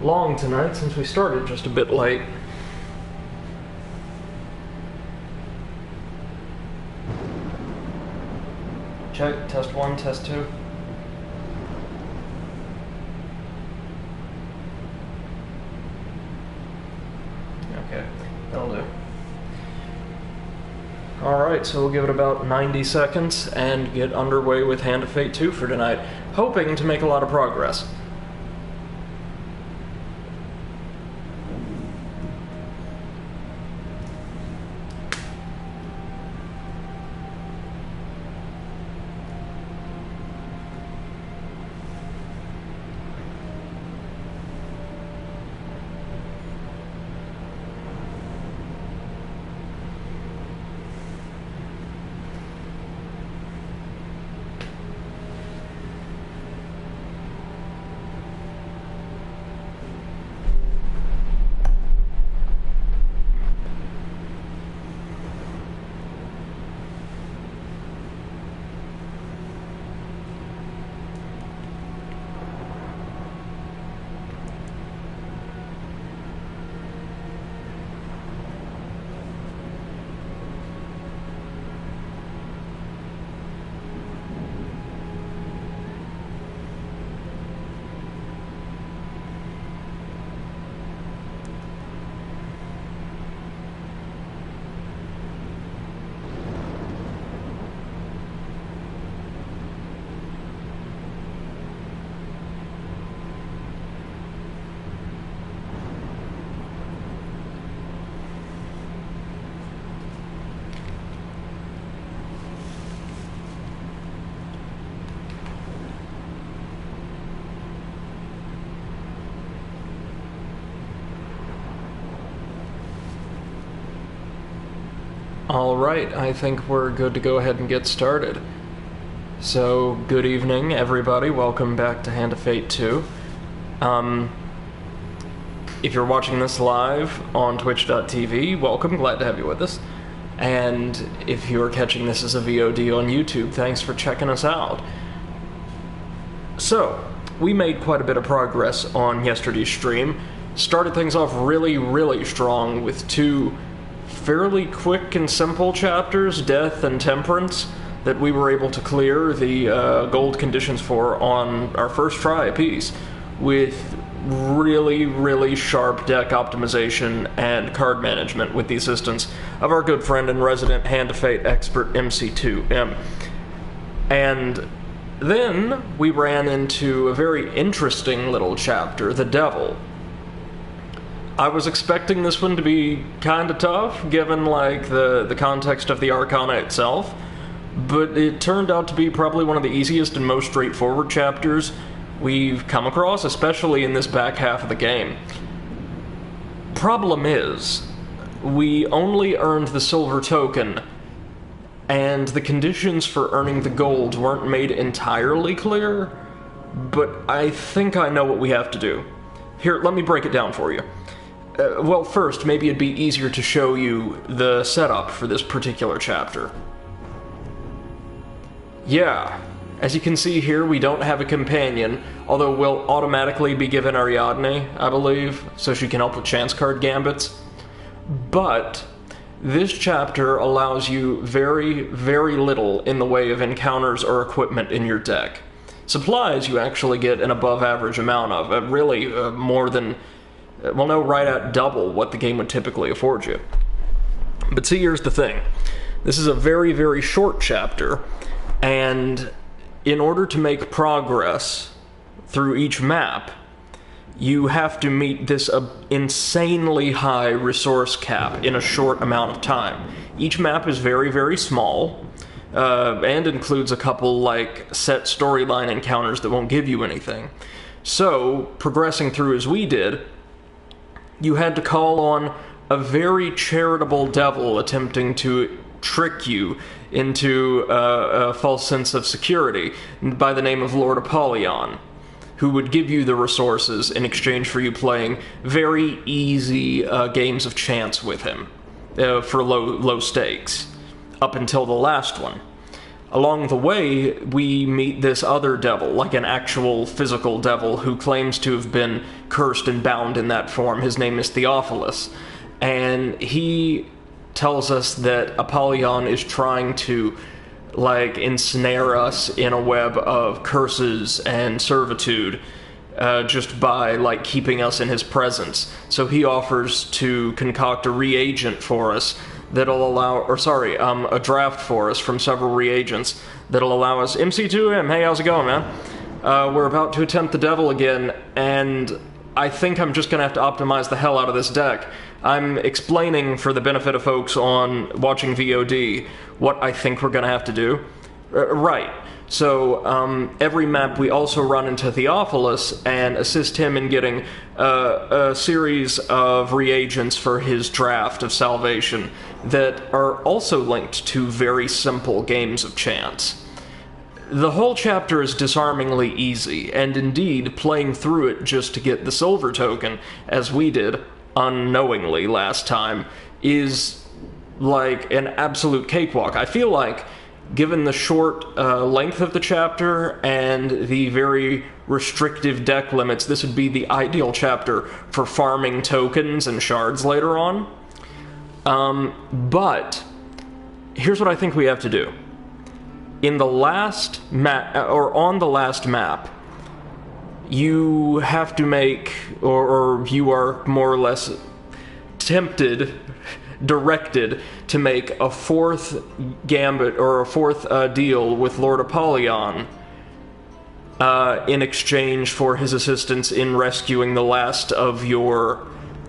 long tonight since we started just a bit late. Check, test 1, test 2. Okay, that'll do. Alright, so we'll give it about 90 seconds and get underway with Hand of Fate 2 for tonight, hoping to make a lot of progress. Alright, I think we're good to go ahead and get started. So, good evening, everybody. Welcome back to Hand of Fate 2. If you're watching this live on twitch.tv, welcome, glad to have you with us. And if you're catching this as a VOD on YouTube, thanks for checking us out. So, we made quite a bit of progress on yesterday's stream. Started things off really strong with two fairly quick and simple chapters, Death and Temperance, that we were able to clear the gold conditions for on our first try apiece, with really sharp deck optimization and card management with the assistance of our good friend and resident Hand of Fate expert MC2M. And then we ran into a very interesting little chapter, the Devil. I was expecting this one to be kinda tough, given, like, the context of the Arcana itself, but it turned out to be probably one of the easiest and most straightforward chapters we've come across, especially in this back half of the game. Problem is, we only earned the silver token, and the conditions for earning the gold weren't made entirely clear, but I think I know what we have to do. Here, let me break it down for you. Well, first, maybe it'd be easier to show you the setup for this particular chapter. Yeah, as you can see here, we don't have a companion, although we'll automatically be given Ariadne, I believe, so she can help with chance card gambits. But this chapter allows you very little in the way of encounters or equipment in your deck. Supplies you actually get an above average amount of, really more than, well, no, right at double what the game would typically afford you. But see, here's the thing. This is a very short chapter, and in order to make progress through each map, you have to meet this insanely high resource cap in a short amount of time. Each map is very small, and includes a couple, like, set storyline encounters that won't give you anything. So, progressing through as we did, you had to call on a very charitable devil attempting to trick you into a false sense of security by the name of Lord Apollyon, who would give you the resources in exchange for you playing very easy games of chance with him for low stakes, up until the last one. Along the way, we meet this other devil, like an actual physical devil, who claims to have been cursed and bound in that form. His name is Theophilus. And he tells us that Apollyon is trying to, like, ensnare us in a web of curses and servitude, just by, like, keeping us in his presence. So he offers to concoct a reagent for us that'll allow, a draft for us from several reagents that'll allow us. MC2M, hey, how's it going, man? We're about to attempt the devil again, and I think I'm just gonna have to optimize the hell out of this deck. I'm explaining, for the benefit of folks on watching VOD, what I think we're gonna have to do. Right. So, every map we also run into Theophilus and assist him in getting a series of reagents for his draft of salvation that are also linked to very simple games of chance. The whole chapter is disarmingly easy, and indeed, playing through it just to get the silver token, as we did unknowingly last time, is like an absolute cakewalk. I feel like, given the short length of the chapter and the very restrictive deck limits, this would be the ideal chapter for farming tokens and shards later on. But here's what I think we have to do. In the last map, or on the last map, you have to make, or you are more or less directed to make a fourth gambit, or a fourth deal with Lord Apollyon in exchange for his assistance in rescuing the last of your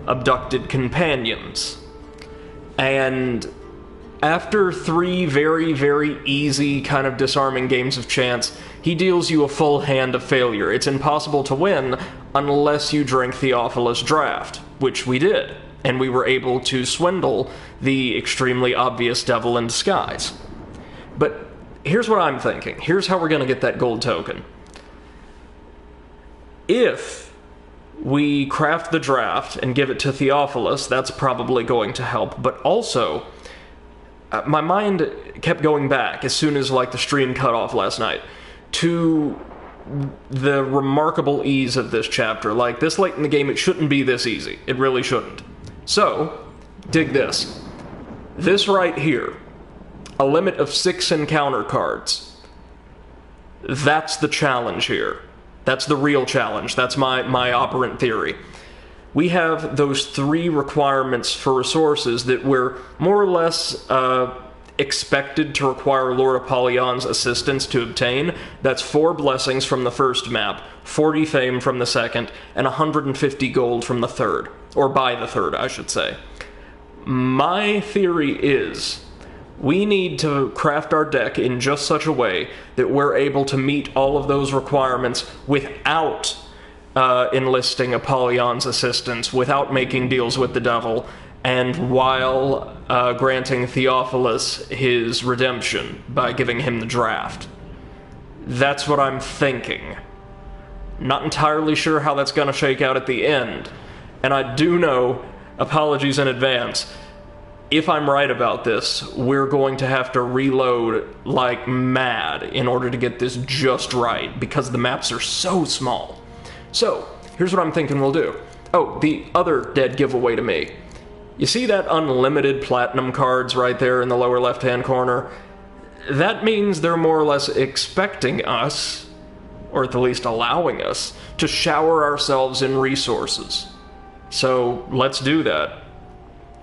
abducted companions. And after 3 very, very easy kind of disarming games of chance, he deals you a full hand of failure. It's impossible to win unless you drink Theophilus' draft, which we did, and we were able to swindle the extremely obvious devil in disguise. But here's what I'm thinking. Here's how we're going to get that gold token. If we craft the draft and give it to Theophilus, that's probably going to help, but also my mind kept going back as soon as, like, the stream cut off last night to the remarkable ease of this chapter. Like, this late in the game, it shouldn't be this easy. It really shouldn't. So, dig this. This right here, a limit of 6 encounter cards. That's the challenge here. That's the real challenge. That's my operant theory. We have those 3 requirements for resources that we're more or less expected to require Lord Apollyon's assistance to obtain. That's 4 blessings from the first map, 40 fame from the second, and 150 gold from the third. Or by the third, I should say. My theory is we need to craft our deck in just such a way that we're able to meet all of those requirements without enlisting Apollyon's assistance, without making deals with the devil, and while granting Theophilus his redemption by giving him the draft. That's what I'm thinking. Not entirely sure how that's going to shake out at the end. And I do know, apologies in advance, if I'm right about this, we're going to have to reload like mad in order to get this just right, because the maps are so small. So, here's what I'm thinking we'll do. Oh, the other dead giveaway to me. You see that unlimited platinum cards right there in the lower left-hand corner? That means they're more or less expecting us, or at the least allowing us, to shower ourselves in resources. So, let's do that.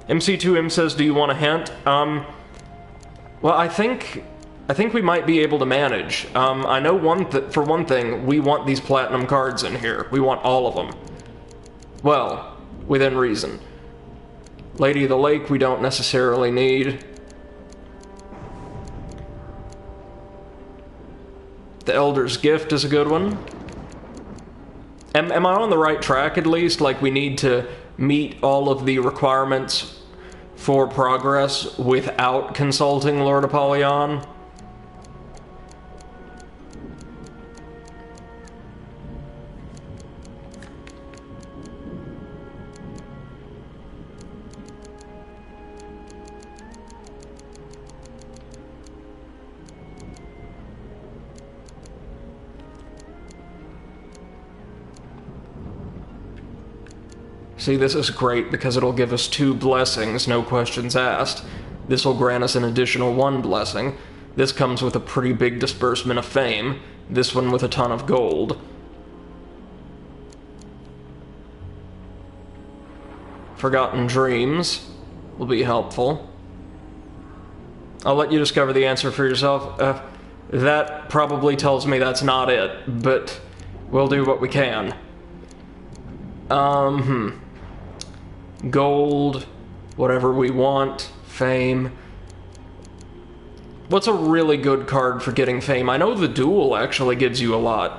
MC2M says, do you want a hint? Well, I think we might be able to manage. I know for one thing, we want these platinum cards in here. We want all of them. Well, within reason. Lady of the Lake, we don't necessarily need. The Elder's Gift is a good one. Am I on the right track, at least? Like, we need to meet all of the requirements for progress without consulting Lord Apollyon? See, this is great because it'll give us 2 blessings, no questions asked. This will grant us an additional 1 blessing. This comes with a pretty big disbursement of fame. This one with a ton of gold. Forgotten Dreams will be helpful. I'll let you discover the answer for yourself. That probably tells me that's not it, but we'll do what we can. Gold, whatever we want, fame. What's a really good card for getting fame? I know the Duel actually gives you a lot.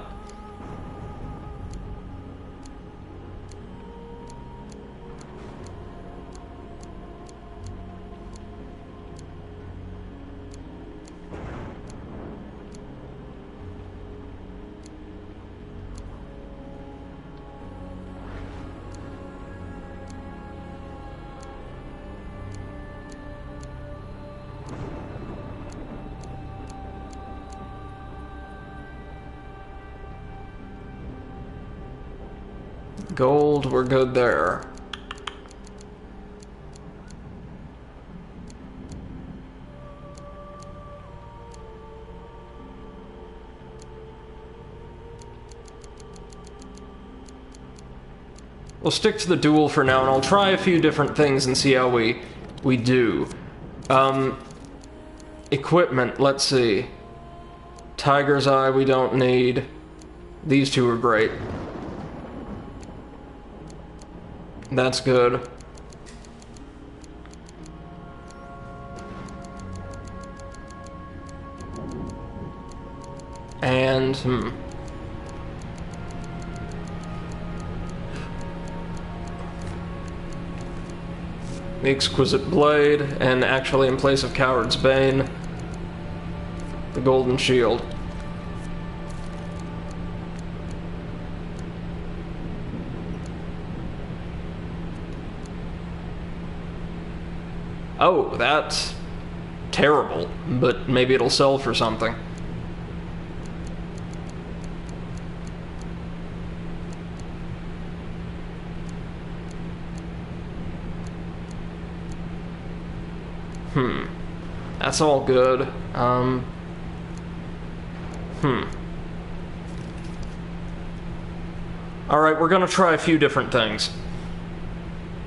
Gold, we're good there. We'll stick to the Duel for now, and I'll try a few different things and see how we do. Equipment, let's see. Tiger's Eye we don't need. These 2 are great. That's good. And, the Exquisite Blade, and actually in place of Coward's Bane, the Golden Shield. Oh, that's terrible, but maybe it'll sell for something. That's all good. Alright, we're gonna try a few different things.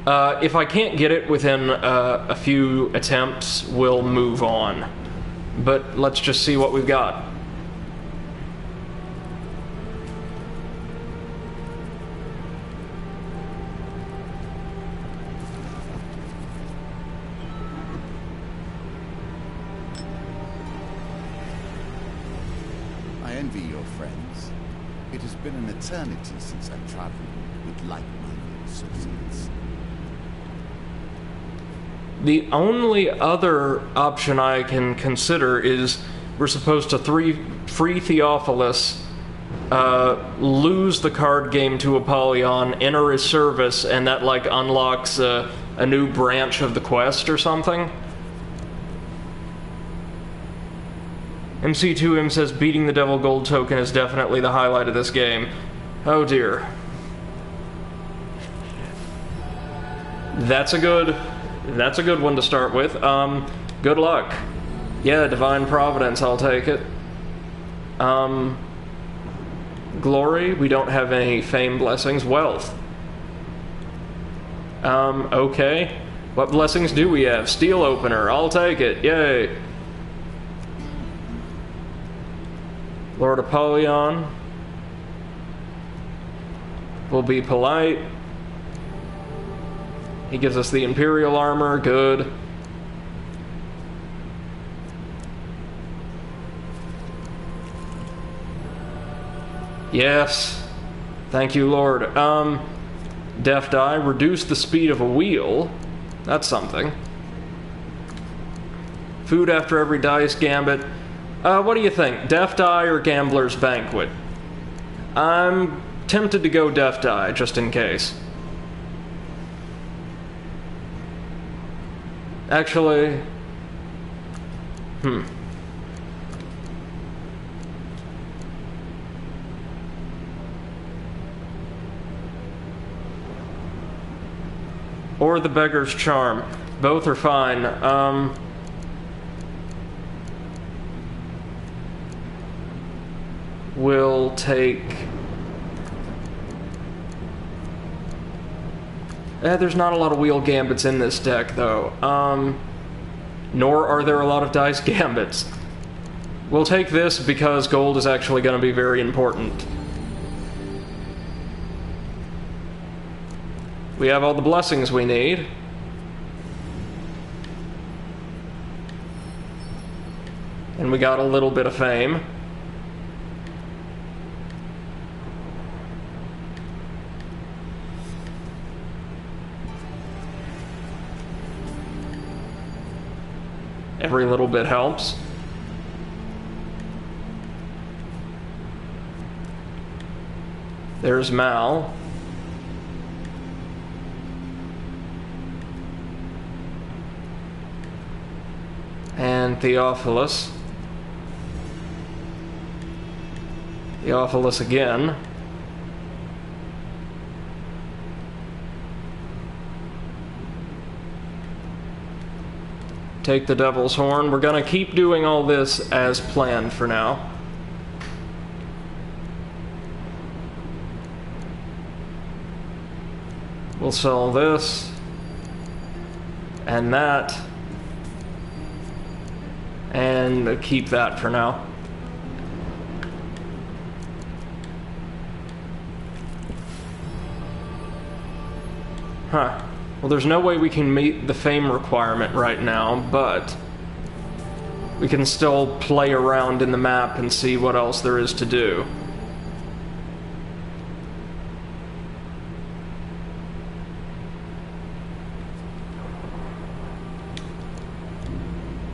If I can't get it within a few attempts, we'll move on. But let's just see what we've got. I envy your friends. It has been an eternity since I've traveled with like-minded associates. The only other option I can consider is we're supposed to free Theophilus, lose the card game to Apollyon, enter his service, and that like unlocks a new branch of the quest or something. MC2M says beating the Devil Gold token is definitely the highlight of this game. Oh dear. That's a good one to start with. Good luck. Yeah, Divine Providence, I'll take it. Glory, we don't have any fame blessings. Wealth. Okay. What blessings do we have? Steel Opener, I'll take it. Yay. Lord Apollyon. We'll be polite. He gives us the Imperial Armor, good. Yes. Thank you, Lord. Deaf Die, reduce the speed of a wheel. That's something. Food after every dice gambit. What do you think? Deaf Die or Gambler's Banquet? I'm tempted to go Deaf Die, just in case. Actually... or the Beggar's Charm. Both are fine. We'll take... there's not a lot of wheel gambits in this deck, though. Nor are there a lot of dice gambits. We'll take this because gold is actually going to be very important. We have all the blessings we need. And we got a little bit of fame. Every little bit helps. There's Mal. And Theophilus. Theophilus again. Take the Devil's Horn. We're gonna keep doing all this as planned for now. We'll sell this and that and keep that for now. Huh. Well, there's no way we can meet the fame requirement right now, but we can still play around in the map and see what else there is to do.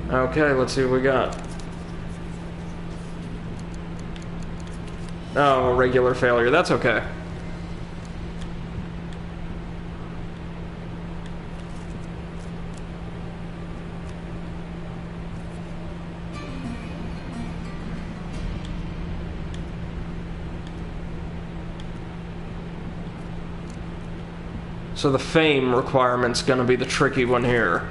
Okay, let's see what we got. Oh, regular failure. That's okay. So the fame requirement's gonna be the tricky one here.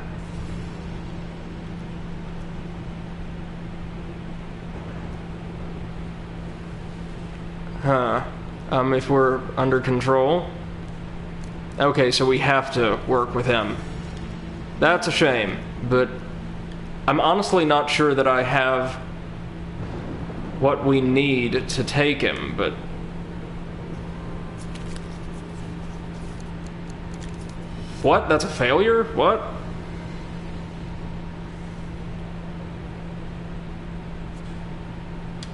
Huh. If we're under control. Okay, so we have to work with him. That's a shame, but I'm honestly not sure that I have what we need to take him, but... What? That's a failure? What?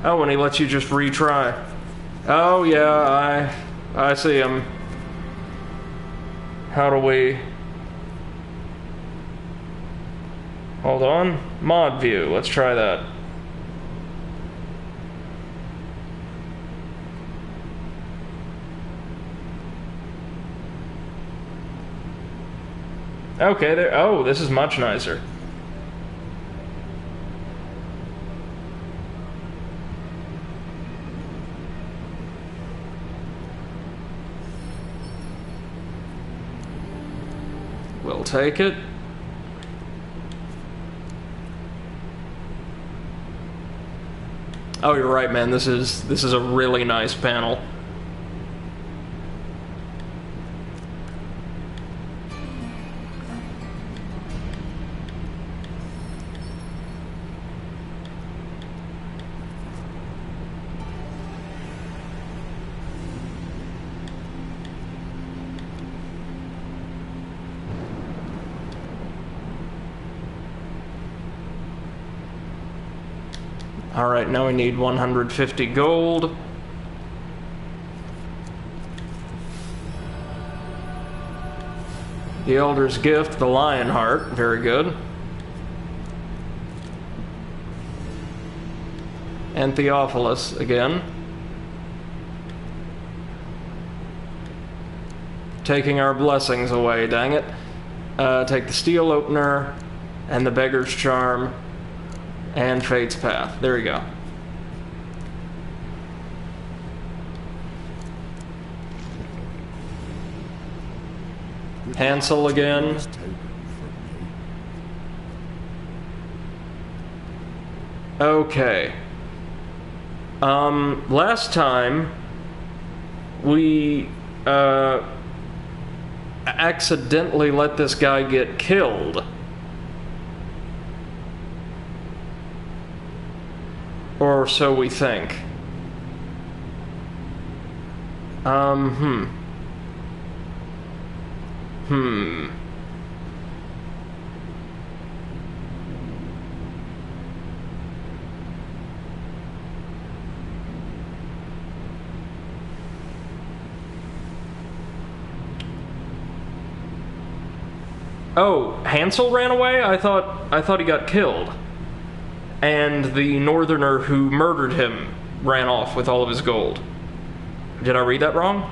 Oh, and he lets you just retry. Oh, yeah, I see him. How do we... Hold on. Mod view. Let's try that. Okay, there. Oh, this is much nicer. We'll take it. Oh, you're right, man. This is a really nice panel. Alright, now we need 150 gold. The Elder's Gift, the Lionheart, very good. And Theophilus again. Taking our blessings away, dang it. Take the Steel Opener, and the Beggar's Charm, and Fate's Path. There we go. Hansel again. Token from me. Okay. Last time we accidentally let this guy get killed. Or so we think. Oh, Hansel ran away? I thought he got killed. And the northerner who murdered him ran off with all of his gold. Did I read that wrong?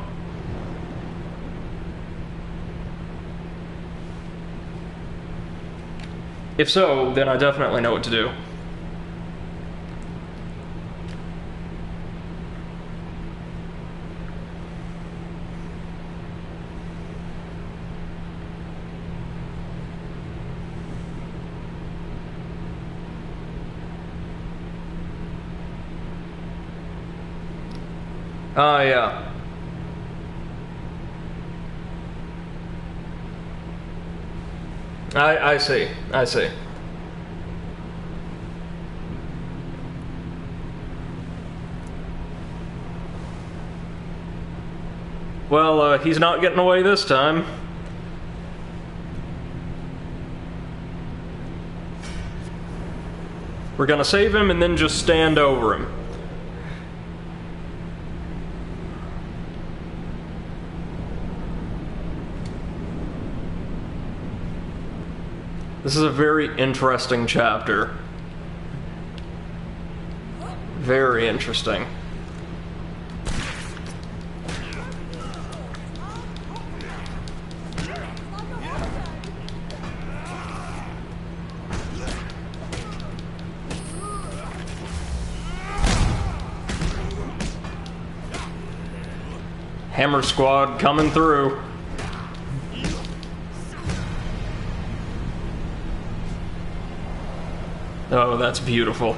If so, then I definitely know what to do. Ah, yeah. I see. I see. Well, he's not getting away this time. We're gonna save him and then just stand over him. This is a very interesting chapter. Very interesting. Hammer Squad coming through. Oh, that's beautiful.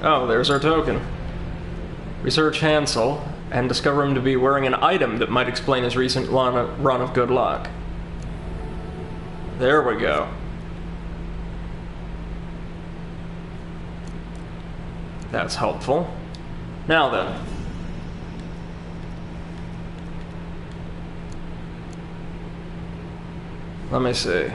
Oh, there's our token. Research Hansel and discover him to be wearing an item that might explain his recent run of good luck. There we go. That's helpful. Now then. Let me see.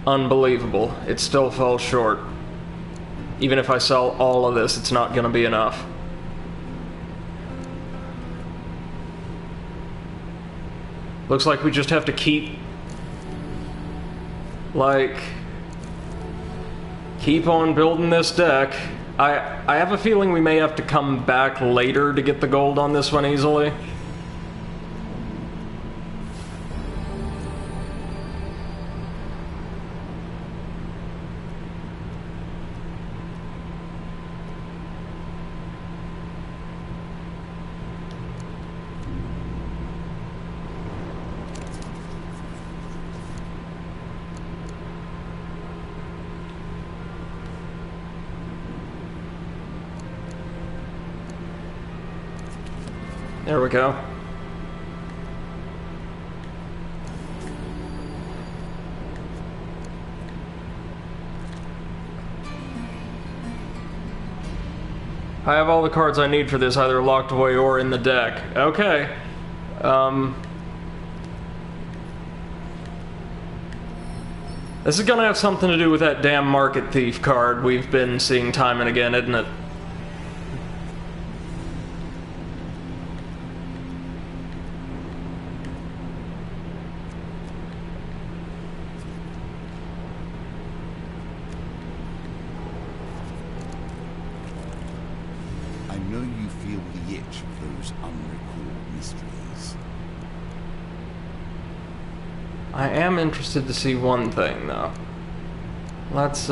Unbelievable. It still falls short. Even if I sell all of this, it's not gonna be enough. Looks like we just have to keep... keep on building this deck. I have a feeling we may have to come back later to get the gold on this one easily. There we go. I have all the cards I need for this, either locked away or in the deck. Okay. This is gonna have something to do with that damn Market Thief card we've been seeing time and again, isn't it? search of those unrecalled mysteries. I am interested to see one thing, though. Let's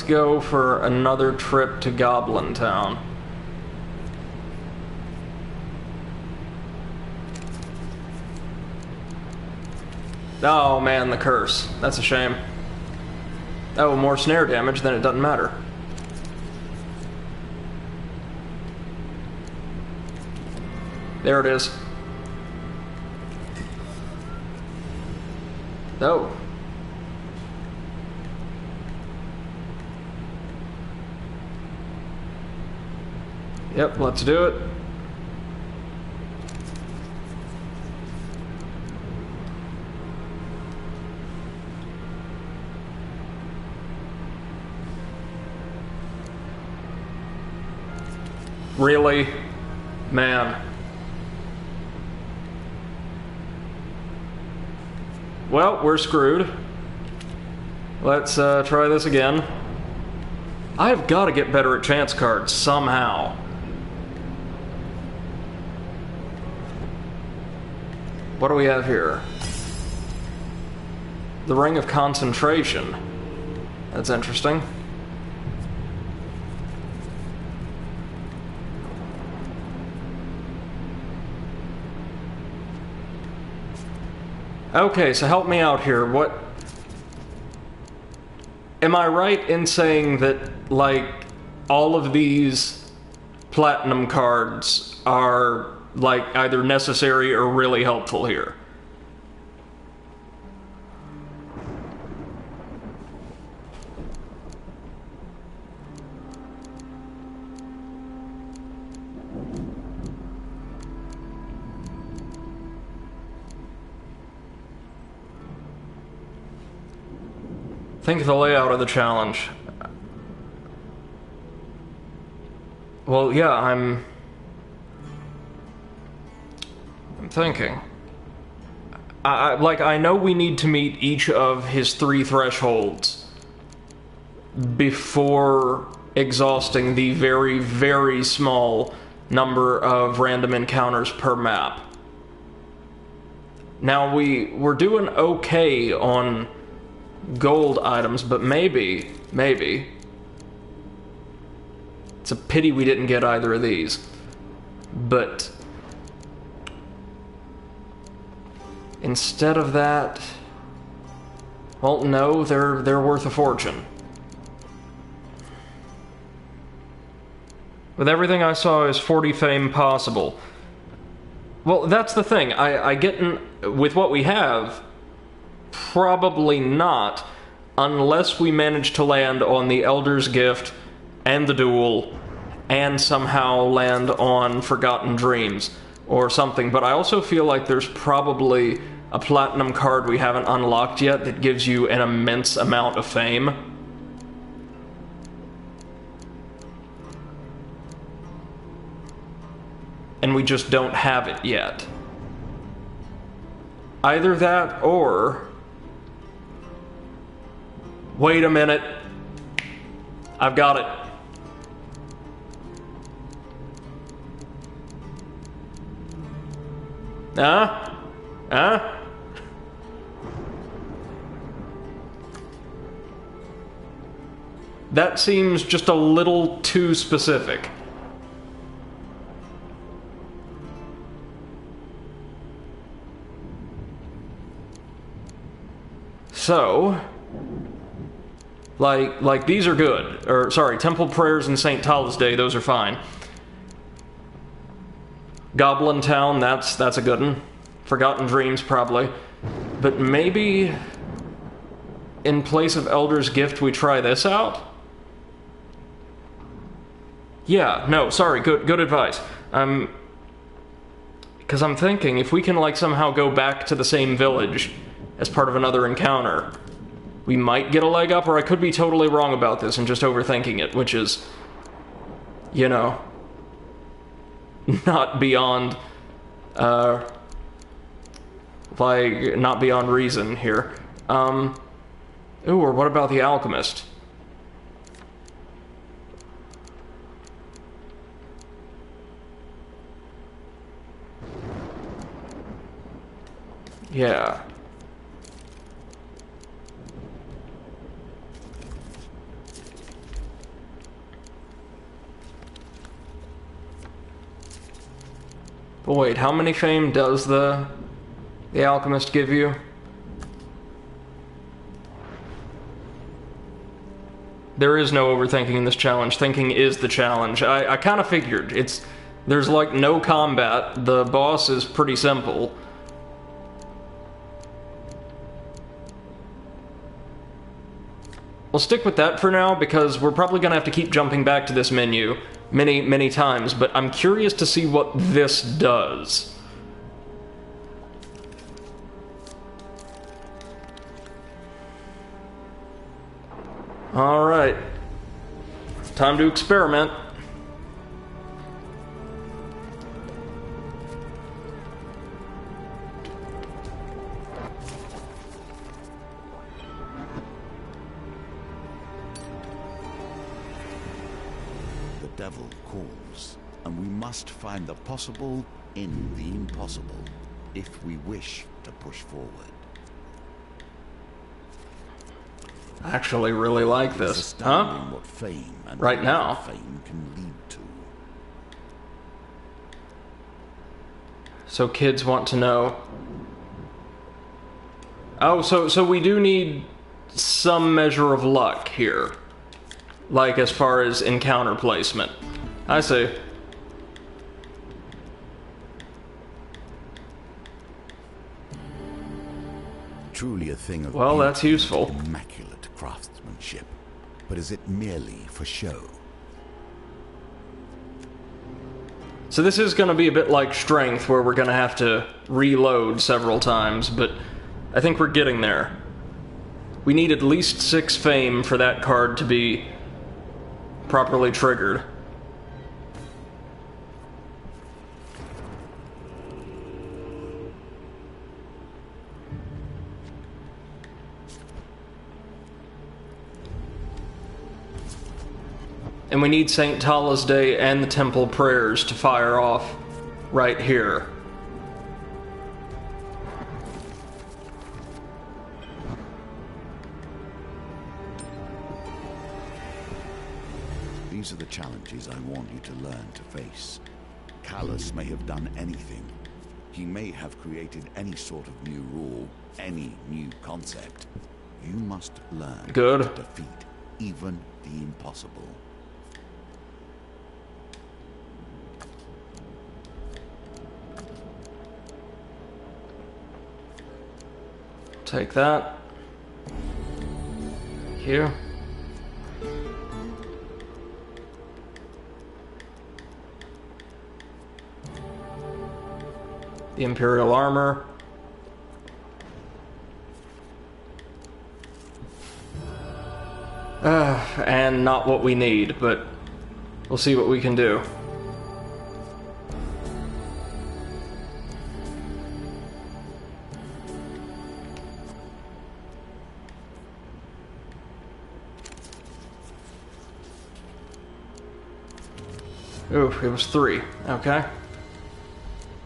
go for another trip to Goblin Town. Oh man, the curse. That's a shame. Oh, more snare damage, then it doesn't matter. There it is. Oh. Yep, let's do it. Really? Man. Well, we're screwed. Let's try this again. I've got to get better at chance cards somehow. What do we have here? The Ring of Concentration. That's interesting. Okay, so help me out here. What... Am I right in saying that, like, all of these platinum cards are, like, either necessary or really helpful here? Think of the layout of the challenge. Well, yeah, I'm thinking. I know we need to meet each of his 3 thresholds before exhausting the very, very small number of random encounters per map. Now, we're doing okay on gold items, but maybe it's a pity we didn't get either of these. But instead of that, well, no, they're worth a fortune. With everything I saw, is 40 fame possible? Well, that's the thing. I get with what we have. Probably not, unless we manage to land on the Elder's Gift and the Duel, and somehow land on Forgotten Dreams or something. But I also feel like there's probably a platinum card we haven't unlocked yet that gives you an immense amount of fame. And we just don't have it yet. Either that or... Wait a minute. I've got it. That seems just a little too specific. So... Like these are good. Or, sorry, Temple Prayers and St. Tala's Day, those are fine. Goblin Town, that's a good one. Forgotten Dreams, probably. But maybe, in place of Elder's Gift, we try this out? Yeah, no, sorry, good advice. Because I'm thinking, if we can, like, somehow go back to the same village as part of another encounter, we might get a leg up, or I could be totally wrong about this and just overthinking it, which is, you know, not beyond, like, not beyond reason here. Ooh, or what about the Alchemist? Yeah. But wait, how many fame does the alchemist give you? There is no overthinking in this challenge. Thinking is the challenge. I kind of figured. There's like no combat. The boss is pretty simple. We'll stick with that for now because we're probably gonna have to keep jumping back to this menu many times, but I'm curious to see what this does. Alright. Time to experiment. The devil calls, and we must find the possible in the impossible if we wish to push forward. I actually really like this. Huh? What fame and right now. Fame can lead to. So kids want to know. Oh, so we do need some measure of luck here. Like as far as encounter placement. I see. Truly a thing of well, that's useful. Immaculate craftsmanship, but is it merely for show? So this is going to be a bit like strength, where we're going to have to reload several times, but I think we're getting there. We need at least 6 fame for that card to be properly triggered. And we need St. Tala's Day and the Temple Prayers to fire off right here. These are the challenges I want you to learn to face. Callus may have done anything. He may have created any sort of new rule, any new concept. You must learn to defeat even the impossible. Take that. Thank you. The Imperial Armor. And not what we need, but we'll see what we can do. Oof, it was 3. Okay.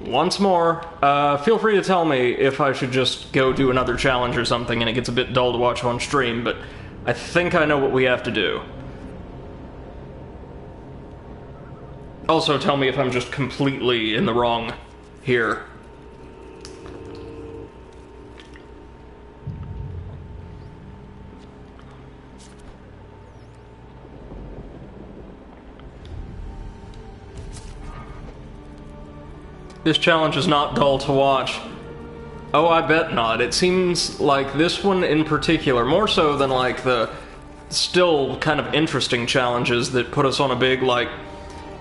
Once more, feel free to tell me if I should just go do another challenge or something and it gets a bit dull to watch on stream, but I think I know what we have to do. Also, tell me if I'm just completely in the wrong here. This challenge is not dull to watch. Oh, I bet not. It seems like this one in particular, more so than like the still kind of interesting challenges that put us on a big, like,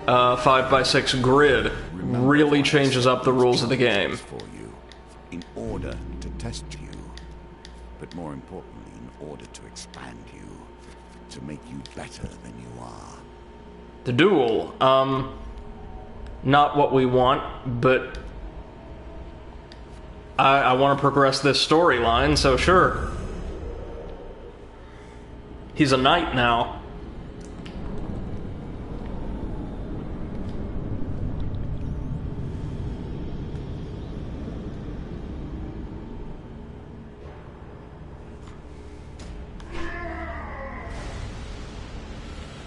5x6 grid, really changes up the rules of the game. For you, in order to test you, but more importantly, in order to expand you, to make you better than you are. The duel, not what we want, but I want to progress this storyline, so sure. He's a knight now.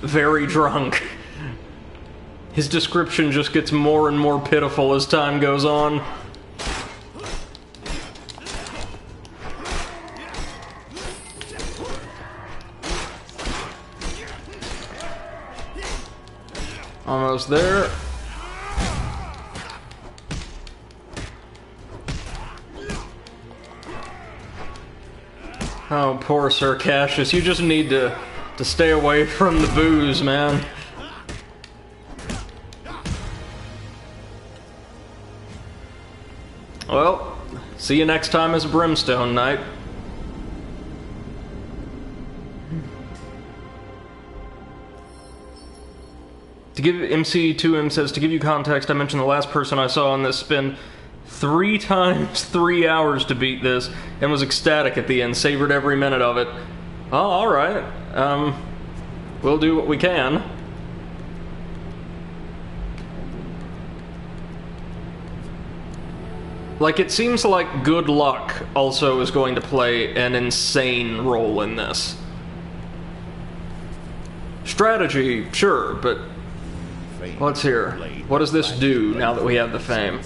very drunk. His description just gets more and more pitiful as time goes on. Almost there. Oh, poor Sir Cassius. You just need to stay away from the booze, man. Well, see you next time as a Brimstone Knight. To give MC2M says, to give you context, I mentioned the last person I saw on this spin 3 times 3 hours to beat this, and was ecstatic at the end, savored every minute of it. Oh, alright. We'll do what we can. Like, it seems like good luck also is going to play an insane role in this. Strategy, sure, but let's hear. What does this do now that we have the fame?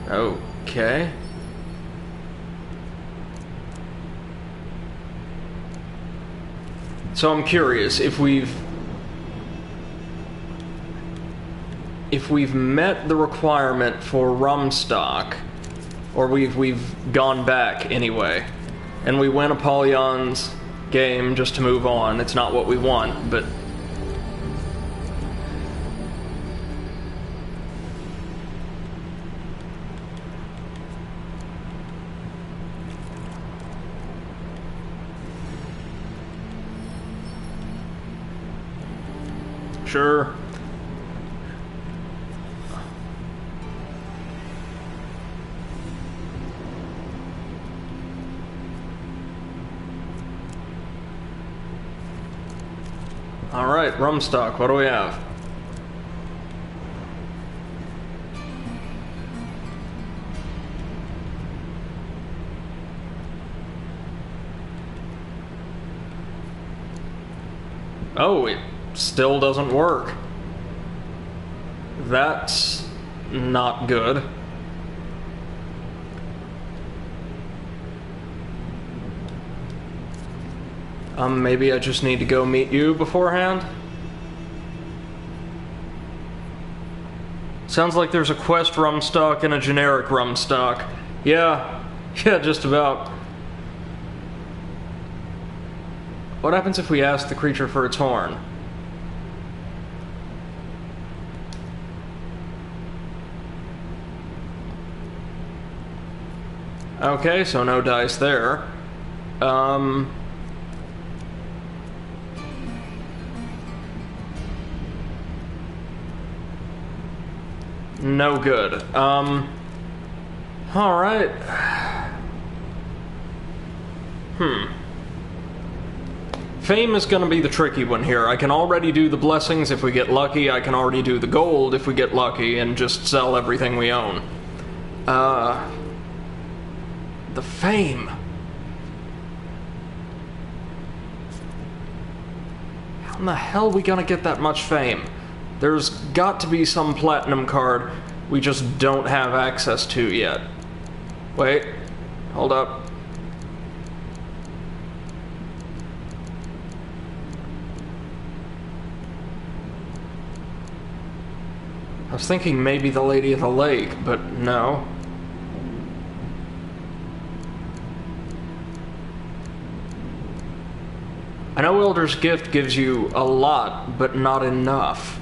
Okay. So I'm curious if we've met the requirement for rum stock, or we've gone back anyway, and we win Apollyon's game just to move on. It's not what we want, but sure. Alright, rum stock, what do we have? Oh, it still doesn't work. That's not good. Maybe I just need to go meet you beforehand? Sounds like there's a quest rum stock and a generic rum stock. Yeah, just about. What happens if we ask the creature for its horn? Okay, so no dice there. No good. Alright. Fame is gonna be the tricky one here. I can already do the blessings if we get lucky. I can already do the gold if we get lucky and just sell everything we own. The fame. How in the hell are we gonna get that much fame? There's got to be some platinum card we just don't have access to yet. Wait, hold up. I was thinking maybe the Lady of the Lake, but no. I know Elder's Gift gives you a lot, but not enough.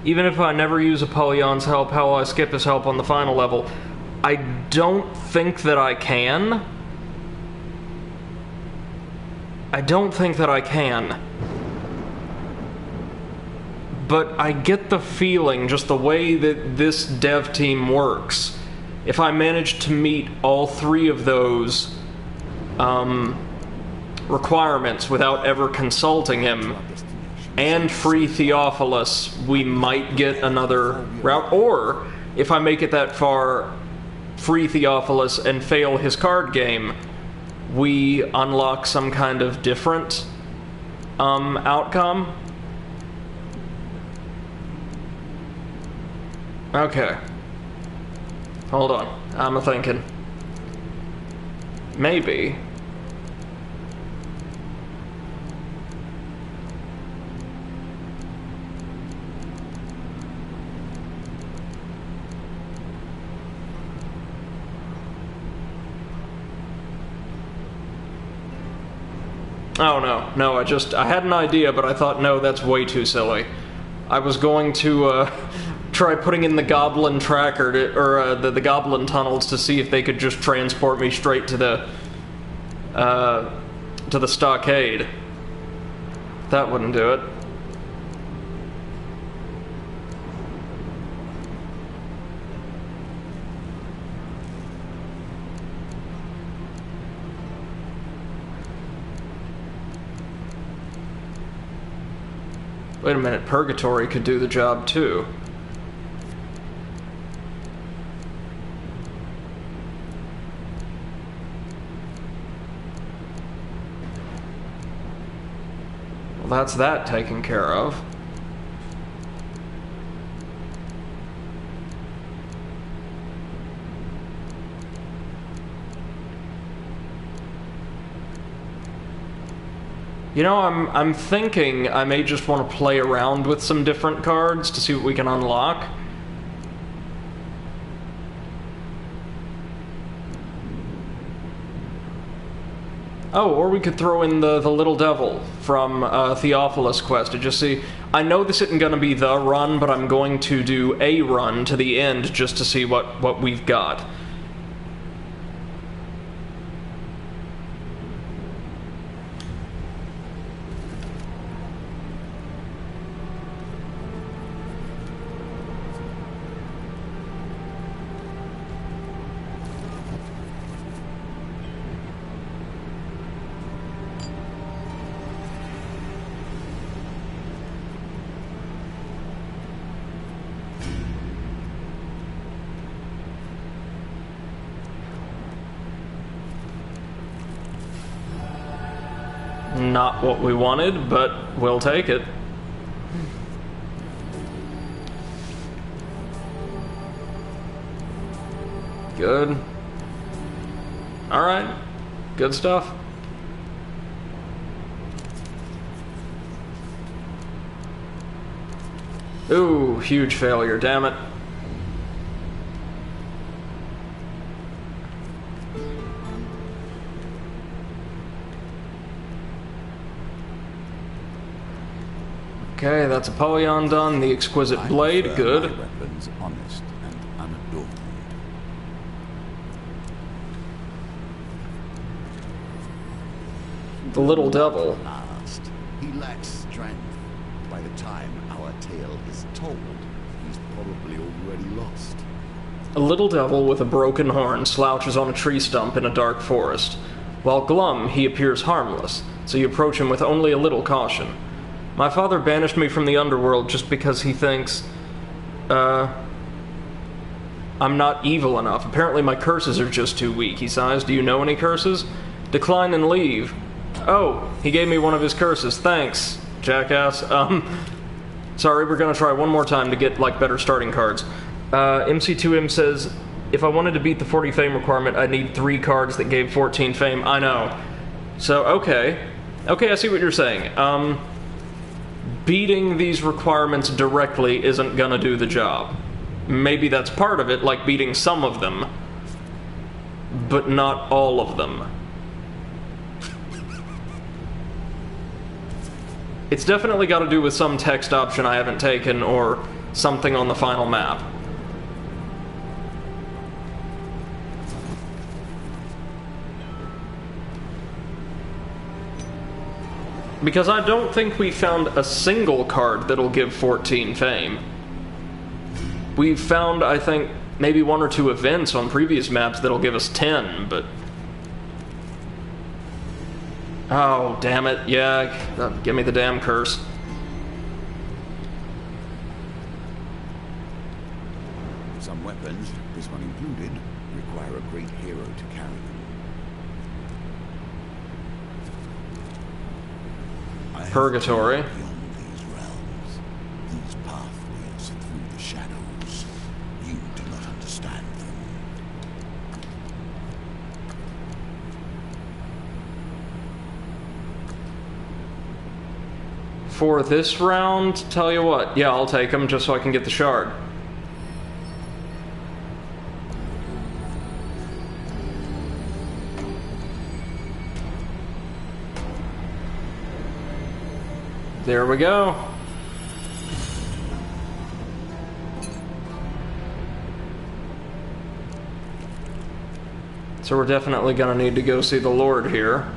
Even if I never use Apollyon's help, how will I skip his help on the final level? I don't think that I can. I don't think that I can. But I get the feeling, just the way that this dev team works, if I manage to meet all 3 of those requirements without ever consulting him, and free Theophilus, we might get another route. Or, if I make it that far, free Theophilus and fail his card game, we unlock some kind of different outcome. Okay. Hold on. I'm a-thinking. Maybe. Oh, no, I had an idea, but I thought, no, that's way too silly. I was going to, try putting in the goblin tracker, the goblin tunnels to see if they could just transport me straight to the stockade. That wouldn't do it. Wait a minute, Purgatory could do the job too. Well, that's that taken care of. You know, I'm thinking I may just want to play around with some different cards to see what we can unlock. Oh, or we could throw in the Little Devil from Theophilus Quest to just see. I know this isn't going to be the run, but I'm going to do a run to the end just to see what we've got. Not what we wanted, but we'll take it. Good. Alright. Good stuff. Ooh, huge failure, damn it. Okay, that's Apollyon done. The Exquisite Blade, good. My weapons honest and unadorned. The Little Devil. Last, he lacks strength. By the time our tale is told, he's probably already lost. A little devil with a broken horn slouches on a tree stump in a dark forest. While glum, he appears harmless, so you approach him with only a little caution. My father banished me from the underworld just because he thinks, I'm not evil enough. Apparently my curses are just too weak, he sighs. Do you know any curses? Decline and leave. Oh, he gave me one of his curses. Thanks, jackass. Sorry, we're gonna try one more time to get, like, better starting cards. MC2M says, if I wanted to beat the 40 fame requirement, I'd need 3 cards that gave 14 fame. I know. So, okay. Okay, I see what you're saying. Beating these requirements directly isn't gonna do the job. Maybe that's part of it, like beating some of them, but not all of them. It's definitely got to do with some text option I haven't taken, or something on the final map. Because I don't think we found a single card that'll give 14 fame. We've found, I think, maybe 1 or 2 events on previous maps that'll give us 10, but... Oh, damn it. Yeah, give me the damn curse. Some weapons, this one included, require a great hero to carry them. Purgatory. Beyond these realms, these pathways through the shadows, you do not understand them. For this round, tell you what, yeah, I'll take him just so I can get the shard. There we go. So we're definitely gonna need to go see the Lord here.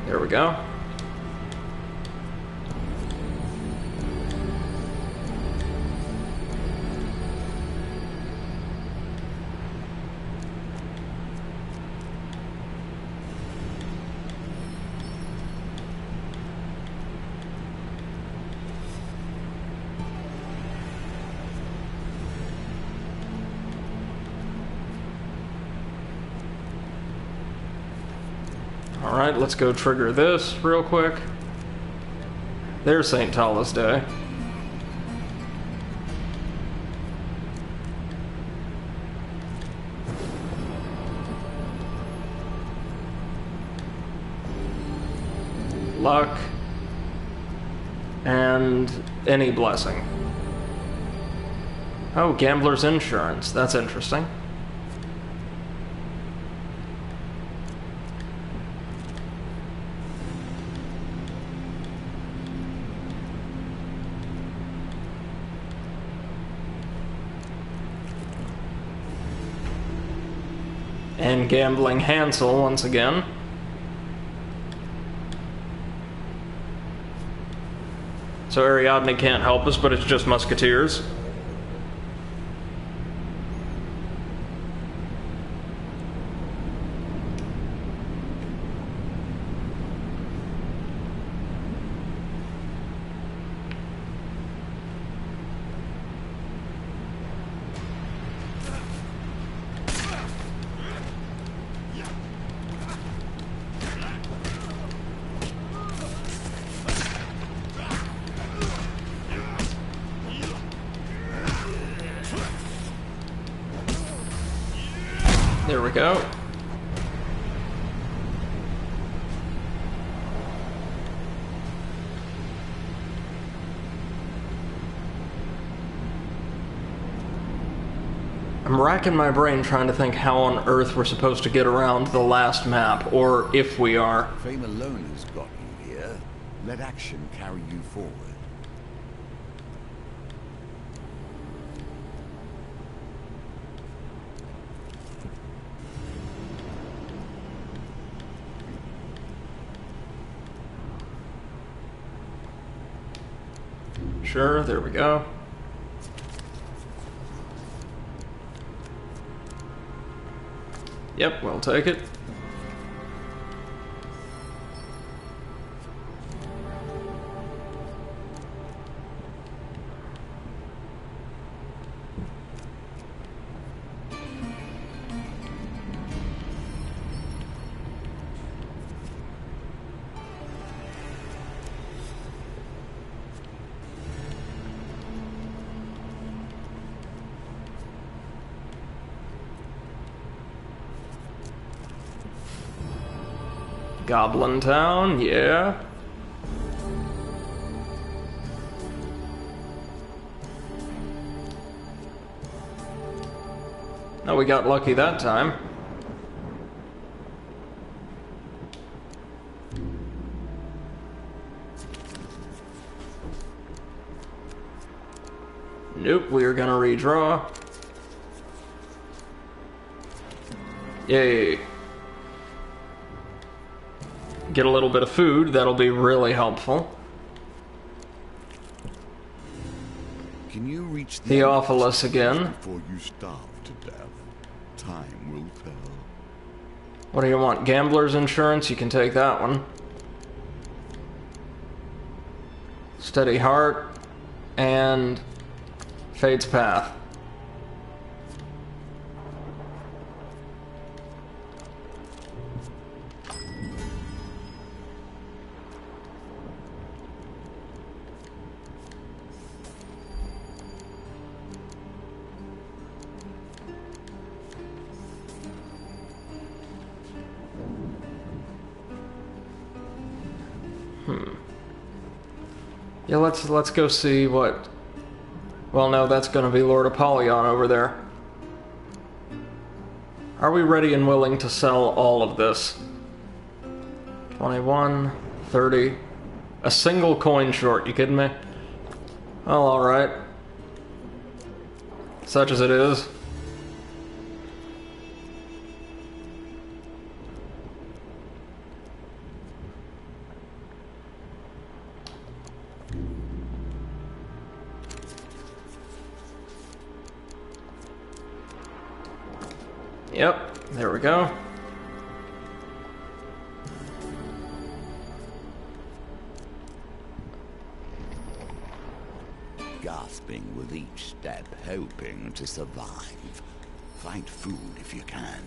There we go. Alright, let's go trigger this real quick. There's St. Tala's Day. Luck. And any blessing. Oh, Gambler's Insurance. That's interesting. And Gambling Hansel once again. So Ariadne can't help us, but it's just musketeers. There we go. I'm racking my brain trying to think how on earth we're supposed to get around the last map, or if we are. Fame alone has got you here. Let action carry you forward. Sure, there we go. Yep, we'll take it. Goblin Town, yeah. Oh, we got lucky that time. Nope, we are gonna redraw. Yay. Get a little bit of food, that'll be really helpful. Can you reach the Theophilus again. Before you starve to death? Time will tell. What do you want? Gambler's insurance? You can take that one. Steady heart. And Fate's Path. Yeah, let's go see what... Well, no, that's going to be Lord Apollyon over there. Are we ready and willing to sell all of this? 21, 30... A single coin short, you kidding me? Well, alright. Such as it is. Yep, there we go. Gasping with each step, hoping to survive. Find food if you can.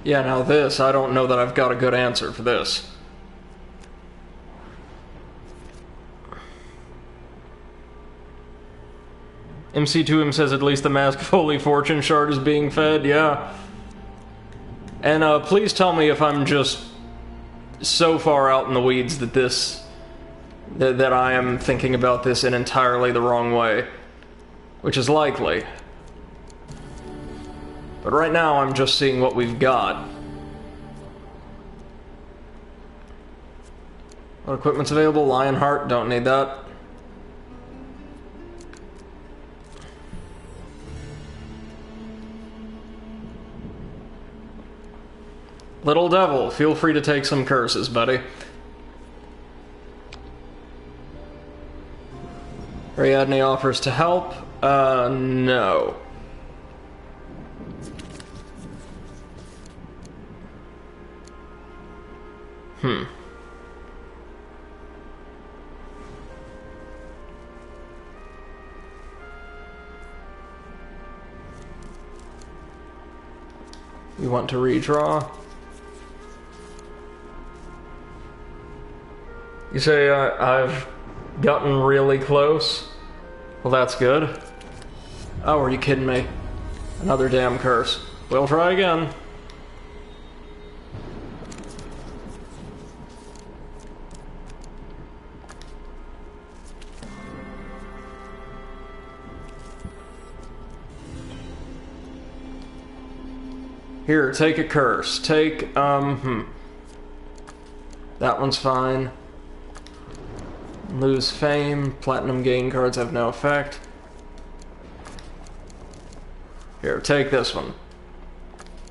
Yeah, now this, I don't know that I've got a good answer for this. MC2M says at least the Mask of Holy Fortune shard is being fed, yeah. And please tell me if I'm just so far out in the weeds that that I am thinking about this in entirely the wrong way. Which is likely. But right now I'm just seeing what we've got. What equipment's available? Lionheart, don't need that. Little Devil, feel free to take some curses, buddy. Ariadne offers to help. No. You want to redraw? You say I've gotten really close? Well, that's good. Oh, are you kidding me? Another damn curse. We'll try again. Here, take a curse. Take, That one's fine. Lose fame. Platinum gain cards have no effect. Here, take this one.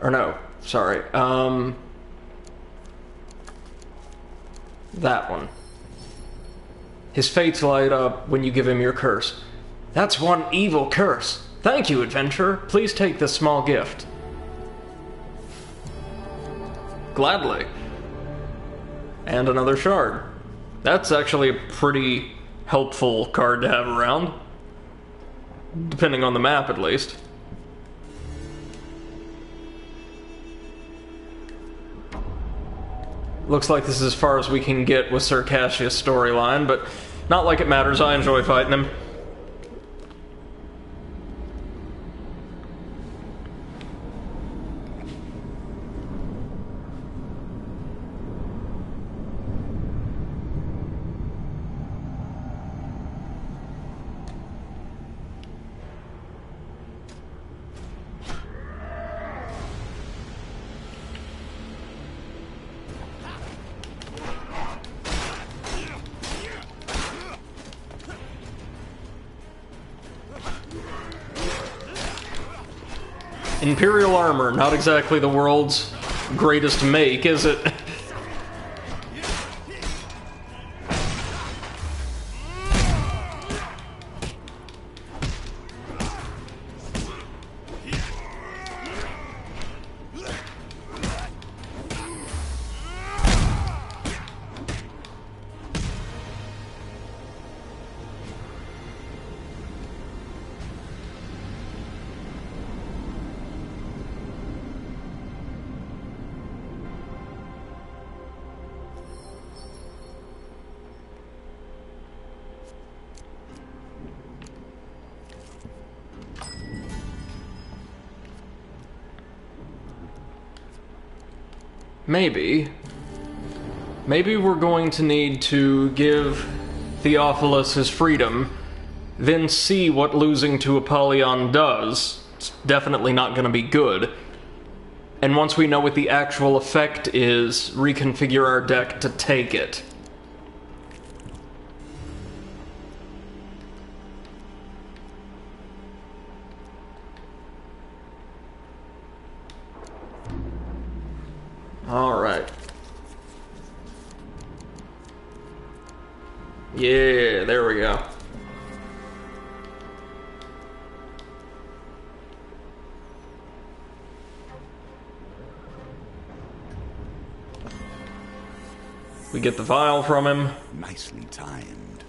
Or no, sorry. That one. His fates light up when you give him your curse. That's one evil curse. Thank you, adventurer. Please take this small gift. Gladly. And another shard. That's actually a pretty helpful card to have around. Depending on the map, at least. Looks like this is as far as we can get with Sir Cassius' storyline, but not like it matters. I enjoy fighting him. Imperial armor, not exactly the world's greatest make, is it? Maybe we're going to need to give Theophilus his freedom, then see what losing to Apollyon does. It's definitely not going to be good. And once we know what the actual effect is, reconfigure our deck to take it. Alright. Yeah, there we go. We get the vial from him. Nicely timed.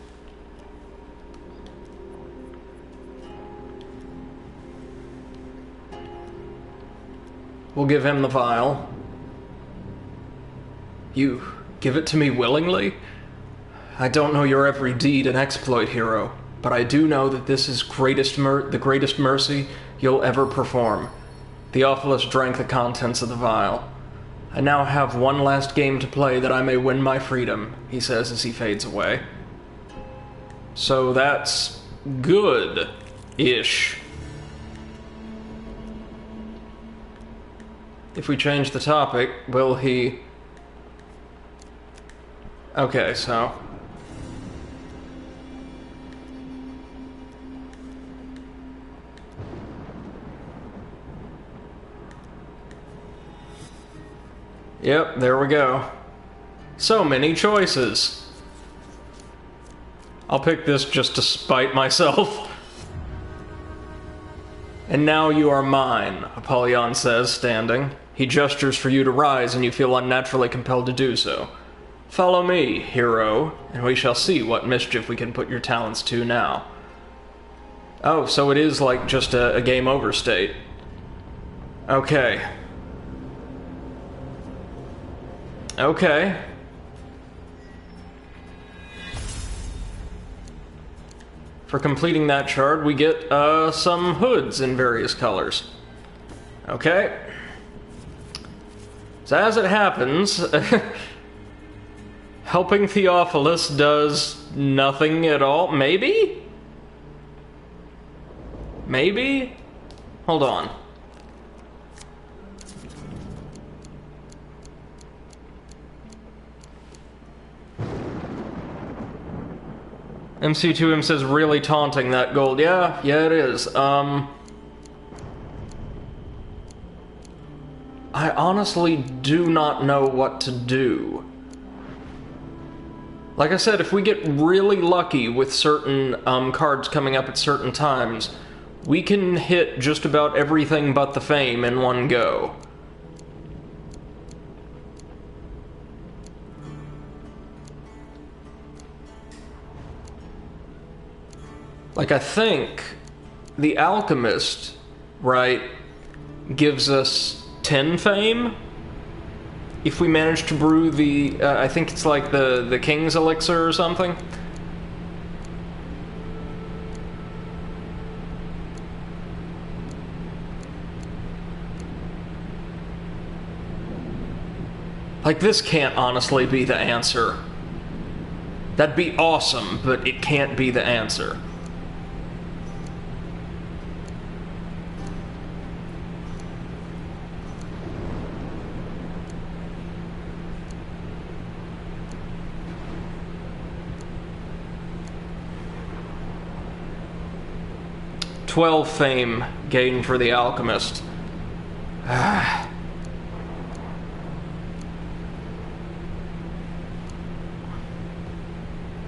We'll give him the vial. You give it to me willingly? I don't know your every deed and exploit, hero, but I do know that this is the greatest mercy you'll ever perform. Theophilus drank the contents of the vial. I now have one last game to play that I may win my freedom, he says as he fades away. So that's good-ish. If we change the topic, will he... Okay, so... Yep, there we go. So many choices. I'll pick this just to spite myself. And now you are mine, Apollyon says, standing. He gestures for you to rise, and you feel unnaturally compelled to do so. Follow me, hero, and we shall see what mischief we can put your talents to now. Oh, so it is like just a game over state. Okay. Okay. For completing that chart, we get some hoods in various colors. Okay. So as it happens, helping Theophilus does nothing at all. Maybe? Maybe? Hold on. MC2M says, really taunting, that gold. Yeah, it is. I honestly do not know what to do. Like I said, if we get really lucky with certain cards coming up at certain times, we can hit just about everything but the fame in one go. Like, I think the Alchemist, right, gives us 10 fame? If we manage to brew the, I think it's like the King's Elixir or something? Like, this can't honestly be the answer. That'd be awesome, but it can't be the answer. "12 fame gained for the Alchemist."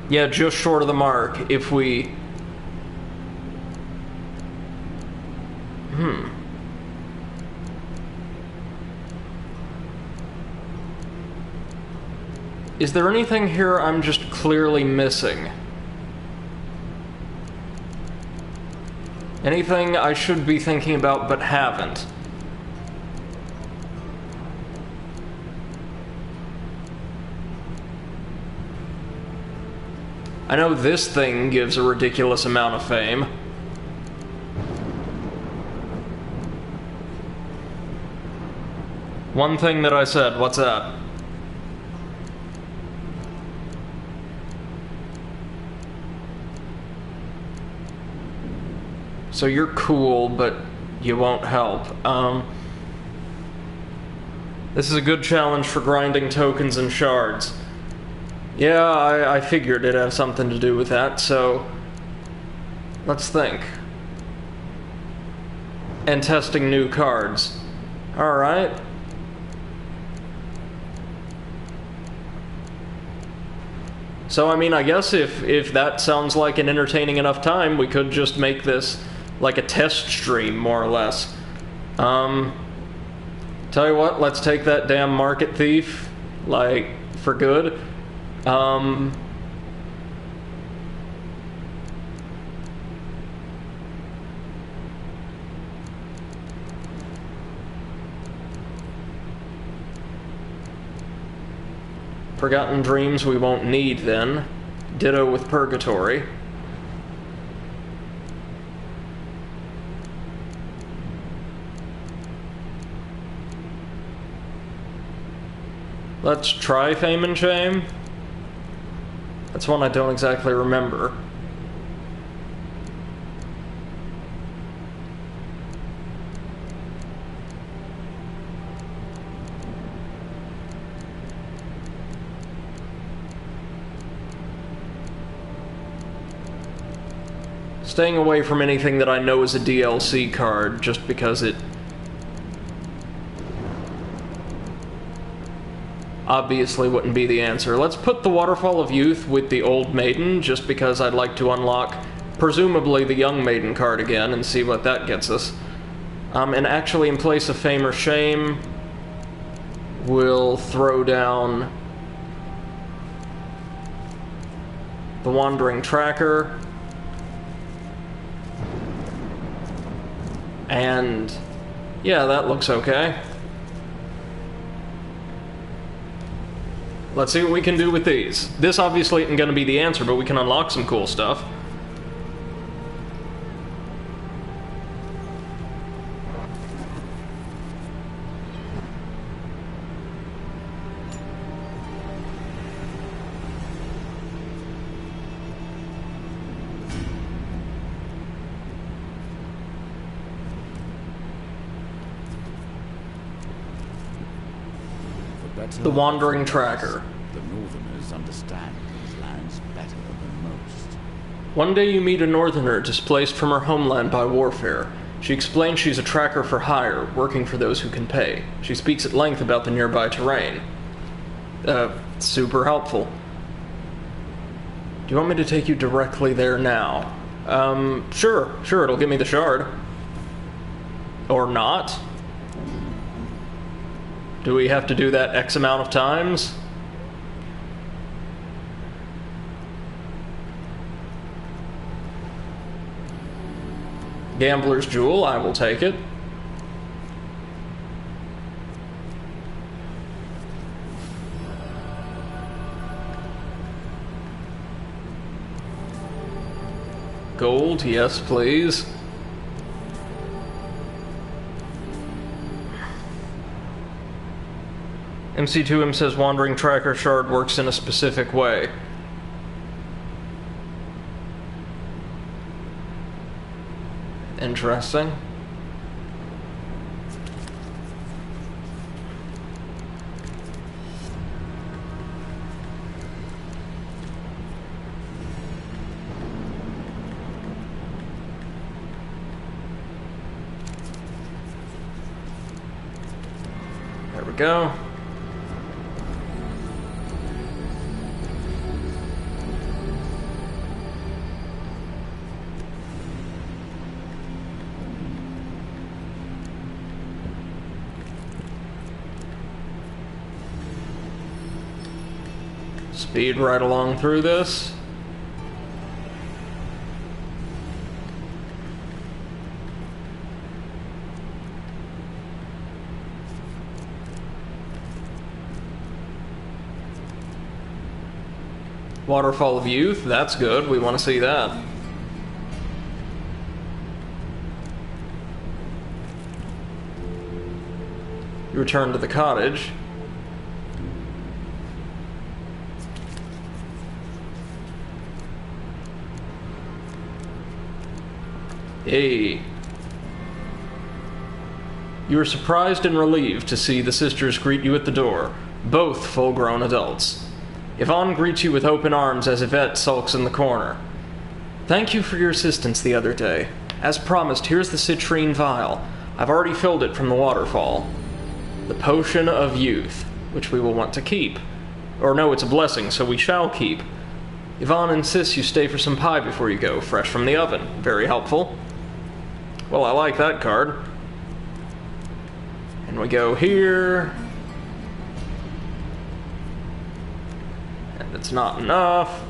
Yeah, just short of the mark. If we... Is there anything here I'm just clearly missing? Anything I should be thinking about but haven't? I know this thing gives a ridiculous amount of fame. One thing that I said, what's that? So you're cool, but you won't help. This is a good challenge for grinding tokens and shards. Yeah, I figured it'd have something to do with that, so... let's think. And testing new cards. Alright. So, I mean, I guess if that sounds like an entertaining enough time, we could just make this like a test stream, more or less. Tell you what, let's take that damn market thief, like, for good. Forgotten Dreams we won't need then. Ditto with Purgatory. Let's try Fame and Shame. That's one I don't exactly remember. Staying away from anything that I know is a DLC card, just because it obviously wouldn't be the answer. Let's put the Waterfall of Youth with the Old Maiden, just because I'd like to unlock, presumably, the Young Maiden card again, and see what that gets us. And actually, in place of Fame or Shame, we'll throw down the Wandering Tracker. And yeah, that looks okay. Let's see what we can do with these. This obviously isn't going to be the answer, but we can unlock some cool stuff. The Wandering Tracker. The Northerners understand these lands better than most. One day you meet a Northerner displaced from her homeland by warfare. She explains she's a tracker for hire, working for those who can pay. She speaks at length about the nearby terrain. Super helpful. Do you want me to take you directly there now? Sure, it'll give me the shard. Or not. Do we have to do that X amount of times? Gambler's Jewel, I will take it. Gold, yes please. MC2M says Wandering Tracker Shard works in a specific way. Interesting. we go. Speed right along through this. Waterfall of Youth, that's good. We want to see that. You return to the cottage. Hey. You are surprised and relieved to see the sisters greet you at the door, both full-grown adults. Yvonne greets you with open arms as Yvette sulks in the corner. Thank you for your assistance the other day. As promised, here's the citrine vial. I've already filled it from the waterfall. The potion of youth, which we will want to keep. Or no, it's a blessing, so we shall keep. Yvonne insists you stay for some pie before you go, fresh from the oven. Very helpful. Well, I like that card. And we go here. And it's not enough.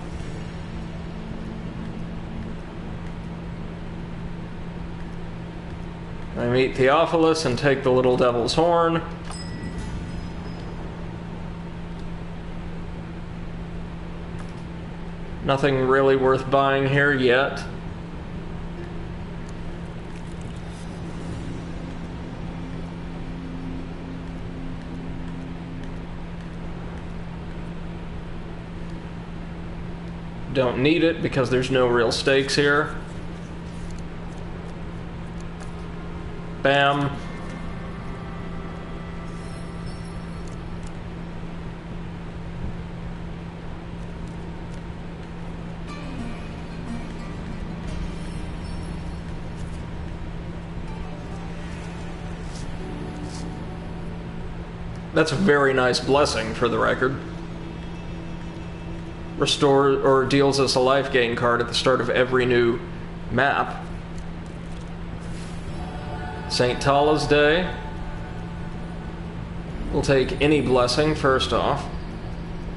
I meet Theophilus and take the little devil's horn. Nothing really worth buying here yet. Don't need it because there's no real stakes here. Bam. That's a very nice blessing, for the record. Restores or deals us a life gain card at the start of every new map. St. Tala's Day. We'll take any blessing first off,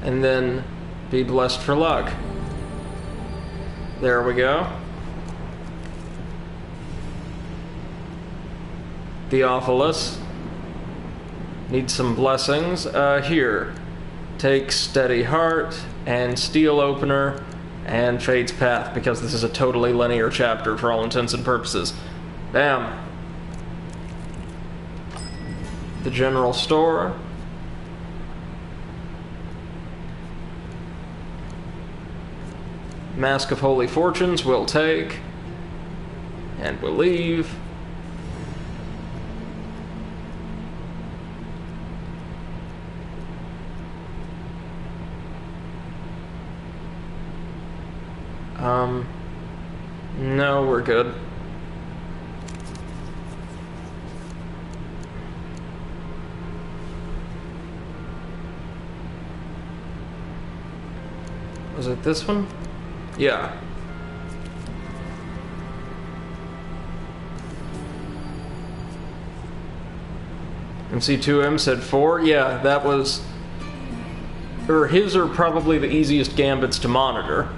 and then be blessed for luck. There we go. Theophilus. Need some blessings. Here. Take Steady Heart, and Steel Opener, and Fate's Path, because this is a totally linear chapter for all intents and purposes. Bam. The general store. Mask of Holy Fortunes we'll take. And we'll leave. No, we're good. Was it this one? Yeah. MC2M said 4. Yeah, that was... Or his are probably the easiest gambits to monitor.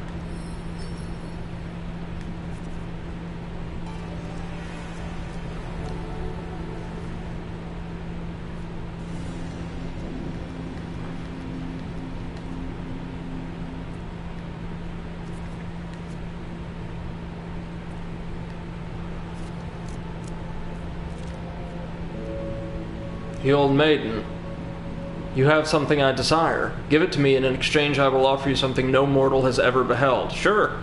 The Old Maiden. You have something I desire. Give it to me, and in exchange I will offer you something no mortal has ever beheld. Sure.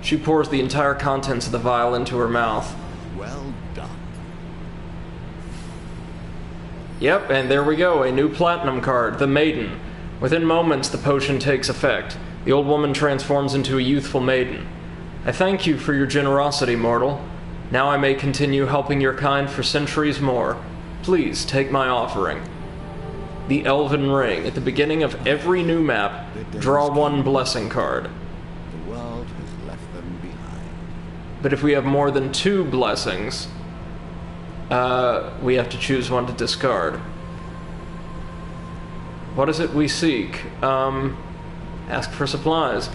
She pours the entire contents of the vial into her mouth. Well done. Yep, and there we go, a new platinum card, the Maiden. Within moments, the potion takes effect. The old woman transforms into a youthful maiden. I thank you for your generosity, mortal. Now I may continue helping your kind for centuries more. Please take my offering. The Elven Ring. At the beginning of every new map, draw one blessing card. The world has left them behind. But if we have more than 2 blessings, we have to choose one to discard. What is it we seek? Ask for supplies.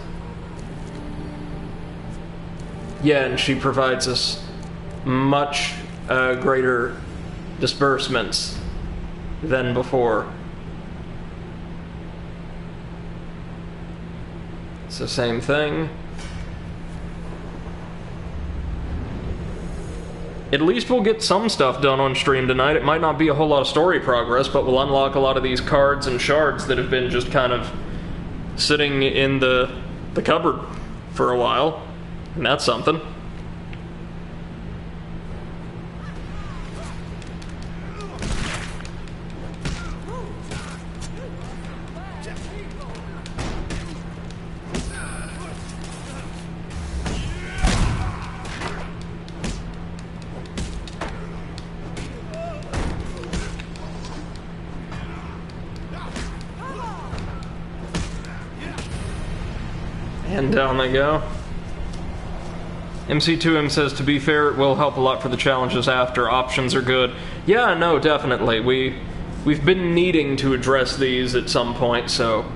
Yeah, and she provides us much greater disbursements than before. It's the same thing. At least we'll get some stuff done on stream tonight. It might not be a whole lot of story progress, but we'll unlock a lot of these cards and shards that have been just kind of sitting in the cupboard for a while. And that's something. And down they go. MC2M says, to be fair, it will help a lot for the challenges after. Options are good. Yeah, no, definitely. We've been needing to address these at some point, so...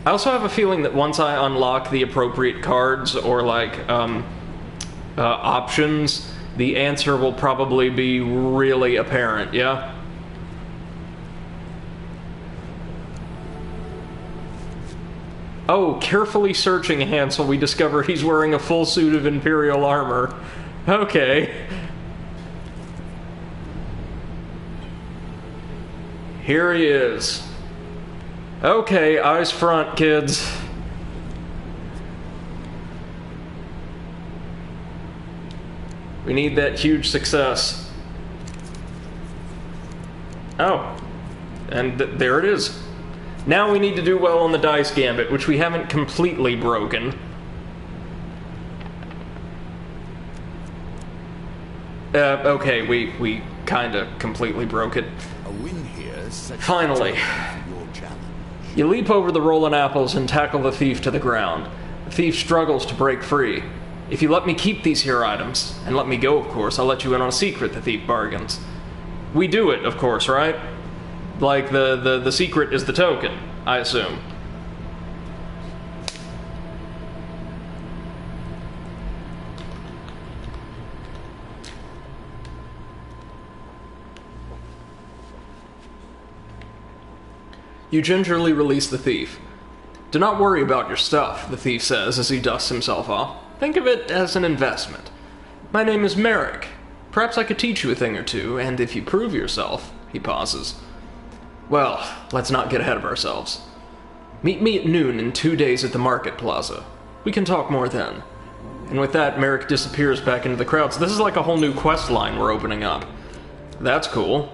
I also have a feeling that once I unlock the appropriate cards or, like, options, the answer will probably be really apparent, yeah? Oh, carefully searching Hansel, we discover he's wearing a full suit of Imperial armor. Okay. Here he is. Okay, eyes front, kids. We need that huge success. Oh. And there it is. Now we need to do well on the dice gambit, which we haven't completely broken. Okay, we kinda completely broke it. A win here sets Finally. your challenge. You leap over the rolling apples and tackle the thief to the ground. The thief struggles to break free. If you let me keep these here items, and let me go, of course, I'll let you in on a secret, the thief bargains. We do it, of course, right? Like, the secret is the token, I assume. You gingerly release the thief. Do not worry about your stuff, the thief says as he dusts himself off. Think of it as an investment. My name is Merrick. Perhaps I could teach you a thing or two, and if you prove yourself, he pauses. Well, let's not get ahead of ourselves. Meet me at noon in 2 days at the market plaza. We can talk more then. And with that, Merrick disappears back into the crowd. So this is like a whole new quest line we're opening up. That's cool.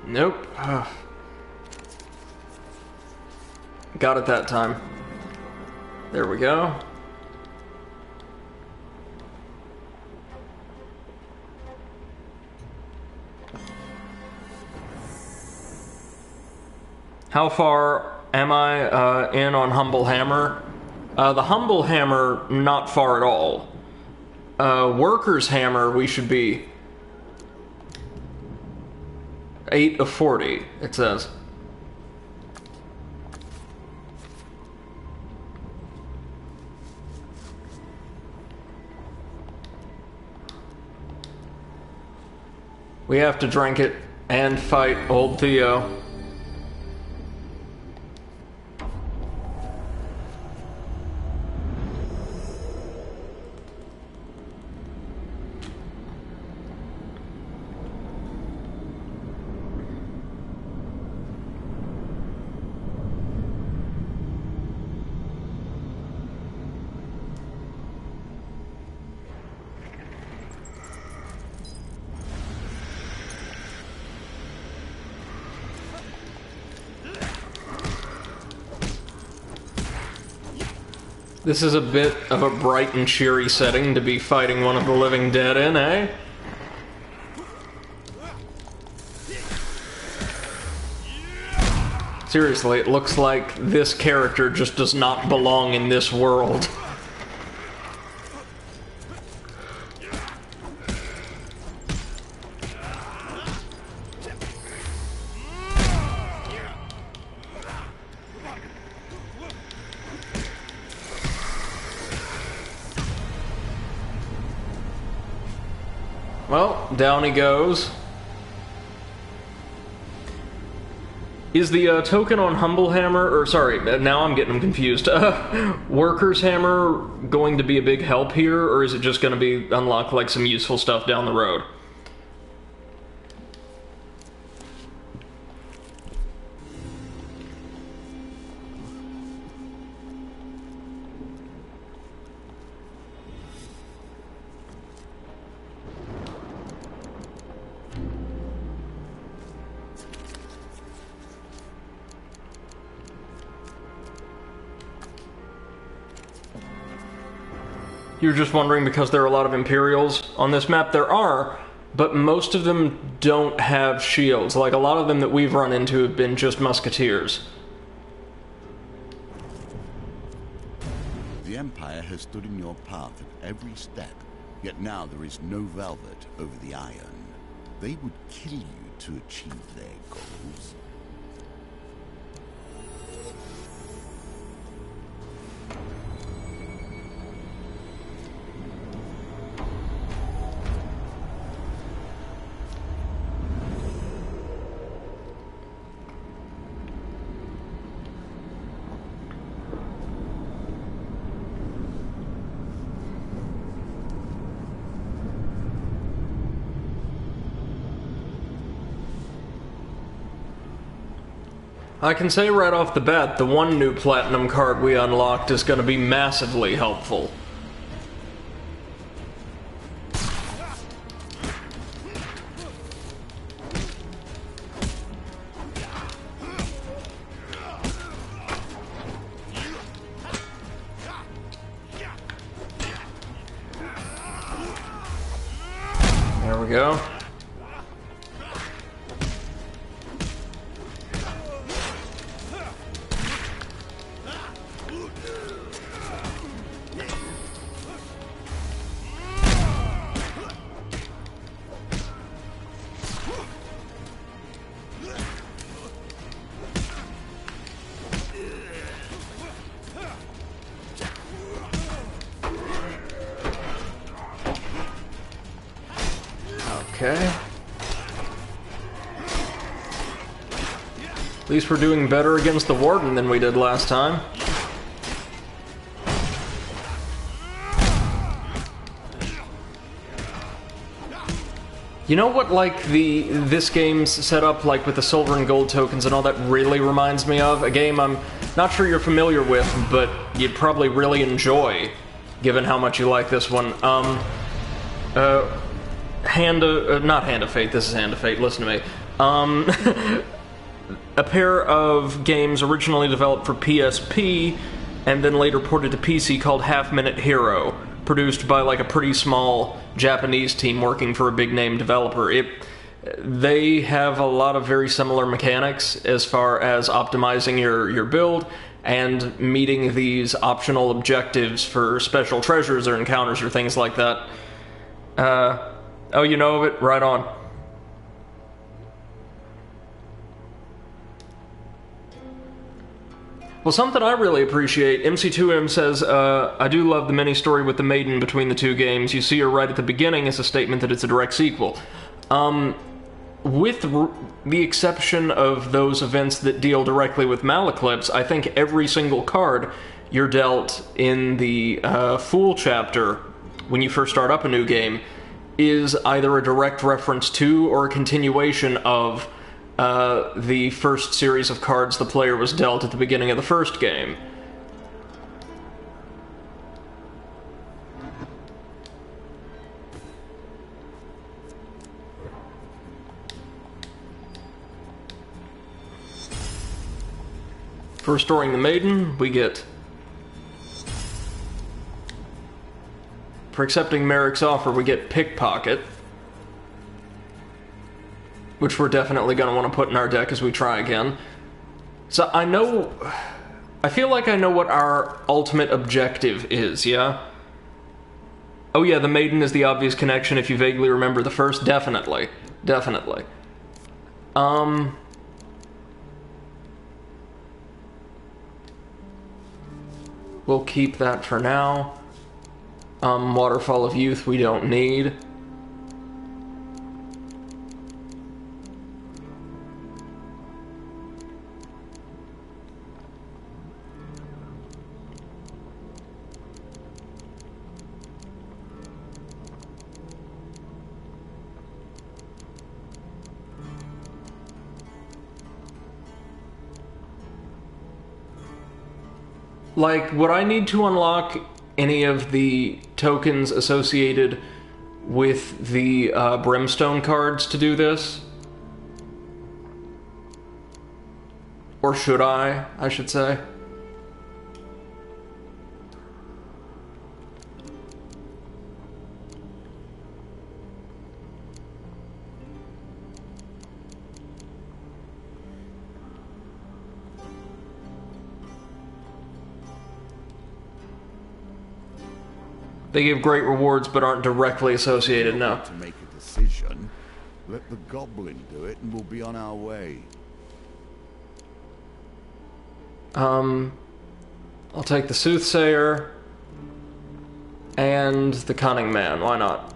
Nope. Got it that time. There we go. How far am I in on Humble Hammer? The Humble Hammer, not far at all. Worker's Hammer, we should be 8 of 40, it says. We have to drink it and fight old Theo. This is a bit of a bright and cheery setting to be fighting one of the living dead in, eh? Seriously, it looks like this character just does not belong in this world. Well, down he goes. Is the token on Humble Hammer, or sorry, now I'm getting them confused, Worker's Hammer going to be a big help here, or is it just going to be unlock like some useful stuff down the road? You're just wondering because there are a lot of Imperials on this map? There are, but most of them don't have shields. Like, a lot of them that we've run into have been just Musketeers. The Empire has stood in your path at every step, yet now there is no velvet over the iron. They would kill you to achieve their goals. I can say right off the bat, the one new platinum card we unlocked is going to be massively helpful. There we go. Okay. At least we're doing better against the Warden than we did last time. You know what, like, this game's setup, like, with the silver and gold tokens and all that really reminds me of? A game I'm not sure you're familiar with, but you'd probably really enjoy, given how much you like this one. Not Hand of Fate, this is Hand of Fate, listen to me. A pair of games originally developed for PSP, and then later ported to PC called Half Minute Hero, produced by like a pretty small Japanese team working for a big name developer. They have a lot of very similar mechanics as far as optimizing your build and meeting these optional objectives for special treasures or encounters or things like that. Oh, you know of it? Right on. Well, something I really appreciate, MC2M says, I do love the mini-story with the maiden between the two games. You see her right at the beginning as a statement that it's a direct sequel. With the exception of those events that deal directly with Maleclips, I think every single card you're dealt in the Fool chapter, when you first start up a new game, is either a direct reference to or a continuation of the first series of cards the player was dealt at the beginning of the first game. For restoring the maiden, we get For accepting Merrick's offer, we get Pickpocket, which we're definitely going to want to put in our deck as we try again. So I feel like I know what our ultimate objective is, yeah? Oh yeah, the Maiden is the obvious connection if you vaguely remember the first. Definitely. Definitely. We'll keep that for now. Waterfall of Youth we don't need. Like, would I need to unlock any of the tokens associated with the Brimstone cards to do this? Or should I should say? They give great rewards but aren't directly associated, no. To make a decision, let the goblin do it and we'll be on our way. I'll take the Soothsayer and the Cunning Man, why not?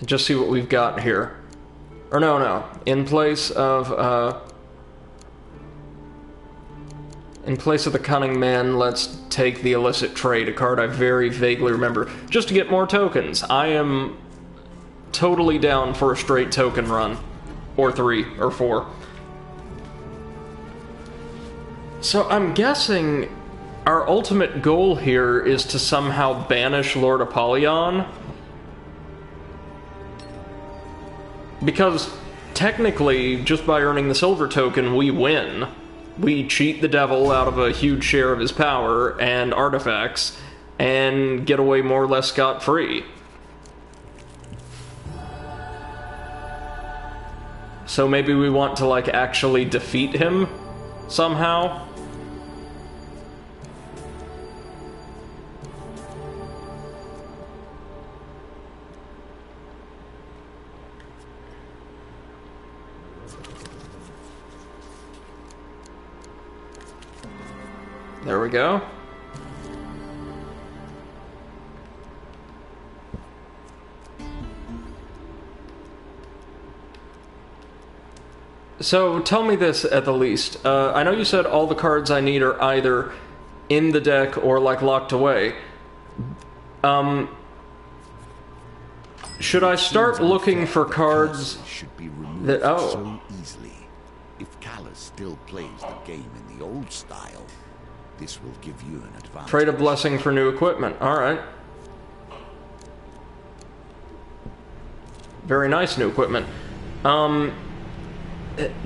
Just see what we've got here. Or no. In place of the Cunning Man, let's take the Illicit Trade, a card I very vaguely remember, just to get more tokens. I am totally down for a straight token run. Or 3, or 4. So I'm guessing our ultimate goal here is to somehow banish Lord Apollyon. Because technically, just by earning the silver token, we win. We cheat the devil out of a huge share of his power and artifacts, and get away more or less scot-free. So maybe we want to, like, actually defeat him somehow? There we go. So, tell me this at the least. I know you said all the cards I need are either in the deck or, like, locked away. Should I start looking for cards should be removed that... so easily. If Callus still plays the game in the old style, this will give you an advantage. Trade a blessing for new equipment. Alright. Very nice new equipment.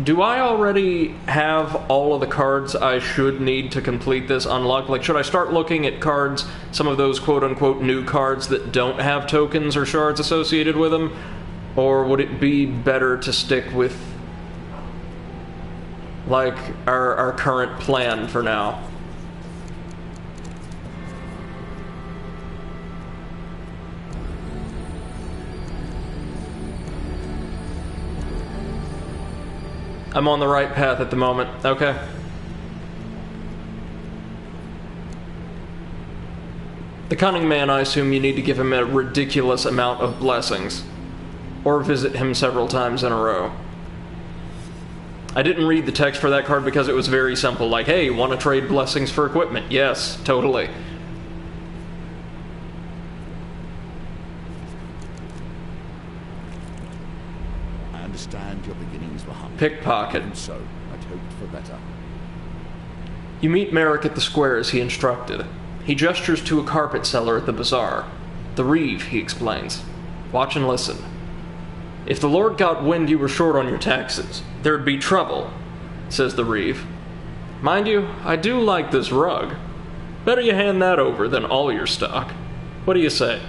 Do I already have all of the cards I should need to complete this unlock? Like, should I start looking at cards, some of those quote-unquote new cards that don't have tokens or shards associated with them? Or would it be better to stick with, like, our current plan for now? I'm on the right path at the moment. Okay. The Cunning Man, I assume you need to give him a ridiculous amount of blessings. Or visit him several times in a row. I didn't read the text for that card because it was very simple. Like, hey, want to trade blessings for equipment? Yes, totally. Understand your beginnings were humble. Pickpocket. And so, I'd hoped for better. You meet Merrick at the square as he instructed. He gestures to a carpet seller at the bazaar. The Reeve, he explains. Watch and listen. If the Lord got wind you were short on your taxes, there'd be trouble, says the Reeve. Mind you, I do like this rug. Better you hand that over than all your stock. What do you say?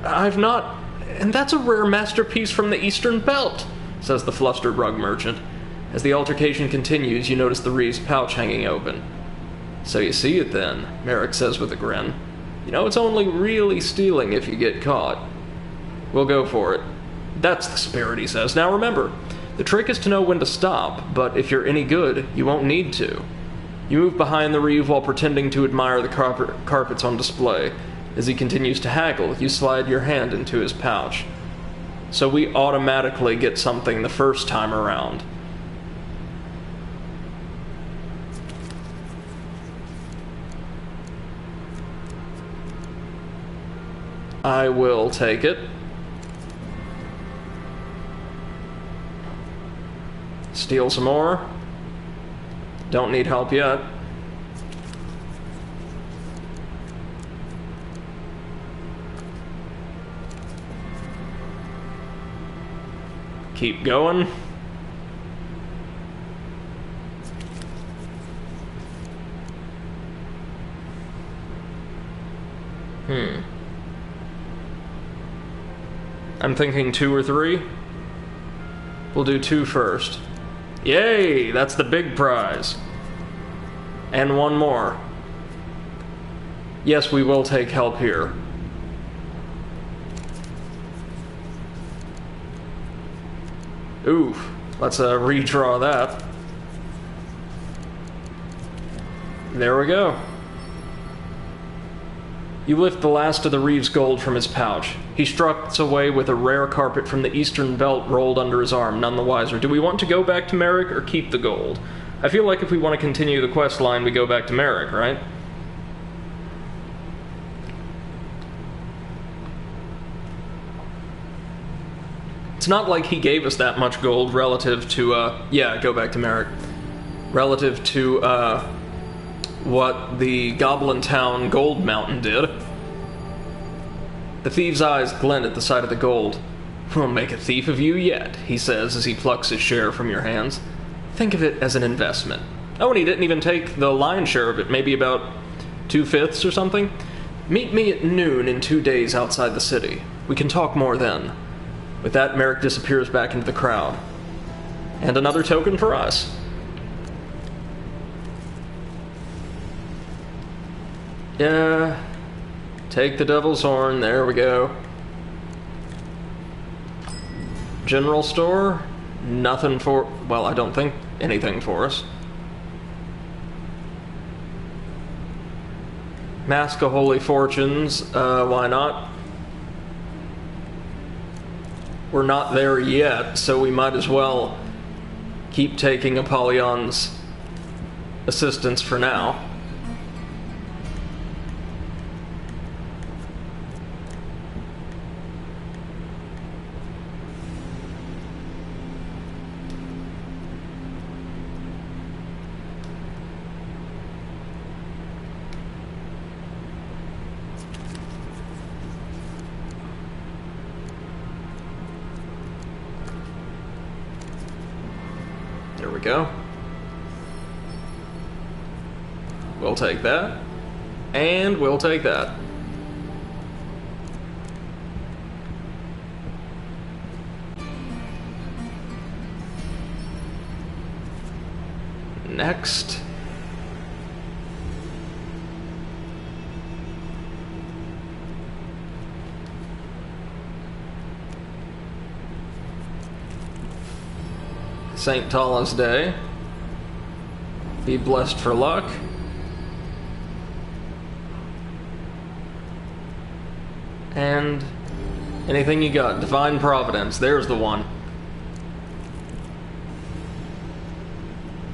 I've not... And that's a rare masterpiece from the Eastern Belt, says the flustered rug merchant. As the altercation continues, you notice the Reeve's pouch hanging open. So you see it then, Merrick says with a grin. You know, it's only really stealing if you get caught. We'll go for it. That's the spirit, he says. Now remember, the trick is to know when to stop, but if you're any good, you won't need to. You move behind the Reeve while pretending to admire the carpets on display. As he continues to haggle, you slide your hand into his pouch. So we automatically get something the first time around. I will take it. Steal some more. Don't need help yet. Keep going. I'm thinking 2 or 3. We'll do 2 first. Yay! That's the big prize. And 1 more. Yes, we will take help here. Oof. Let's redraw that. There we go. You lift the last of the Reeve's gold from his pouch. He struts away with a rare carpet from the Eastern Belt rolled under his arm, none the wiser. Do we want to go back to Merrick or keep the gold? I feel like if we want to continue the quest line, we go back to Merrick, right? It's not like he gave us that much gold relative to, yeah, go back to Merrick. Relative to, what the Goblin Town Gold Mountain did. The thief's eyes glint at the sight of the gold. We'll make a thief of you yet, he says as he plucks his share from your hands. Think of it as an investment. Oh, and he didn't even take the lion's share of it, maybe about 2/5 or something. Meet me at noon in 2 days outside the city. We can talk more then. With that, Merrick disappears back into the crowd. And another token for us. Yeah, take the devil's horn, there we go. General store, nothing for, well, I don't think anything for us. Mask of Holy Fortunes, why not? We're not there yet, so we might as well keep taking Apollyon's assistance for now. There we go. We'll take that. And we'll take that. Next. St. Tala's Day. Be blessed for luck. And anything you got. Divine Providence. There's the one.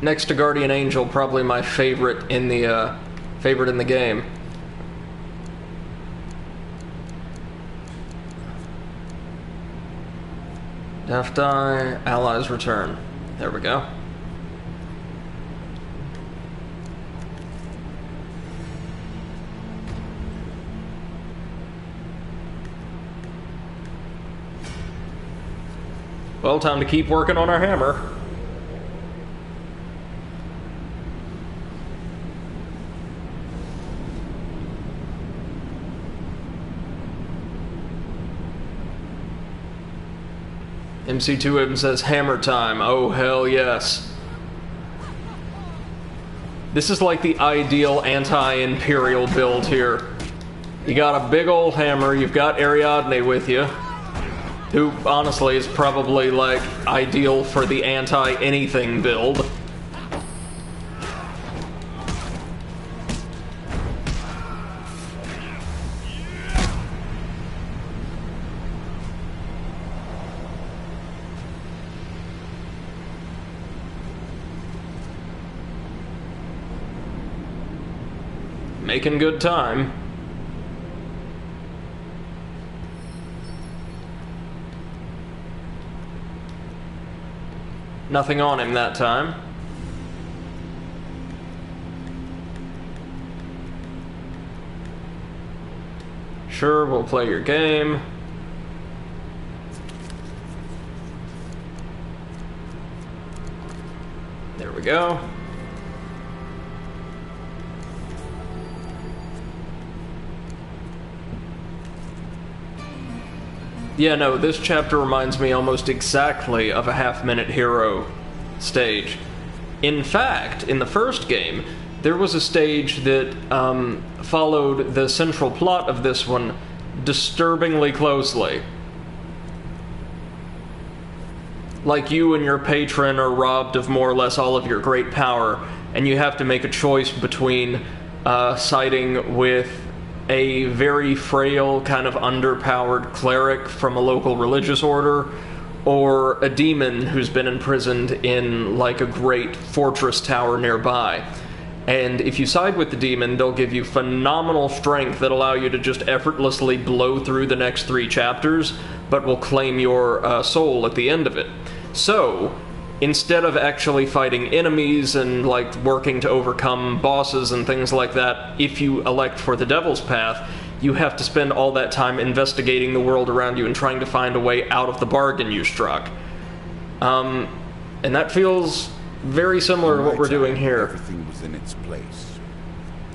Next to Guardian Angel, probably my favorite in the game. Death die, allies return. There we go. Well, time to keep working on our hammer. MC2M says hammer time. Oh, hell yes. This is like the ideal anti-Imperial build here. You got a big old hammer, you've got Ariadne with you, who honestly is probably like ideal for the anti-anything build. Making good time. Nothing on him that time. Sure, we'll play your game. There we go. Yeah, no, this chapter reminds me almost exactly of a half-minute hero stage. In fact, in the first game, there was a stage that followed the central plot of this one disturbingly closely. Like, you and your patron are robbed of more or less all of your great power, and you have to make a choice between siding with a very frail, kind of underpowered cleric from a local religious order, or a demon who's been imprisoned in, like, a great fortress tower nearby. And if you side with the demon, they'll give you phenomenal strength that allow you to just effortlessly blow through the next 3 chapters, but will claim your soul at the end of it. So, instead of actually fighting enemies and, like, working to overcome bosses and things like that, if you elect for the Devil's Path, you have to spend all that time investigating the world around you and trying to find a way out of the bargain you struck. And that feels very similar to what we're doing here. Everything was in its place.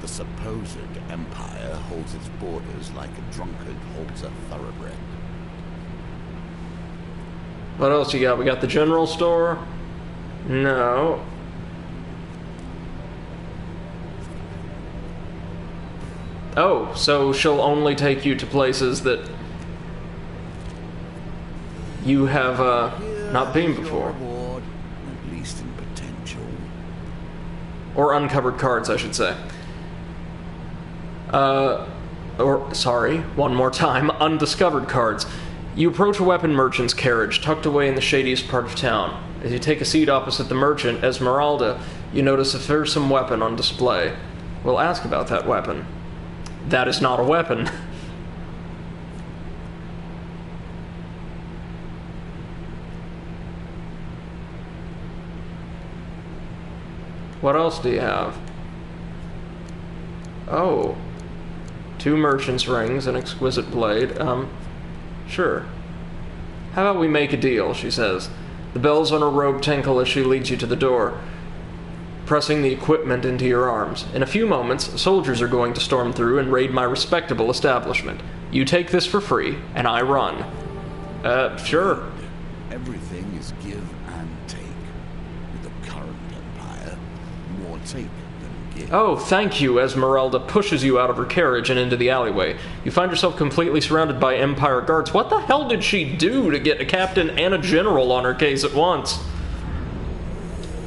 The supposed empire holds its borders like a drunkard holds a thoroughbred. What else you got? We got the general store? No. Oh, so she'll only take you to places that you have not been before. Reward, at least in potential. Or uncovered cards, I should say. Sorry, one more time, undiscovered cards. You approach a weapon merchant's carriage, tucked away in the shadiest part of town. As you take a seat opposite the merchant, Esmeralda, you notice a fearsome weapon on display. We'll ask about that weapon. That is not a weapon. What else do you have? Oh. 2 merchant's rings, an exquisite blade. Sure. How about we make a deal, she says. The bells on her robe tinkle as she leads you to the door, pressing the equipment into your arms. In a few moments, soldiers are going to storm through and raid my respectable establishment. You take this for free, and I run. Sure. Everything is give and take. With the current empire, more take than give. Oh, thank you, Esmeralda pushes you out of her carriage and into the alleyway. You find yourself completely surrounded by Empire guards. What the hell did she do to get a captain and a general on her case at once?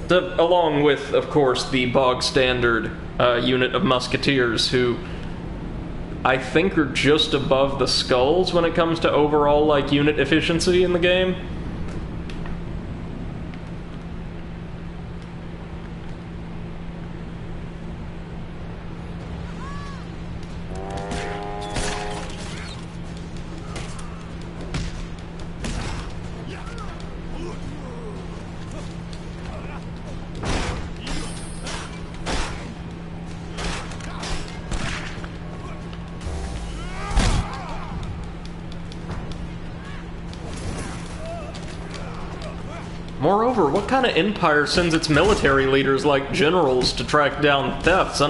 Along with, of course, the bog-standard unit of musketeers who I think are just above the skulls when it comes to overall, like, unit efficiency in the game. Moreover, what kind of empire sends its military leaders like generals to track down thefts?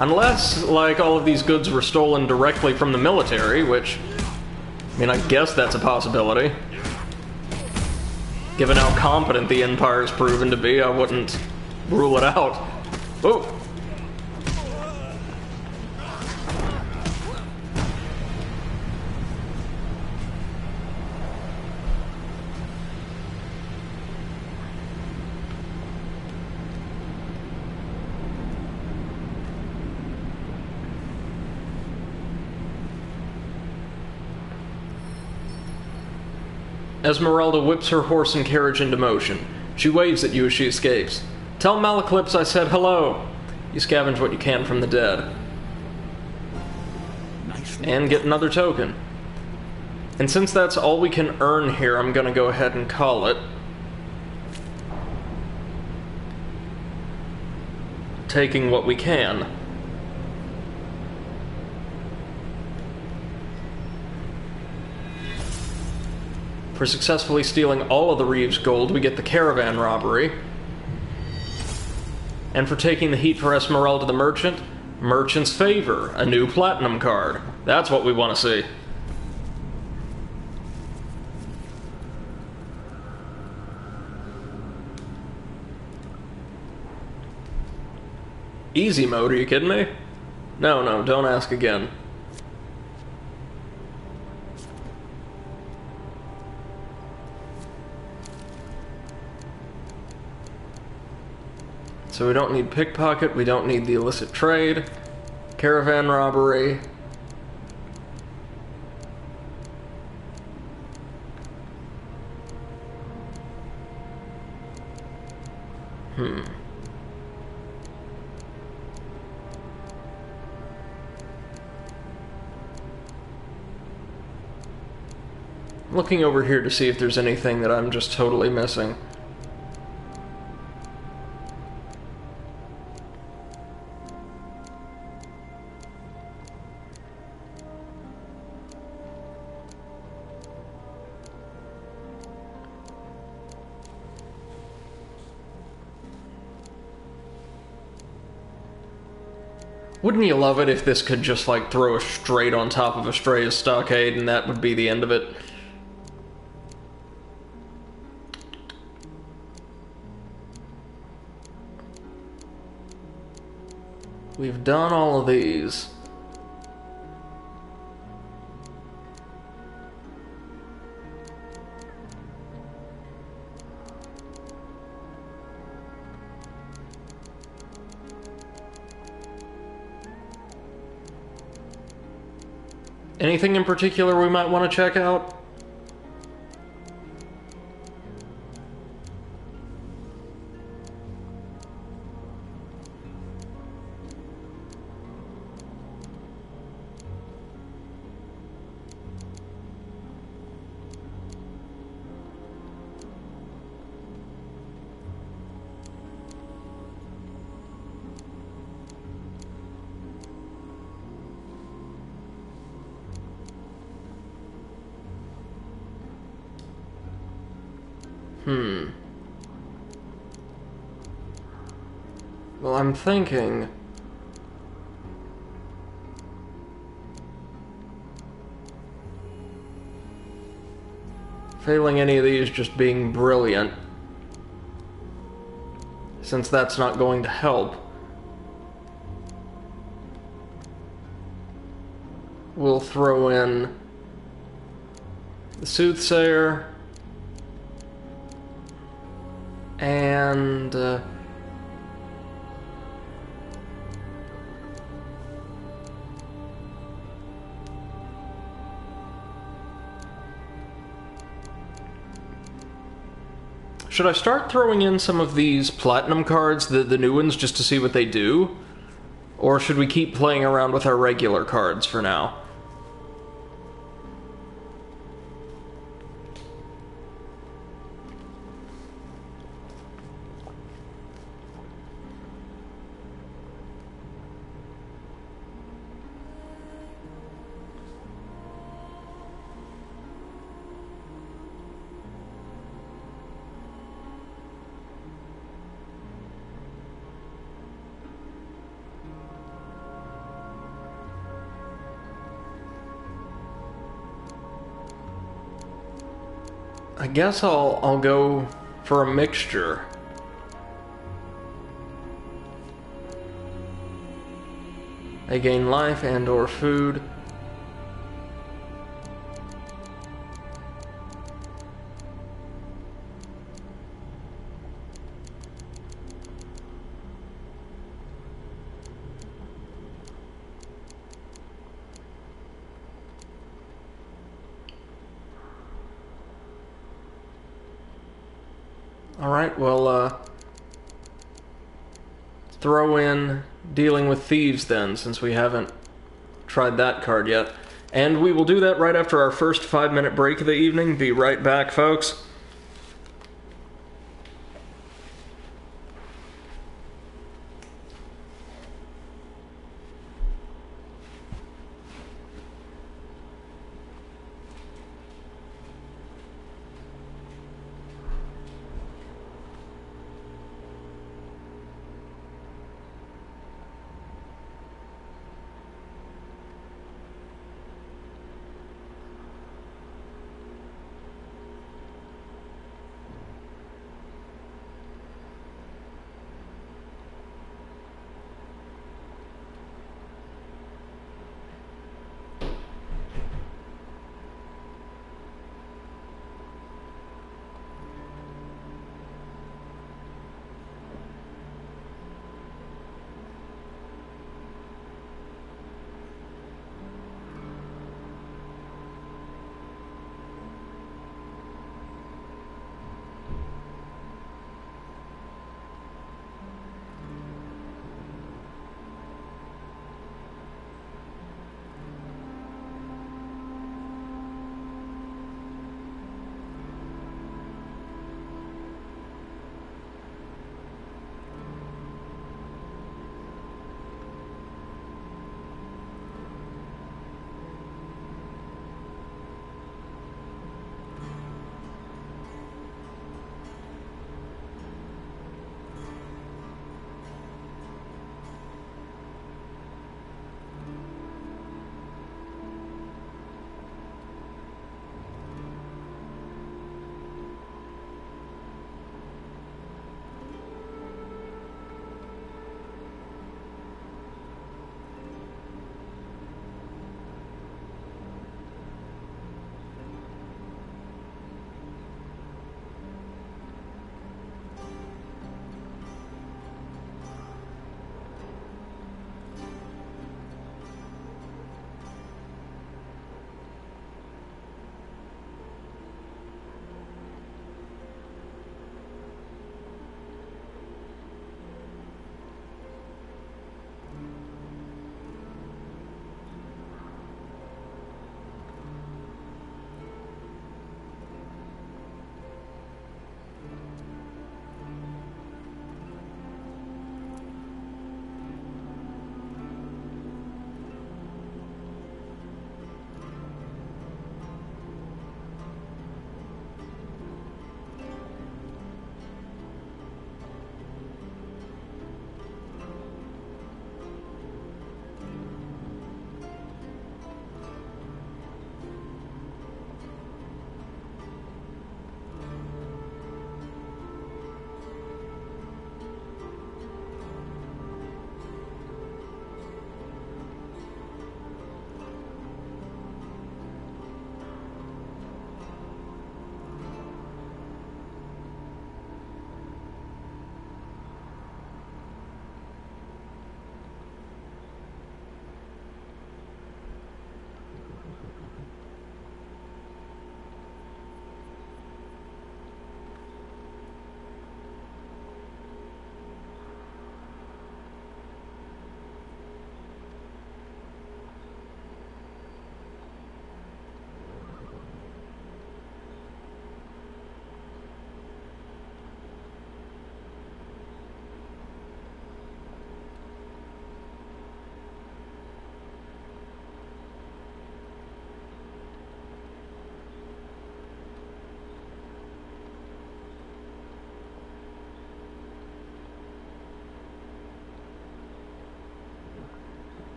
Unless, like, all of these goods were stolen directly from the military, which, I mean, I guess that's a possibility. Given how competent the Empire's proven to be, I wouldn't rule it out. Oh! Esmeralda whips her horse and carriage into motion. She waves at you as she escapes. Tell Malaclypse I said hello. You scavenge what you can from the dead. And get another token. And since that's all we can earn here, I'm gonna go ahead and call it. Taking what we can. For successfully stealing all of the Reeves' gold, we get the caravan robbery. And for taking the heat for Esmeralda the Merchant, Merchant's Favor, a new platinum card. That's what we want to see. Easy mode, are you kidding me? No, don't ask again. So we don't need pickpocket, we don't need the illicit trade, caravan robbery. Looking over here to see if there's anything that I'm just totally missing. Wouldn't you love it if this could just, like, throw us straight on top of Estrella's stockade and that would be the end of it? We've done all of these. Anything in particular we might want to check out? Well, I'm thinking... failing any of these just being brilliant, since that's not going to help. We'll throw in the Soothsayer and should I start throwing in some of these platinum cards, the new ones, just to see what they do? Or should we keep playing around with our regular cards for now? I guess I'll go for a mixture. I gain life and or food. Alright, well, throw in dealing with thieves then, since we haven't tried that card yet. And we will do that right after our first 5-minute break of the evening. Be right back, folks.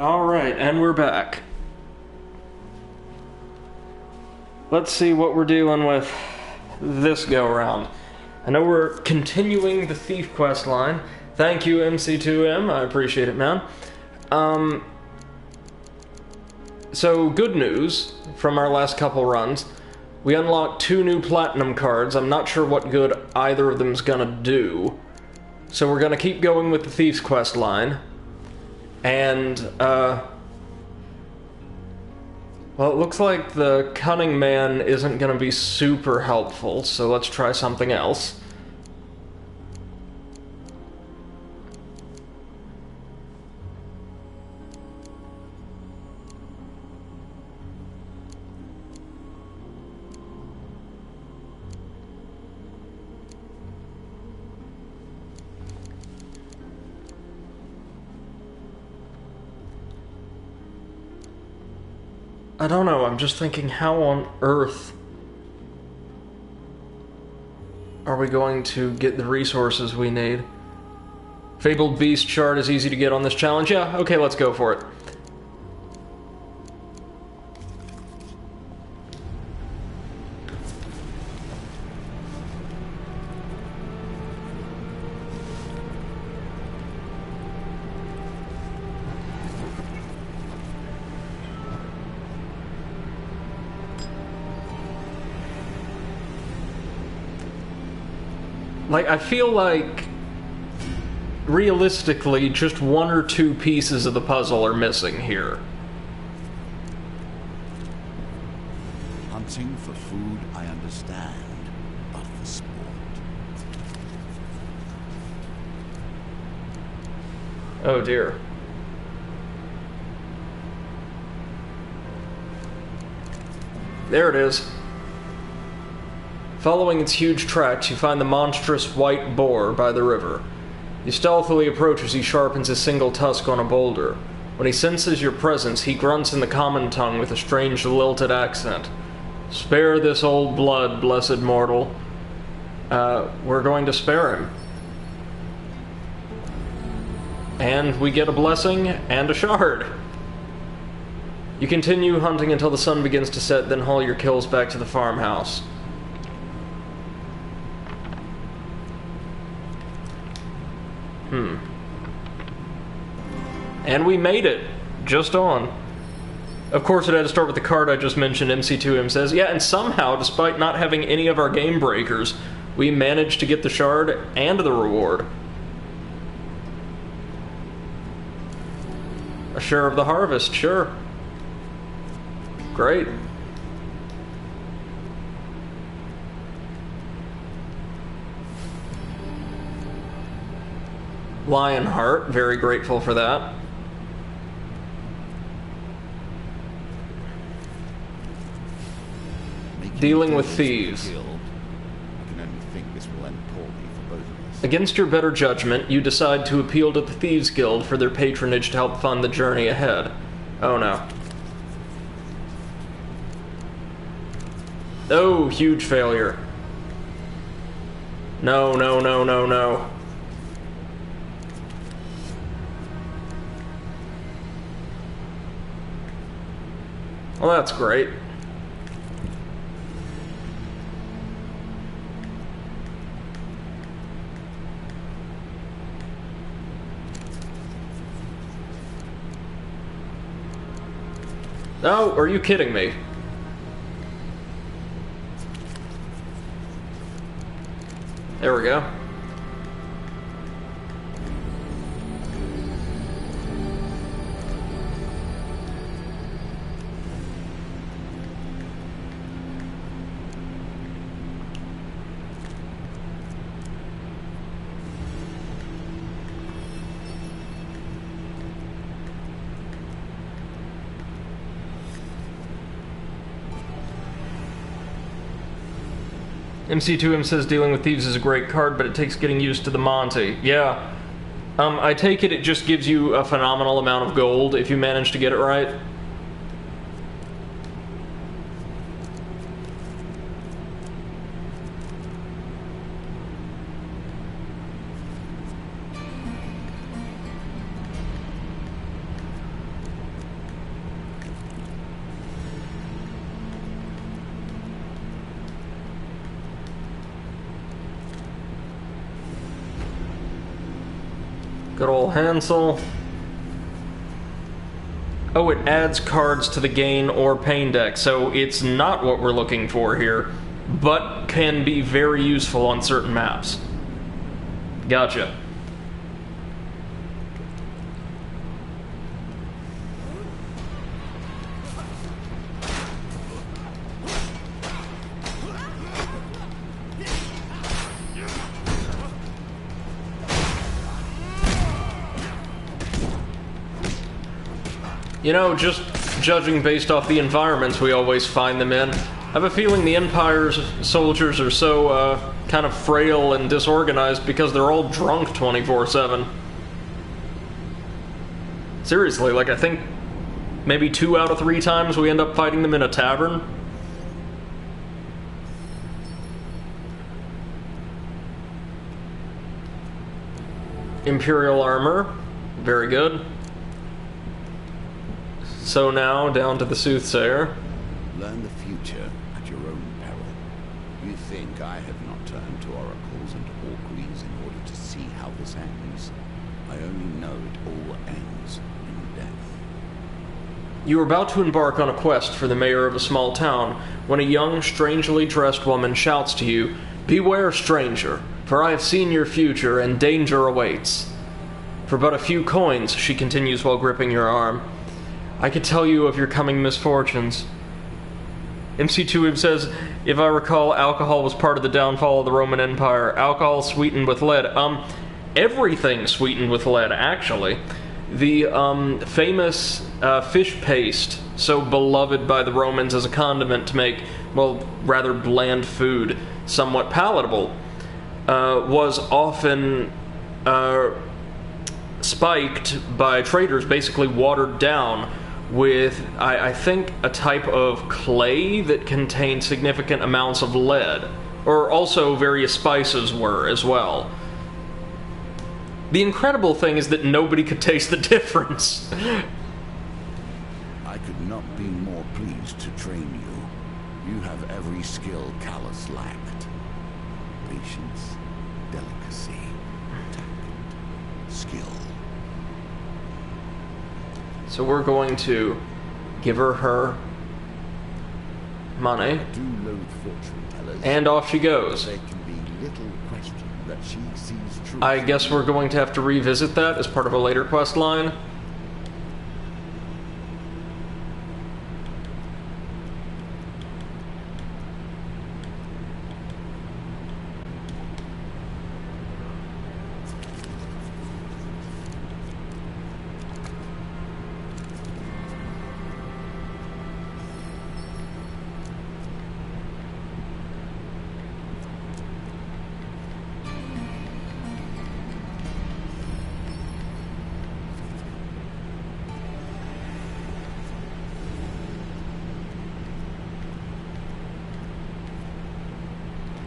Alright, and we're back. Let's see what we're dealing with this go-around. I know we're continuing the thief quest line. Thank you, MC2M. I appreciate it, man. So, good news from our last couple runs. We unlocked 2 new platinum cards. I'm not sure what good either of them's gonna do. So we're gonna keep going with the thief's quest line. And, well, it looks like the Cunning Man isn't gonna be super helpful, so let's try something else. I don't know, I'm just thinking, how on earth are we going to get the resources we need? Fabled Beast Shard is easy to get on this challenge. Yeah, okay, let's go for it. Like, I feel like, realistically, just 1 or 2 pieces of the puzzle are missing here. Hunting for food, I understand, but for sport. Oh dear. There it is. Following its huge tracks, you find the monstrous white boar by the river. You stealthily approach as he sharpens his single tusk on a boulder. When he senses your presence, he grunts in the common tongue with a strange lilted accent. Spare this old blood, blessed mortal. We're going to spare him. And we get a blessing and a shard. You continue hunting until the sun begins to set, then haul your kills back to the farmhouse. And we made it. Just on. Of course, it had to start with the card I just mentioned, MC2M says. Yeah, and somehow, despite not having any of our game breakers, we managed to get the shard and the reward. A share of the harvest, sure. Great. Lionheart, very grateful for that. Dealing with thieves. I can only think this will end poorly for both of us. Against your better judgment, you decide to appeal to the Thieves Guild for their patronage to help fund the journey ahead. Oh no. Oh, huge failure. No, no, no, no, no. Well, that's great. No, are you kidding me? There we go. MC2M says dealing with thieves is a great card, but it takes getting used to the Monty. Yeah. I take it just gives you a phenomenal amount of gold if you manage to get it right. Good old Hansel. Oh, it adds cards to the gain or pain deck, so it's not what we're looking for here, but can be very useful on certain maps. Gotcha. You know, just judging based off the environments we always find them in, I have a feeling the Empire's soldiers are so, kind of frail and disorganized because they're all drunk 24/7. Seriously, like, I think maybe 2 out of 3 times we end up fighting them in a tavern. Imperial armor. Very good. So now, down to the Soothsayer. Learn the future at your own peril. You think I have not turned to oracles and auguries in order to see how this ends? I only know it all ends in death. You are about to embark on a quest for the mayor of a small town when a young, strangely dressed woman shouts to you, "Beware, stranger, for I have seen your future and danger awaits." For but a few coins, she continues while gripping your arm, I could tell you of your coming misfortunes. MC2 says, if I recall, alcohol was part of the downfall of the Roman Empire. Alcohol sweetened with lead. Everything sweetened with lead, actually. The famous fish paste, so beloved by the Romans as a condiment to make, well, rather bland food somewhat palatable, was often spiked by traders, basically watered down with, I think, a type of clay that contained significant amounts of lead. Or also various spices were as well. The incredible thing is that nobody could taste the difference. I could not be more pleased to train you. You have every skill Callus lacked. Patience, delicacy, tact, skill. So we're going to give her money, and off she goes. There can be little question that she sees truth. I guess we're going to have to revisit that as part of a later quest line.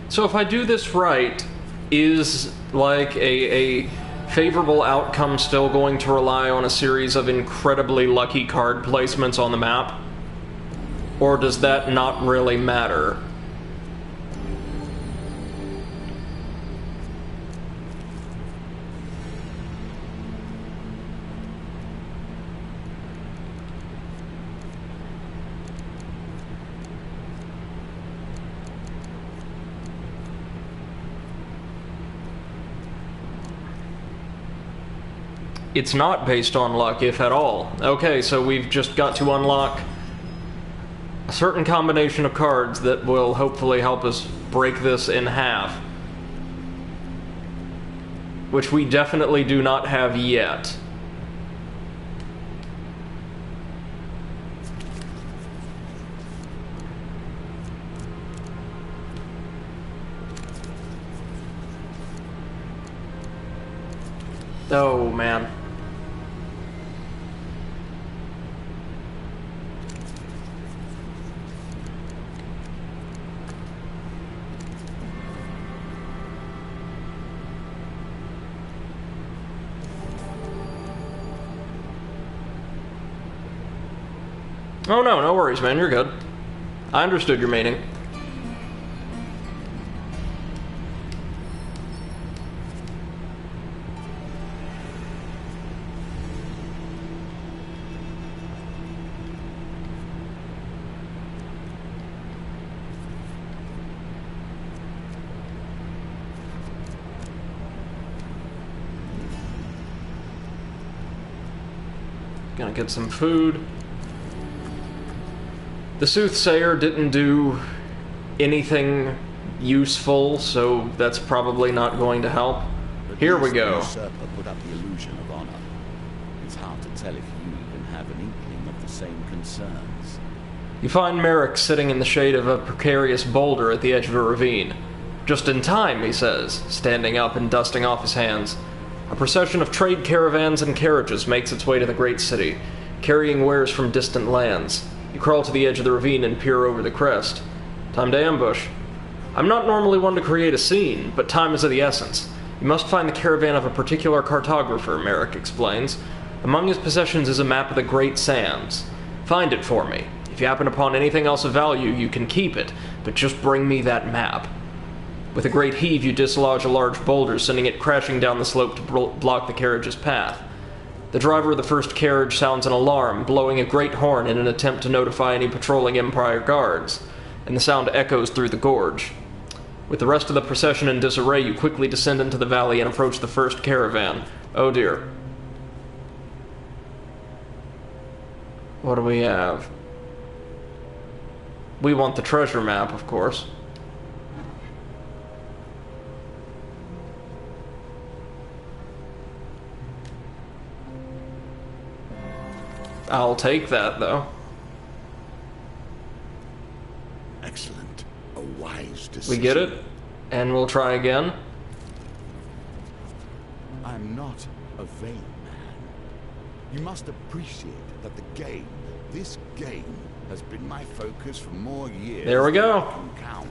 So if I do this right, is like a favorable outcome still going to rely on a series of incredibly lucky card placements on the map? Or does that not really matter? It's not based on luck, if at all. Okay, so we've just got to unlock a certain combination of cards that will hopefully help us break this in half. Which we definitely do not have yet. Oh, man. Oh no, no worries, man, you're good. I understood your meaning. get some food. The soothsayer didn't do anything useful, so that's probably not going to help. Here we go. The usurper put up the illusion of honor. It's hard to tell if you even have an inkling of the same concerns. You find Merrick sitting in the shade of a precarious boulder at the edge of a ravine. Just in time, he says, standing up and dusting off his hands. A procession of trade caravans and carriages makes its way to the great city, carrying wares from distant lands. You crawl to the edge of the ravine and peer over the crest. Time to ambush. I'm not normally one to create a scene, but time is of the essence. You must find the caravan of a particular cartographer, Merrick explains. Among his possessions is a map of the Great Sands. Find it for me. If you happen upon anything else of value, you can keep it, but just bring me that map. With a great heave, you dislodge a large boulder, sending it crashing down the slope to block the carriage's path. The driver of the first carriage sounds an alarm, blowing a great horn in an attempt to notify any patrolling Empire guards, and the sound echoes through the gorge. With the rest of the procession in disarray, you quickly descend into the valley and approach the first caravan. Oh dear. What do we have? We want the treasure map, of course. I'll take that, though. Excellent. A wise decision. We get it, and we'll try again. I'm not a vain man. You must appreciate that this game, has been my focus for more years. There we go. Than I can count.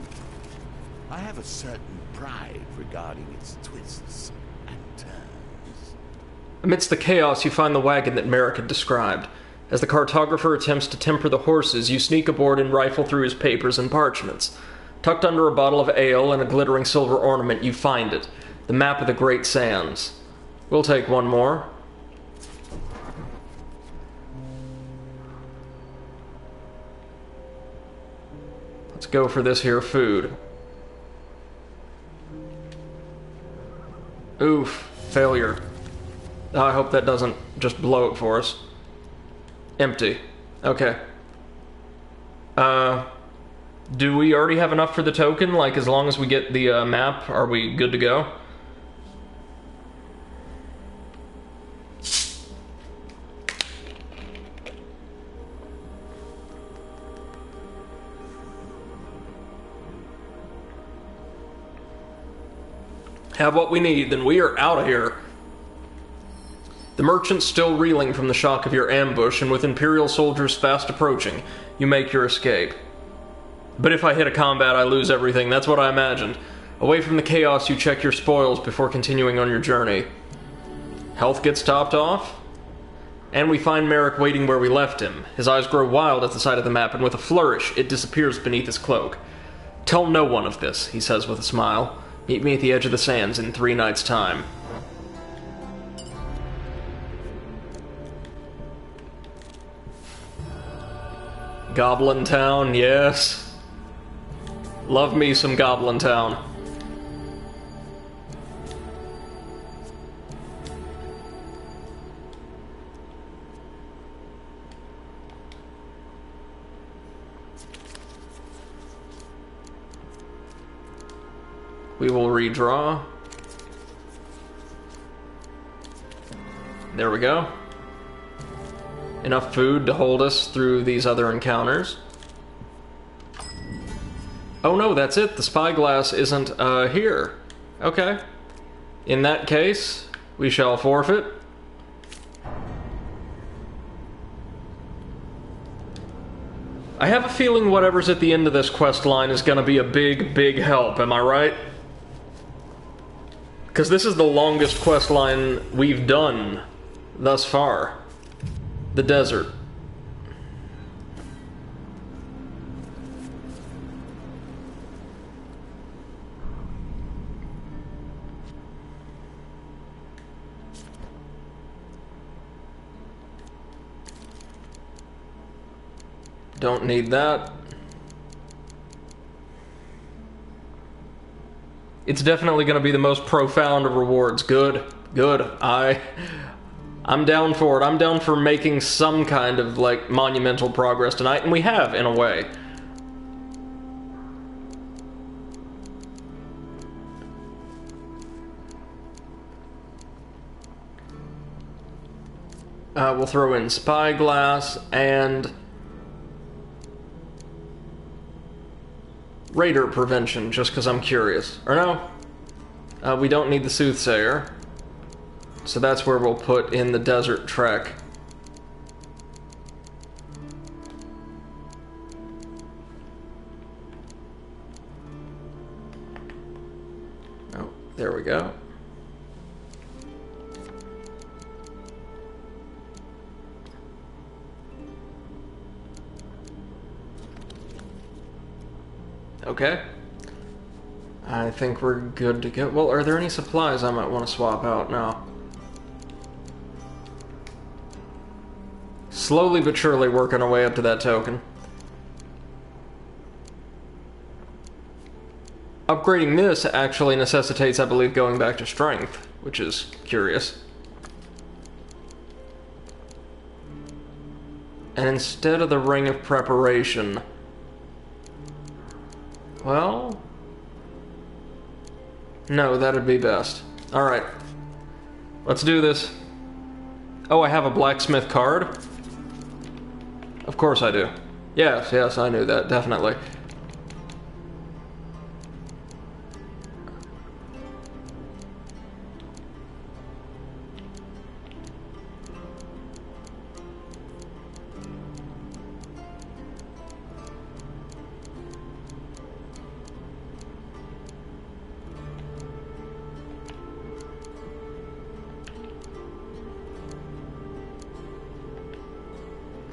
I have a certain pride regarding its twists and turns. Amidst the chaos, you find the wagon that Merrick had described. As the cartographer attempts to temper the horses, you sneak aboard and rifle through his papers and parchments. Tucked under a bottle of ale and a glittering silver ornament, you find it. The map of the Great Sands. We'll take one more. Let's go for this here food. Oof. Failure. I hope that doesn't just blow it for us. Empty. Okay. Do we already have enough for the token? Like, as long as we get the map, are we good to go? Have what we need, then we are out of here. The merchant's still reeling from the shock of your ambush, and with Imperial soldiers fast approaching, you make your escape. But if I hit a combat, I lose everything. That's what I imagined. Away from the chaos, you check your spoils before continuing on your journey. Health gets topped off, and we find Merrick waiting where we left him. His eyes grow wild at the sight of the map, and with a flourish, it disappears beneath his cloak. Tell no one of this, he says with a smile. Meet me at the edge of the sands in 3 nights' time. Goblin Town, yes. Love me some Goblin Town. We will redraw. There we go. Enough food to hold us through these other encounters. Oh no, that's it. The spyglass isn't here. Okay. In that case, we shall forfeit. I have a feeling whatever's at the end of this quest line is going to be a big, big help. Am I right? Because this is the longest quest line we've done thus far. The desert. Don't need that. It's definitely going to be the most profound of rewards. Good. Good. I'm down for it. I'm down for making some kind of, like, monumental progress tonight, and we have, in a way. We'll throw in Spyglass and Raider Prevention, just because I'm curious. Or no, we don't need the Soothsayer. So that's where we'll put in the Desert Trek. Oh, there we go. Okay. I think we're good to go. Well, are there any supplies I might want to swap out now? Slowly but surely working our way up to that token. Upgrading this actually necessitates, I believe, going back to strength, which is curious. And instead of the Ring of Preparation... Well... No, that'd be best. Alright. Let's do this. Oh, I have a blacksmith card? Of course I do. Yes, I knew that, definitely.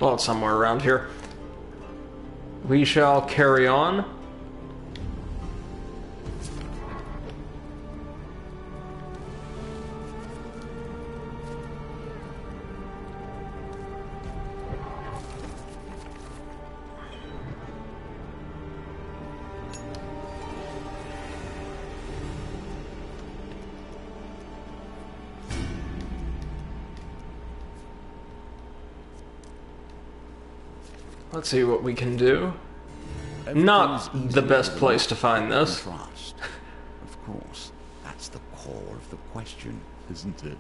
Well, it's somewhere around here. We shall carry on. Let's see what we can do. Not the best place to find this. Of course, that's the core of the question, isn't it?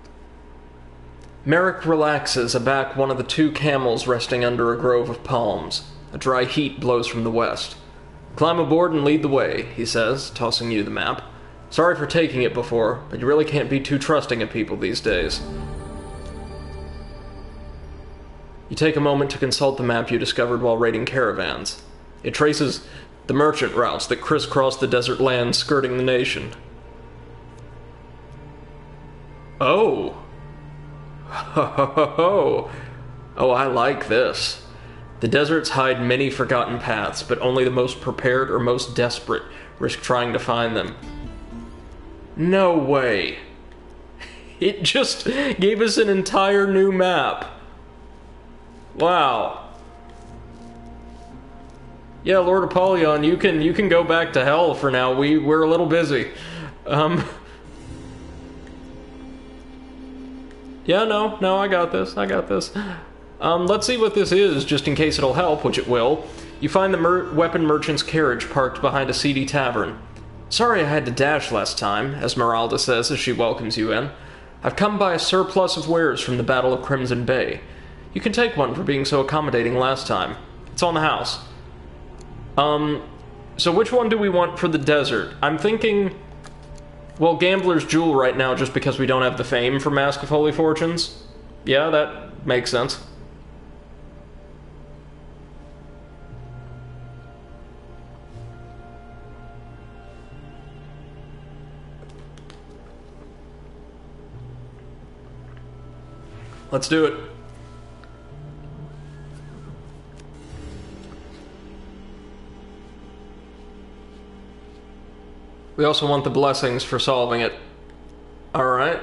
Merrick relaxes aback one of the two camels resting under a grove of palms. A dry heat blows from the west. Climb aboard and lead the way, he says, tossing you the map. Sorry for taking it before, but you really can't be too trusting of people these days. You take a moment to consult the map you discovered while raiding caravans. It traces the merchant routes that crisscross the desert lands skirting the nation. Oh! Ho ho ho ho! Oh, I like this. The deserts hide many forgotten paths, but only the most prepared or most desperate risk trying to find them. No way! It just gave us an entire new map. Wow. Yeah, Lord Apollyon, you can go back to hell for now. We're a little busy. Yeah, no, I got this. Let's see what this is, just in case it'll help, which it will. You find the weapon merchant's carriage parked behind a seedy tavern. Sorry I had to dash last time, Esmeralda says as she welcomes you in. I've come by a surplus of wares from the Battle of Crimson Bay. You can take one for being so accommodating last time. It's on the house. So which one do we want for the desert? I'm thinking, well, Gambler's Jewel right now, just because we don't have the fame for Mask of Holy Fortunes. Yeah, that makes sense. Let's do it. We also want the blessings for solving it. Alright.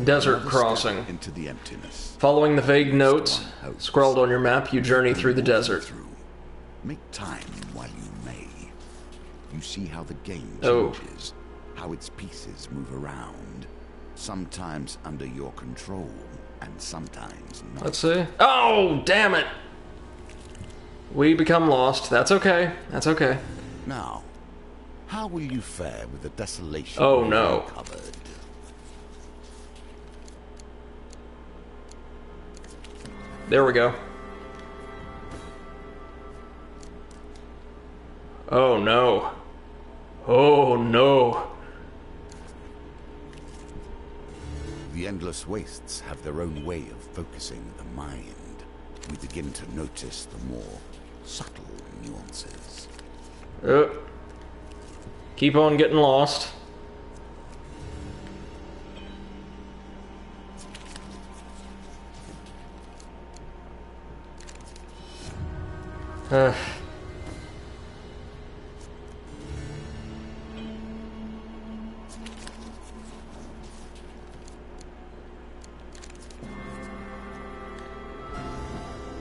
Desert crossing. Into the emptiness. Following the vague notes scrawled on your map, you journey through the desert. Make time while you may. You see how the game Oh. changes, how its pieces move around. Sometimes under your control, and sometimes not. Let's see. Oh, damn it! We become lost. That's okay. That's okay. Now, how will you fare with the desolation Oh, no. covered? There we go. Oh, no. Oh, no. The endless wastes have their own way of focusing the mind. We begin to notice the more subtle nuances. Keep on getting lost.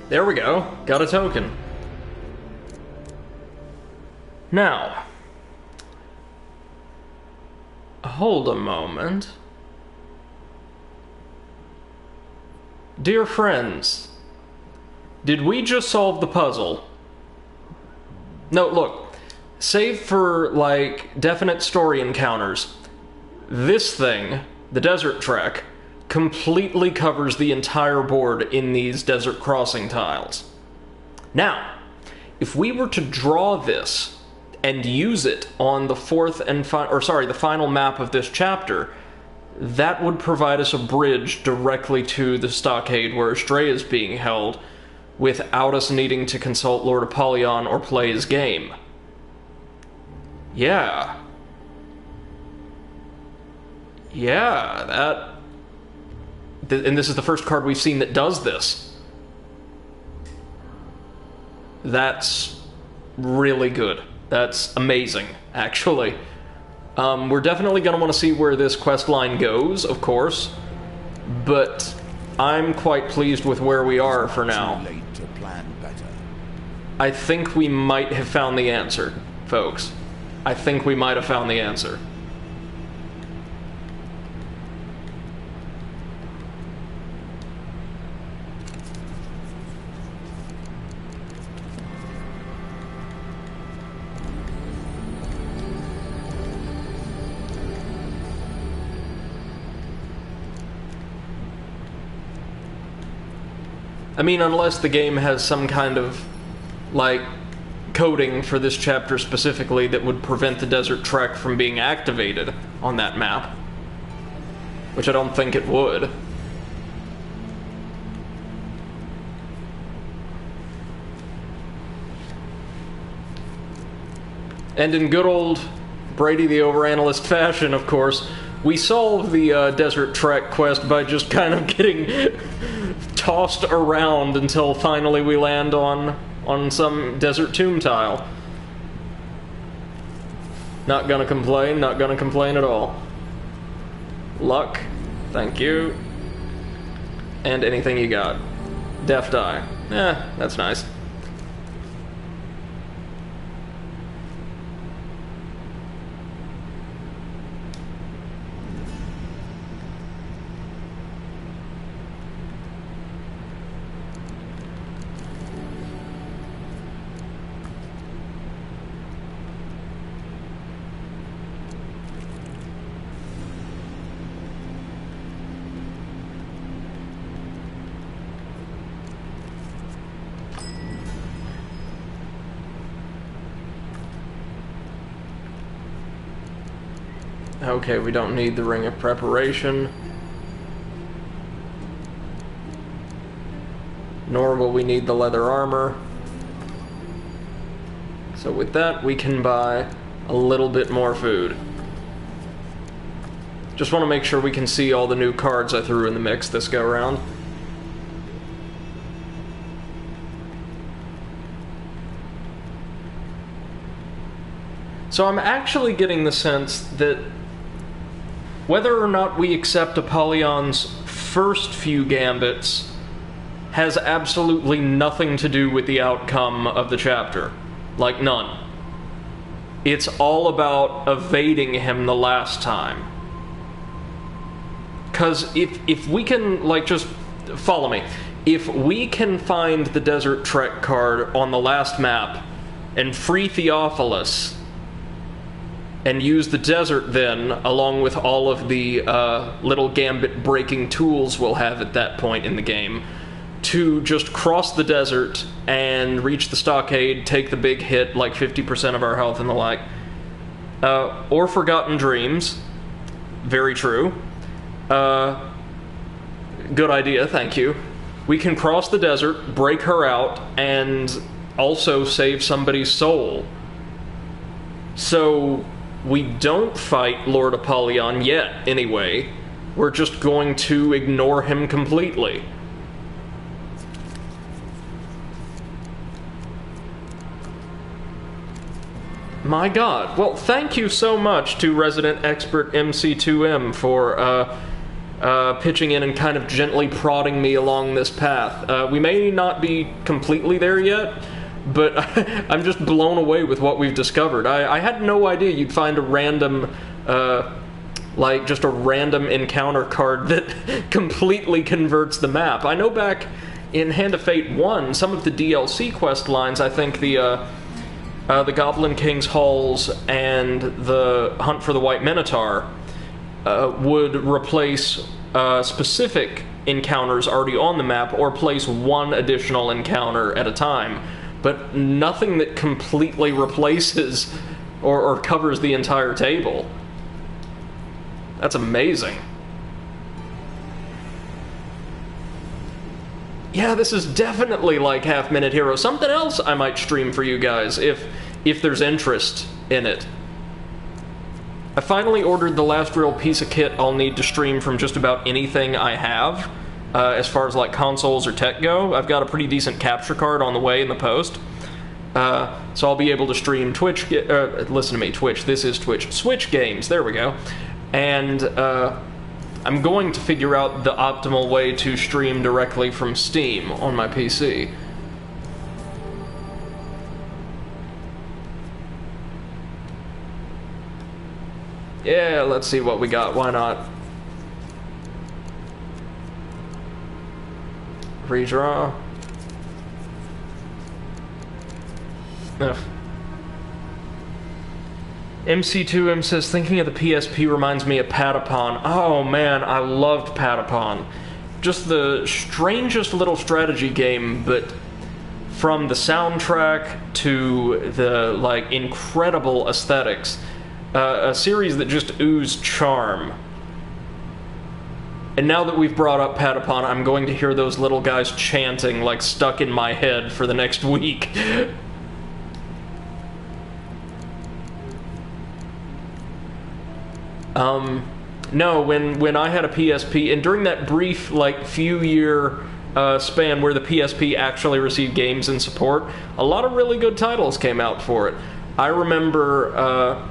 There we go. Got a token. Now, hold a moment. Dear friends, did we just solve the puzzle? No, look, save for, like, definite story encounters, this thing, the Desert Trek, completely covers the entire board in these Desert Crossing tiles. Now, if we were to draw this and use it on the the final map of this chapter, that would provide us a bridge directly to the stockade where Astrea is being held, without us needing to consult Lord Apollyon or play his game. Yeah. Yeah, and this is the first card we've seen that does this. That's really good. That's amazing, actually. We're definitely going to want to see where this quest line goes, of course, but I'm quite pleased with where we are for now. Too late to plan better. I think we might have found the answer, folks. I think we might have found the answer. I mean, unless the game has some kind of, like, coding for this chapter specifically that would prevent the Desert Trek from being activated on that map. Which I don't think it would. And in good old Brady the Overanalyst fashion, of course, we solve the Desert Trek quest by just kind of getting tossed around until finally we land on some desert tomb tile. Not gonna complain, not gonna complain at all. Luck, thank you. And anything you got. Deft Eye. That's nice. Okay, we don't need the Ring of Preparation. Nor will we need the leather armor. So with that, we can buy a little bit more food. Just want to make sure we can see all the new cards I threw in the mix this go around. So I'm actually getting the sense that whether or not we accept Apollyon's first few gambits has absolutely nothing to do with the outcome of the chapter. Like, none. It's all about evading him the last time. Because if we can, like, just follow me. If we can find the Desert Trek card on the last map and free Theophilus and use the desert then, along with all of the little gambit breaking tools we'll have at that point in the game, to just cross the desert and reach the stockade, take the big hit, like 50% of our health and the like. Or Forgotten Dreams. Very true. Good idea, thank you. We can cross the desert, break her out, and also save somebody's soul. So we don't fight Lord Apollyon yet, anyway. We're just going to ignore him completely. My god. Well, thank you so much to Resident Expert MC2M for pitching in and kind of gently prodding me along this path. We may not be completely there yet, but I'm just blown away with what we've discovered. I had no idea you'd find a random, like, just a random encounter card that completely converts the map. I know back in Hand of Fate 1, some of the DLC quest lines, I think the Goblin King's Halls and the Hunt for the White Minotaur would replace specific encounters already on the map or place one additional encounter at a time, but nothing that completely replaces or covers the entire table. That's amazing. Yeah, this is definitely like Half Minute Hero. Something else I might stream for you guys if there's interest in it. I finally ordered the last real piece of kit I'll need to stream from just about anything I have, as far as like consoles or tech go. I've got a pretty decent capture card on the way in the post, so I'll be able to stream Twitch. Listen to me, Twitch. This is Twitch. Switch games. There we go. And I'm going to figure out the optimal way to stream directly from Steam on my PC. Yeah, let's see what we got. Why not? Redraw. Ugh. MC2M says, thinking of the PSP reminds me of Patapon. Oh man, I loved Patapon. Just the strangest little strategy game, but from the soundtrack to the, like, incredible aesthetics. A series that just oozed charm. And now that we've brought up Patapon, I'm going to hear those little guys chanting, like, stuck in my head for the next week. No, when I had a PSP, and during that brief, like, few-year span where the PSP actually received games and support, a lot of really good titles came out for it. I remember,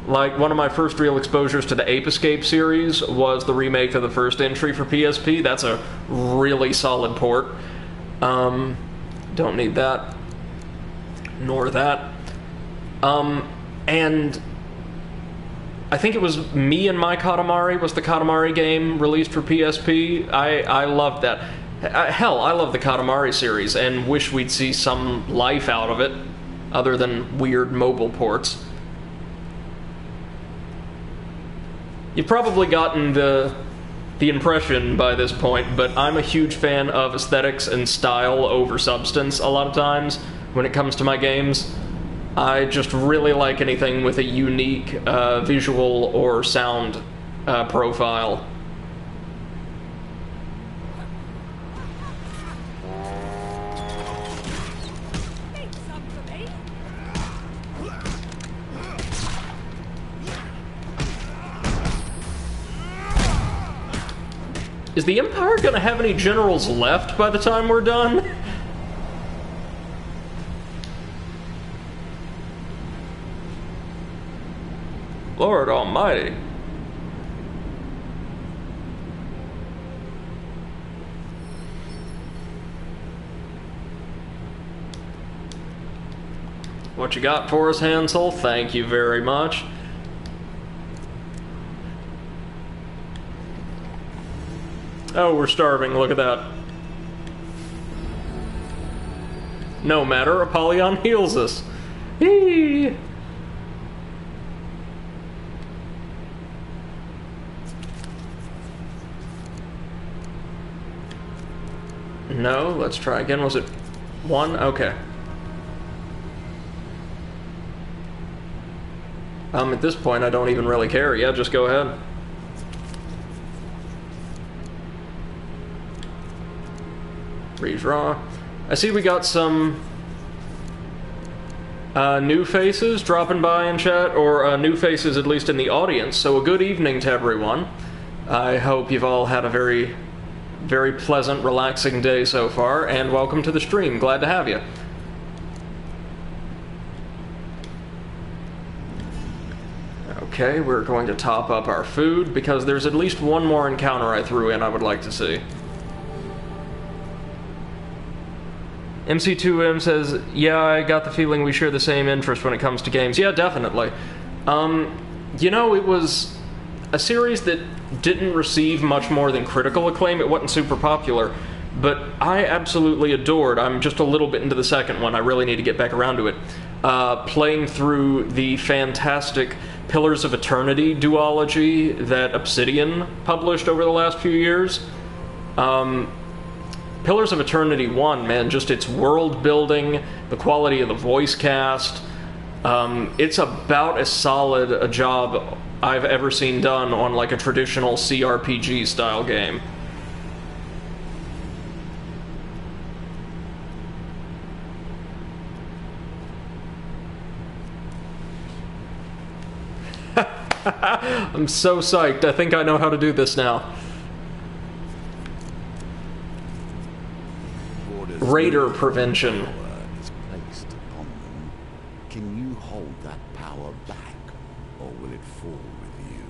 like, one of my first real exposures to the Ape Escape series was the remake of the first entry for PSP. That's a really solid port. Don't need that. Nor that. And I think it was Me and My Katamari was the Katamari game released for PSP. I loved that. Hell, I love the Katamari series and wish we'd see some life out of it, other than weird mobile ports. You've probably gotten the impression by this point, but I'm a huge fan of aesthetics and style over substance a lot of times when it comes to my games. I just really like anything with a unique visual or sound profile. Is the Empire gonna have any generals left by the time we're done? Lord Almighty. What you got for us, Hansel? Thank you very much. Oh, we're starving, look at that. No matter, Apollyon heals us. Eee! No, let's try again. Was it 1? Okay. At this point, I don't even really care. Yeah, just go ahead. Redraw. I see we got some new faces dropping by in chat, or new faces at least in the audience, so a good evening to everyone. I hope you've all had a very, very pleasant, relaxing day so far, and welcome to the stream. Glad to have you. Okay, we're going to top up our food, because there's at least one more encounter I threw in I would like to see. MC2M says, yeah, I got the feeling we share the same interest when it comes to games. Yeah, definitely. You know, it was a series that didn't receive much more than critical acclaim. It wasn't super popular, but I absolutely adored. I'm just a little bit into the second one. I really need to get back around to it. Playing through the fantastic Pillars of Eternity duology that Obsidian published over the last few years. Pillars of Eternity 1, man, just its world building, the quality of the voice cast, it's about as solid a job I've ever seen done on like a traditional CRPG style game. I'm so psyched. I think I know how to do this now. Raider prevention. Is placed upon them. Can you hold that power back, or will it fall with you?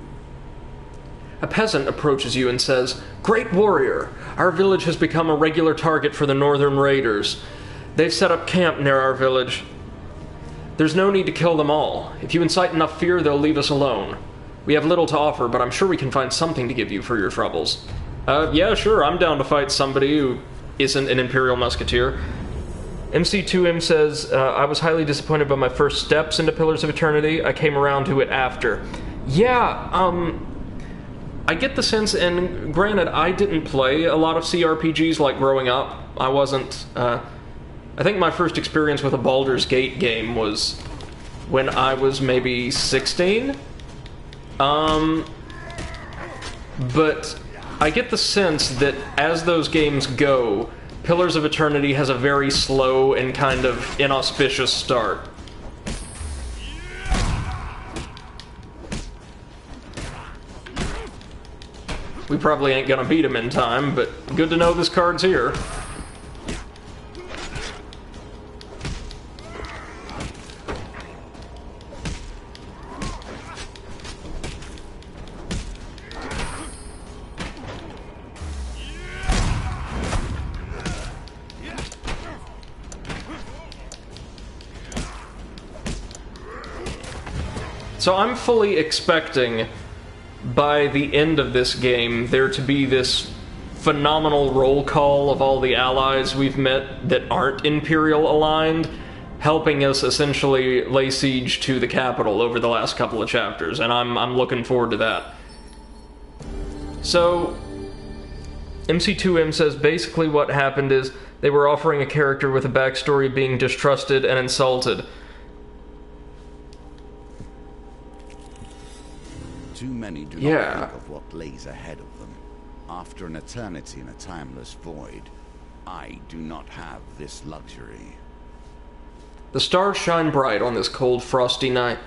A peasant approaches you and says, "Great warrior, our village has become a regular target for the northern raiders. They've set up camp near our village. There's no need to kill them all. If you incite enough fear, they'll leave us alone. We have little to offer, but I'm sure we can find something to give you for your troubles." Yeah, sure, I'm down to fight somebody who isn't an Imperial Musketeer. MC2M says, I was highly disappointed by my first steps into Pillars of Eternity. I came around to it after. Yeah, I get the sense, and granted, I didn't play a lot of CRPGs like growing up. I wasn't, I think my first experience with a Baldur's Gate game was when I was maybe 16. But I get the sense that as those games go, Pillars of Eternity has a very slow and kind of inauspicious start. We probably ain't gonna beat him in time, but good to know this card's here. So I'm fully expecting, by the end of this game, there to be this phenomenal roll call of all the allies we've met that aren't Imperial aligned, helping us essentially lay siege to the capital over the last couple of chapters, and I'm looking forward to that. So, MC2M says basically what happened is they were offering a character with a backstory of being distrusted and insulted. Too many do not think of what lays ahead of them. After an eternity in a timeless void, I do not have this luxury. The stars shine bright on this cold, frosty night.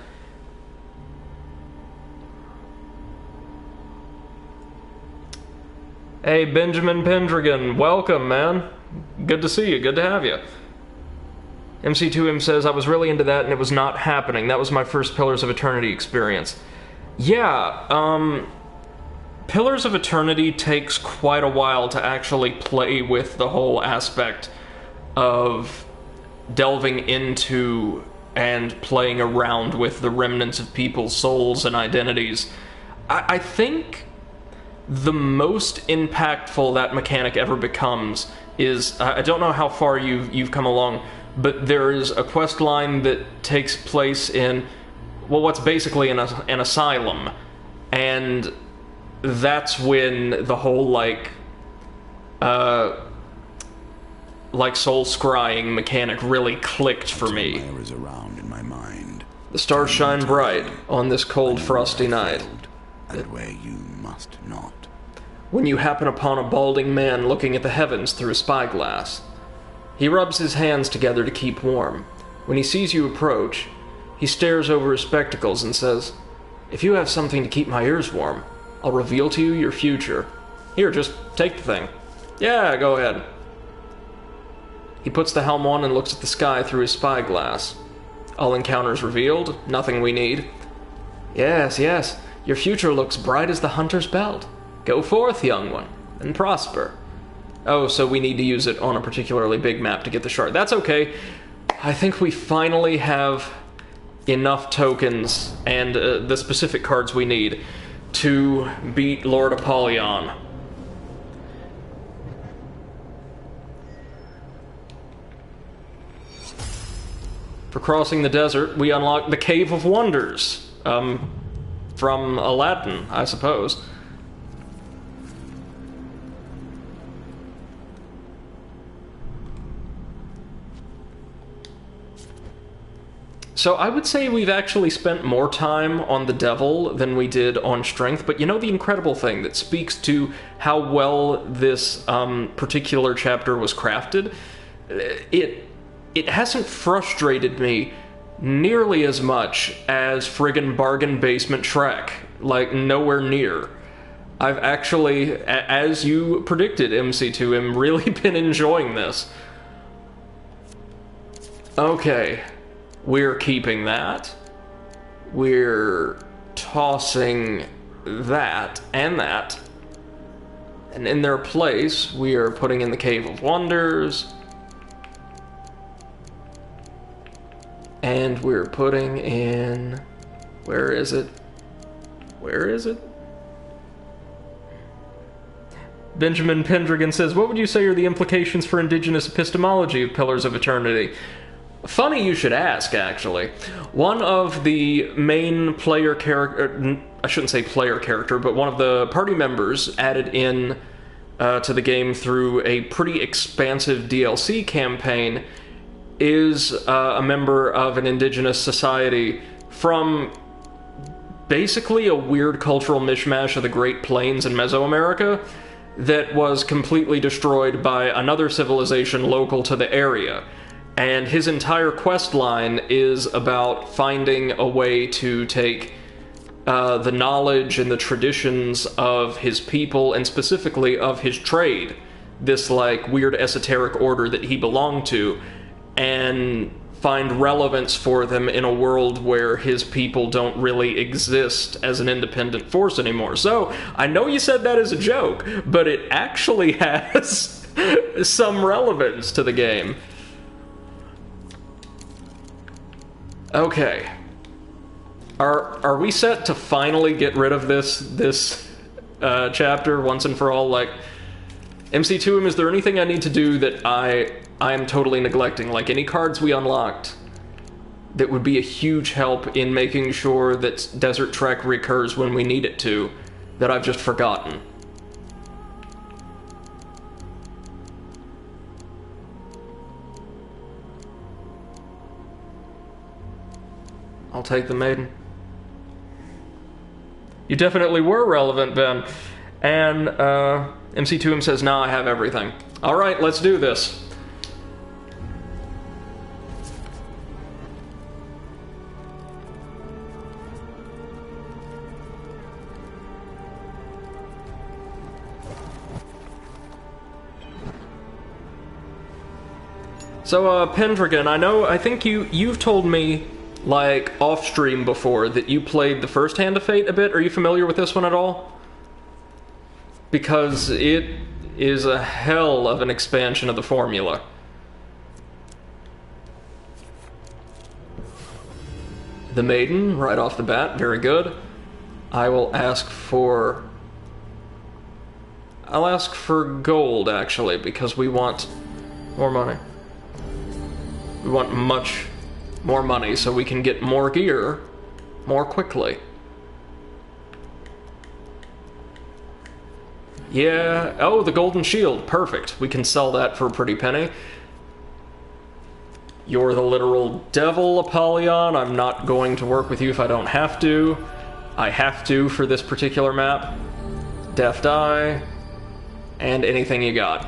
Hey, Benjamin Pendragon, welcome, man. Good to see you, good to have you. MC2M says, I was really into that and it was not happening. That was my first Pillars of Eternity experience. Yeah, Pillars of Eternity takes quite a while to actually play with the whole aspect of delving into and playing around with the remnants of people's souls and identities. I think the most impactful that mechanic ever becomes is, I don't know how far you've come along, but there is a quest line that takes place in, well, what's basically an asylum, and that's when the whole, like soul scrying mechanic really clicked for me. Is around in my mind. The stars shine bright on this cold, frosty night. And where you must not. When you happen upon a balding man looking at the heavens through a spyglass. He rubs his hands together to keep warm. When he sees you approach, he stares over his spectacles and says, "If you have something to keep my ears warm, I'll reveal to you your future. Here, just take the thing." "Yeah, go ahead." He puts the helm on and looks at the sky through his spyglass. "All encounters revealed, nothing we need." "Yes, yes, your future looks bright as the hunter's belt. Go forth, young one, and prosper." "Oh, so we need to use it on a particularly big map to get the shard. That's okay. I think we finally have enough tokens and the specific cards we need to beat Lord Apollyon. For crossing the desert, we unlock the Cave of Wonders, from Aladdin, I suppose. So I would say we've actually spent more time on the devil than we did on strength, but you know the incredible thing that speaks to how well this particular chapter was crafted? It hasn't frustrated me nearly as much as friggin' Bargain Basement Shrek. Like, nowhere near. I've actually, as you predicted, MC2M, really been enjoying this. Okay. We're keeping that. We're tossing that and that. And in their place, we are putting in the Cave of Wonders. And we're putting in... Where is it? Where is it? Benjamin Pendragon says, "What would you say are the implications for indigenous epistemology of Pillars of Eternity?" Funny you should ask, actually. One of the main player character, I shouldn't say player character, but one of the party members added in to the game through a pretty expansive DLC campaign is a member of an indigenous society from basically a weird cultural mishmash of the Great Plains in Mesoamerica that was completely destroyed by another civilization local to the area. And his entire quest line is about finding a way to take the knowledge and the traditions of his people, and specifically of his trade, this like weird esoteric order that he belonged to, and find relevance for them in a world where his people don't really exist as an independent force anymore. So, I know you said that as a joke, but it actually has some relevance to the game. Okay. Are we set to finally get rid of this chapter once and for all? Like, MC2M, is there anything I need to do that I am totally neglecting? Like, any cards we unlocked that would be a huge help in making sure that Desert Trek recurs when we need it to, that I've just forgotten? I'll take the maiden. You definitely were relevant, Ben. And MC2M says, "Nah, I have everything." Alright, let's do this. So, Pendragon, I think you've told me, like, off-stream before, that you played the first Hand of Fate a bit. Are you familiar with this one at all? Because it is a hell of an expansion of the formula. The Maiden, right off the bat, very good. I will ask for I'll ask for gold, actually, because we want more money. We want much more money so we can get more gear more quickly. Yeah, oh, the golden shield, perfect. We can sell that for a pretty penny. You're the literal devil, Apollyon. I'm not going to work with you if I don't have to. I have to for this particular map. Deft Eye, and anything you got.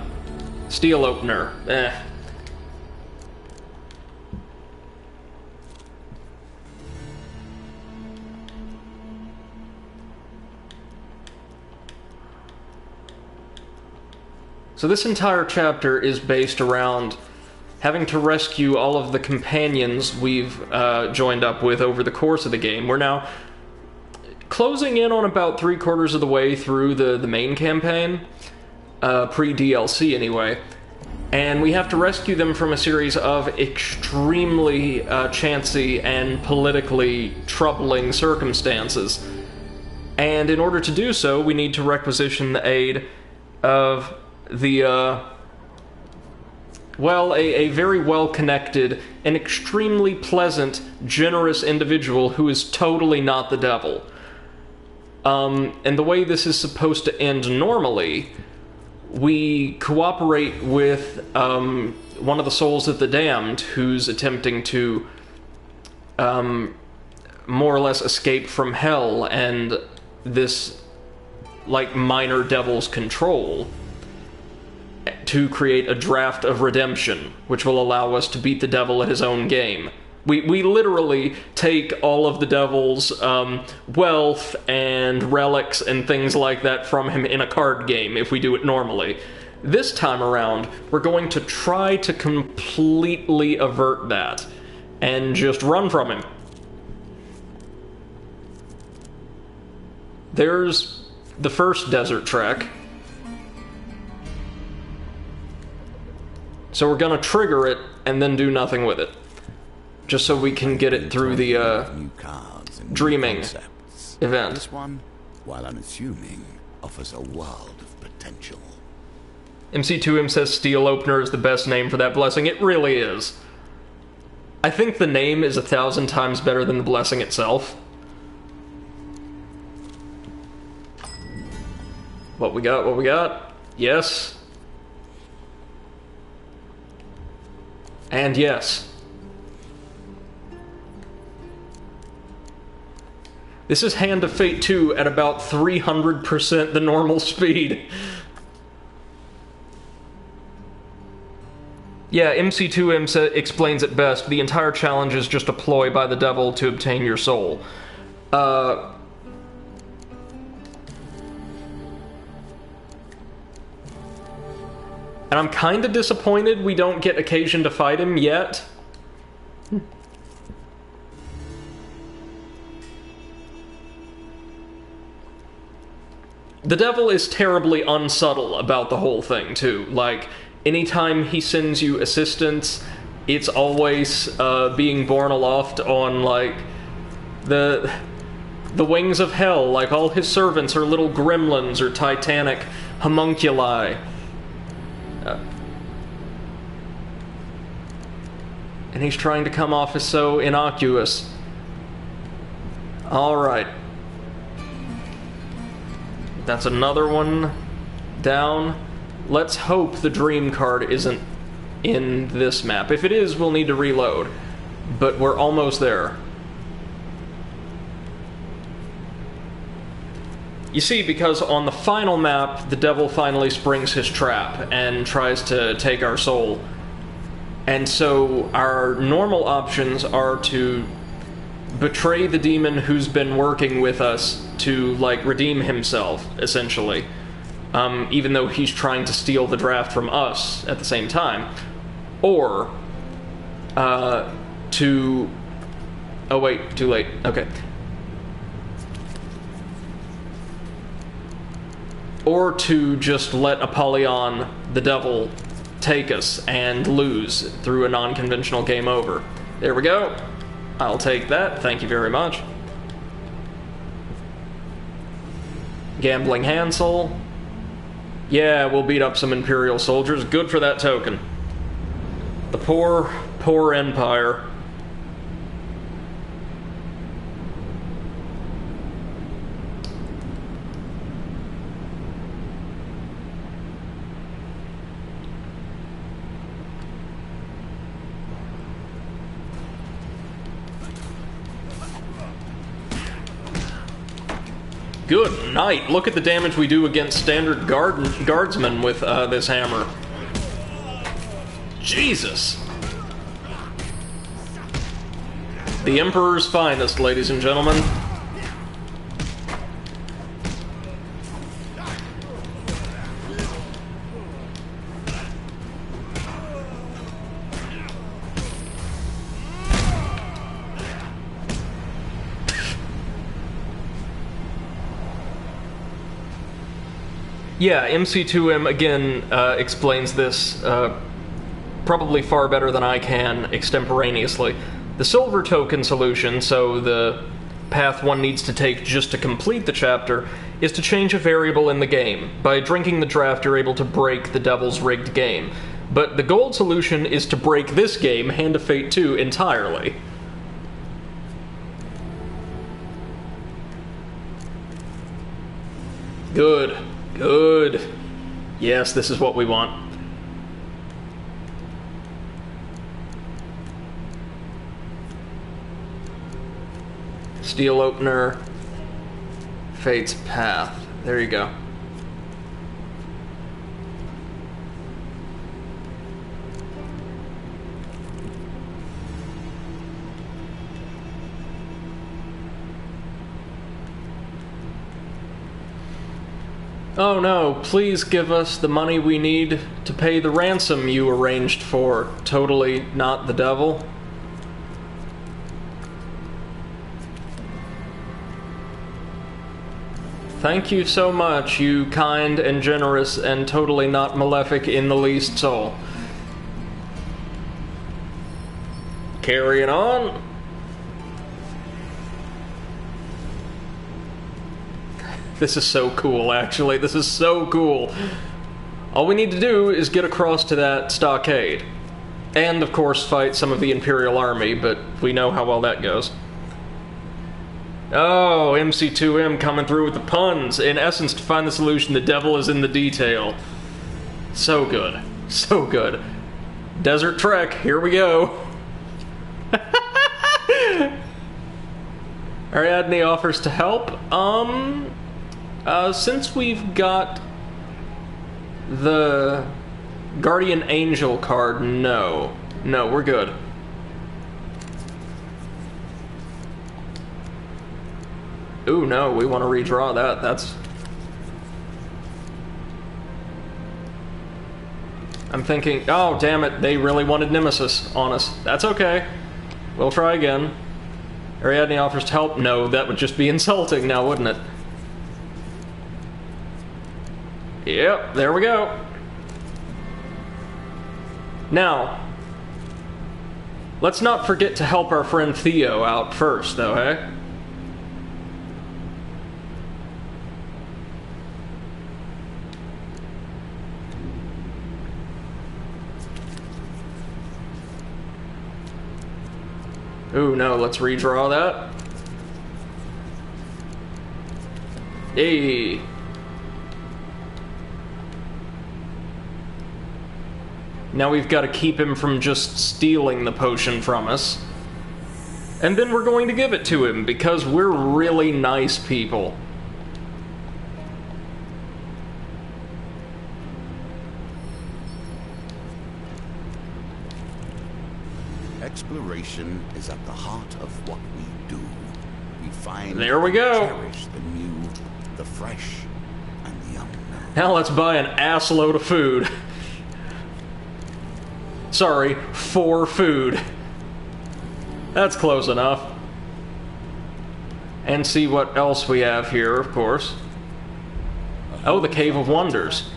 Steel Opener, eh. So this entire chapter is based around having to rescue all of the companions we've joined up with over the course of the game. We're now closing in on about 3/4 of the way through the main campaign, pre-DLC anyway, and we have to rescue them from a series of extremely chancy and politically troubling circumstances. And in order to do so, we need to requisition the aid of the, well, a very well-connected and extremely pleasant, generous individual who is totally not the devil. And the way this is supposed to end normally, we cooperate with one of the souls of the damned who's attempting to more or less escape from hell and this, like, minor devil's control to create a draft of redemption, which will allow us to beat the devil at his own game. We literally take all of the devil's wealth and relics and things like that from him in a card game if we do it normally. This time around, we're going to try to completely avert that and just run from him. There's the first desert trek. So we're gonna trigger it and then do nothing with it. Just so we can get it through the new cards and dreaming concepts. event. This one, while unassuming, offers a world of potential. MC2M says Steel Opener is the best name for that blessing. It really is. I think the name is 1,000 times better than the blessing itself. What we got, what we got? Yes. And yes. This is Hand of Fate 2 at about 300% the normal speed. Yeah, MC2M explains it best. The entire challenge is just a ploy by the devil to obtain your soul. And I'm kinda disappointed we don't get occasion to fight him yet. The devil is terribly unsubtle about the whole thing, too. Like, anytime he sends you assistance, it's always being borne aloft on, like, the wings of hell. Like, all his servants are little gremlins or titanic homunculi. And he's trying to come off as so innocuous. Alright. That's another one down. Let's hope the dream card isn't in this map. If it is, we'll need to reload. But we're almost there. You see, because on the final map, the devil finally springs his trap and tries to take our soul. And so our normal options are to betray the demon who's been working with us to, like, redeem himself, essentially. Even though he's trying to steal the draft from us at the same time. Or, to... Oh wait, too late. Okay. Or to just let Apollyon, the devil, take us and lose through a non-conventional game over. There we go. I'll take that. Thank you very much. Gambling Hansel. Yeah, we'll beat up some Imperial soldiers. Good for that token. The poor, poor Empire. Good night. Look at the damage we do against standard guardsmen with this hammer. Jesus. The Emperor's finest, ladies and gentlemen. Yeah, MC2M again explains this probably far better than I can extemporaneously. The silver token solution, so the path one needs to take just to complete the chapter, is to change a variable in the game. By drinking the draft, you're able to break the Devil's rigged game. But the gold solution is to break this game, Hand of Fate 2, entirely. Good. Good. Yes, this is what we want. Steel opener. Fate's path. There you go. Oh no, please give us the money we need to pay the ransom you arranged for. Totally not the devil. Thank you so much, you kind and generous and totally not malefic in the least soul. Carrying on. This is so cool, actually. This is so cool. All we need to do is get across to that stockade. And, of course, fight some of the Imperial army, but we know how well that goes. Oh, MC2M coming through with the puns. In essence, to find the solution, the devil is in the detail. So good. So good. Desert Trek, here we go. Ariadne offers to help. Since we've got the Guardian Angel card, no. No, we're good. Ooh, no, we want to redraw that. That's... I'm thinking, oh, damn it, they really wanted Nemesis on us. That's okay. We'll try again. Ariadne offers to help. No, that would just be insulting now, wouldn't it? Yep, there we go. Now, let's not forget to help our friend Theo out first, though, eh? Ooh, no, let's redraw that. Hey. Now we've got to keep him from just stealing the potion from us. And then we're going to give it to him, because we're really nice people. Exploration is at the heart of what we do. We find there we go. Cherish the new, the fresh, and the unknown. Now let's buy an ass load of food. Sorry, for food. That's close enough. And see what else we have here, of course. Oh, the Cave of Wonders.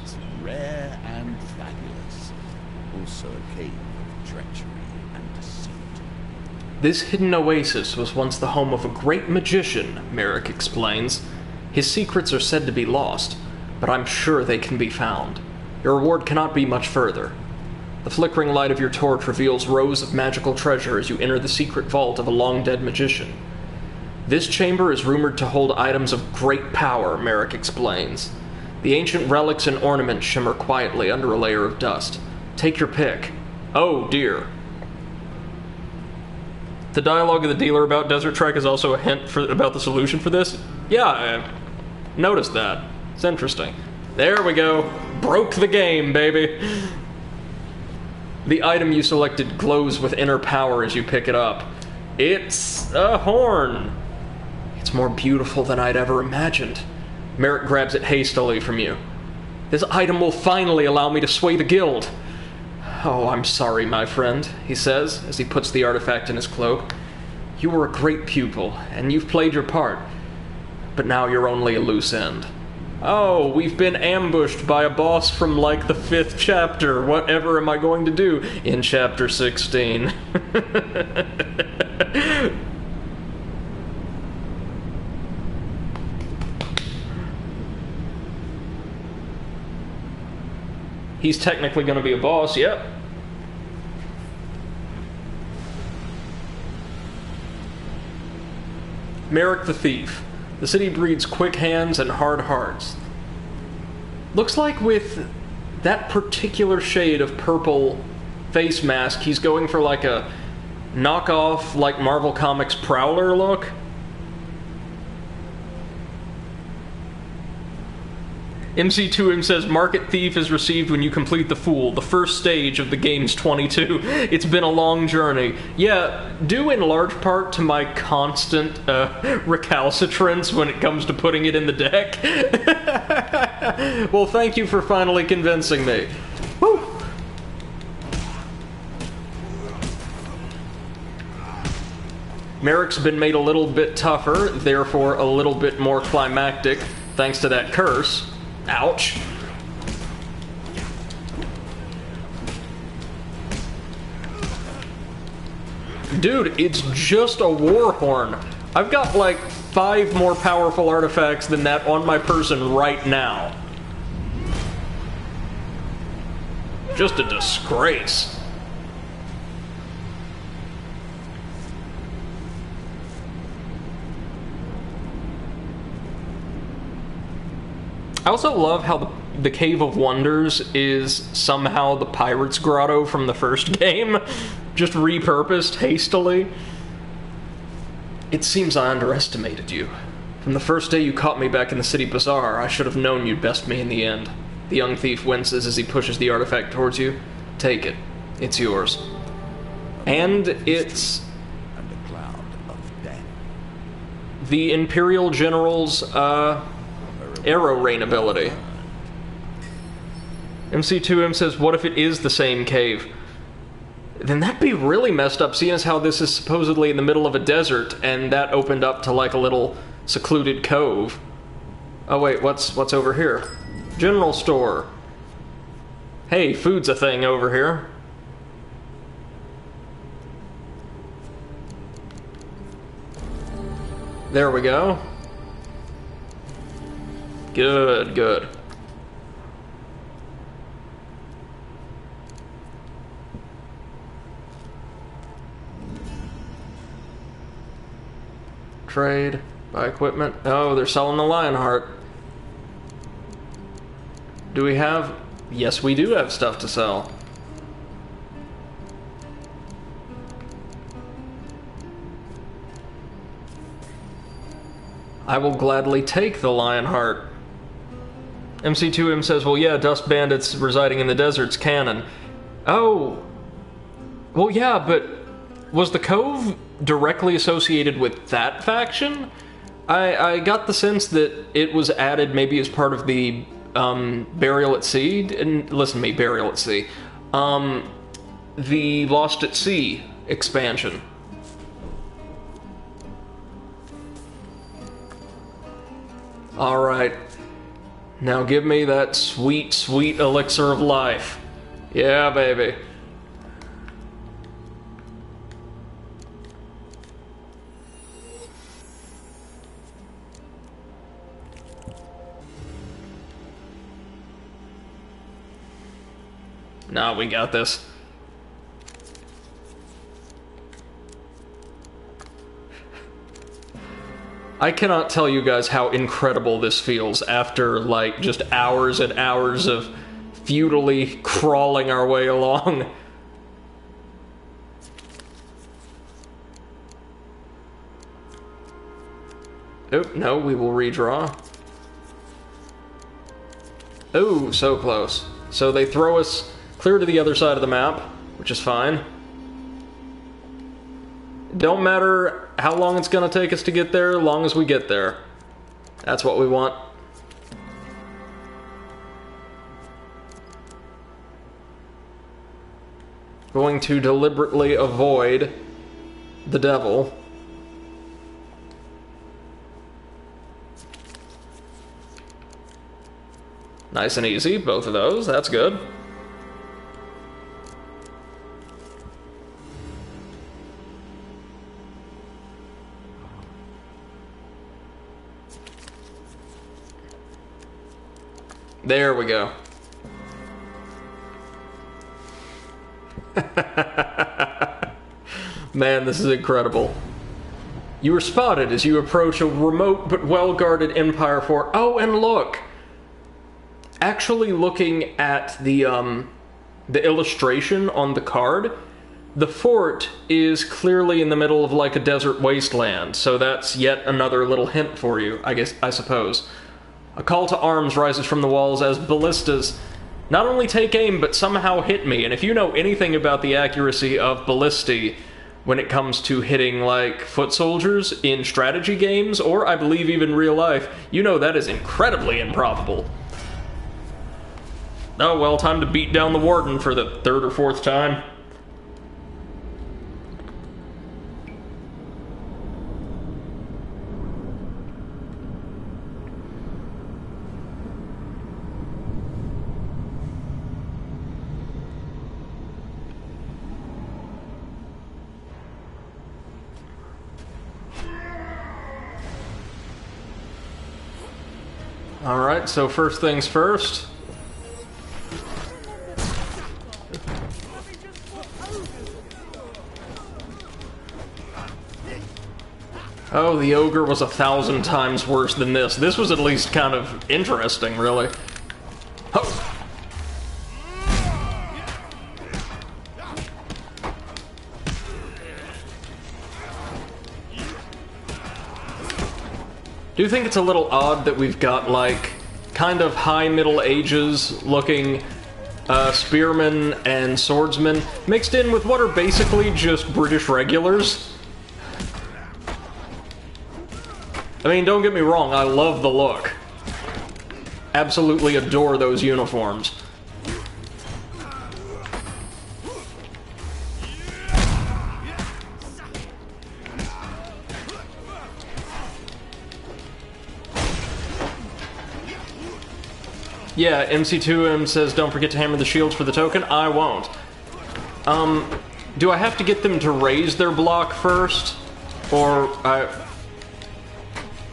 Rare and fabulous. Also a cave of treachery and deceit. This hidden oasis was once the home of a great magician, Merrick explains. His secrets are said to be lost. but I'm sure they can be found. Your reward cannot be much further. The flickering light of your torch reveals rows of magical treasure as you enter the secret vault of a long-dead magician. This chamber is rumored to hold items of great power, Merrick explains. The ancient relics and ornaments shimmer quietly under a layer of dust. Take your pick. Oh, dear. The dialogue of the dealer about Desert Trek is also a hint about the solution for this? Yeah, I noticed that. It's interesting. There we go. Broke the game, baby. The item you selected glows with inner power as you pick it up. It's a horn. It's more beautiful than I'd ever imagined. Merrick grabs it hastily from you. This item will finally allow me to sway the guild. Oh, I'm sorry, my friend, he says, as he puts the artifact in his cloak. You were a great pupil, and you've played your part. But now you're only a loose end. Oh, we've been ambushed by a boss from, like, the 5th chapter. Whatever am I going to do in chapter 16? He's technically going to be a boss, yep. Merrick the Thief. The city breeds quick hands and hard hearts. Looks like with that particular shade of purple face mask, he's going for like a knockoff, like Marvel Comics Prowler look. MC2M says, Market Thief is received when you complete the Fool, the first stage of the game's 22. It's been a long journey. Yeah, due in large part to my constant recalcitrance when it comes to putting it in the deck. Well, thank you for finally convincing me. Woo! Merrick's been made a little bit tougher, therefore a little bit more climactic, thanks to that curse. Ouch. Dude, it's just a war horn. I've got like 5 more powerful artifacts than that on my person right now. Just a disgrace. I also love how the Cave of Wonders is somehow the Pirate's Grotto from the first game, just repurposed hastily. It seems I underestimated you. From the first day you caught me back in the city bazaar, I should have known you'd best me in the end. The young thief winces as he pushes the artifact towards you. Take it. It's yours. And it's And a cloud of death. the Imperial General's, Arrow Rain ability. MC2M says, what if it is the same cave? Then that'd be really messed up, seeing as how this is supposedly in the middle of a desert, and that opened up to like a little secluded cove. Oh wait, what's over here? General store. Hey, food's a thing over here. There we go. Good, good. Trade, buy equipment. Oh, they're selling the Lionheart. Do we have... Yes, we do have stuff to sell. I will gladly take the Lionheart. MC2M says, well, yeah, dust bandits residing in the desert's canon. Oh. Well, yeah, but was the Cove directly associated with that faction? I got the sense that it was added maybe as part of the Burial at Sea. And listen to me, Burial at Sea. The Lost at Sea expansion. Alright. Now give me that sweet, sweet elixir of life. Yeah, baby. Nah, we got this. I cannot tell you guys how incredible this feels after, like, just hours and hours of futilely crawling our way along. Oh, no, we will redraw. Oh, so close. So they throw us clear to the other side of the map, which is fine. Don't matter how long it's gonna take us to get there, as long as we get there. That's what we want. Going to deliberately avoid the devil. Nice and easy, both of those, that's good. There we go. Man, this is incredible. You were spotted as you approach a remote but well-guarded Empire fort. Oh, and look! Actually looking at the illustration on the card, the fort is clearly in the middle of like a desert wasteland, so that's yet another little hint for you, I suppose. A call to arms rises from the walls as ballistas not only take aim, but somehow hit me. And if you know anything about the accuracy of ballistae when it comes to hitting, like, foot soldiers in strategy games, or I believe even real life, you know that is incredibly improbable. Oh, well, time to beat down the warden for the third or fourth time. Alright, so first things first. Oh, the ogre was 1,000 times worse than this. This was at least kind of interesting, really. Oh. Do you think it's a little odd that we've got, like, kind of high Middle Ages looking spearmen and swordsmen mixed in with what are basically just British regulars? I mean, don't get me wrong, I love the look. Absolutely adore those uniforms. Yeah, MC2M says don't forget to hammer the shields for the token. I won't. Do I have to get them to raise their block first? Or,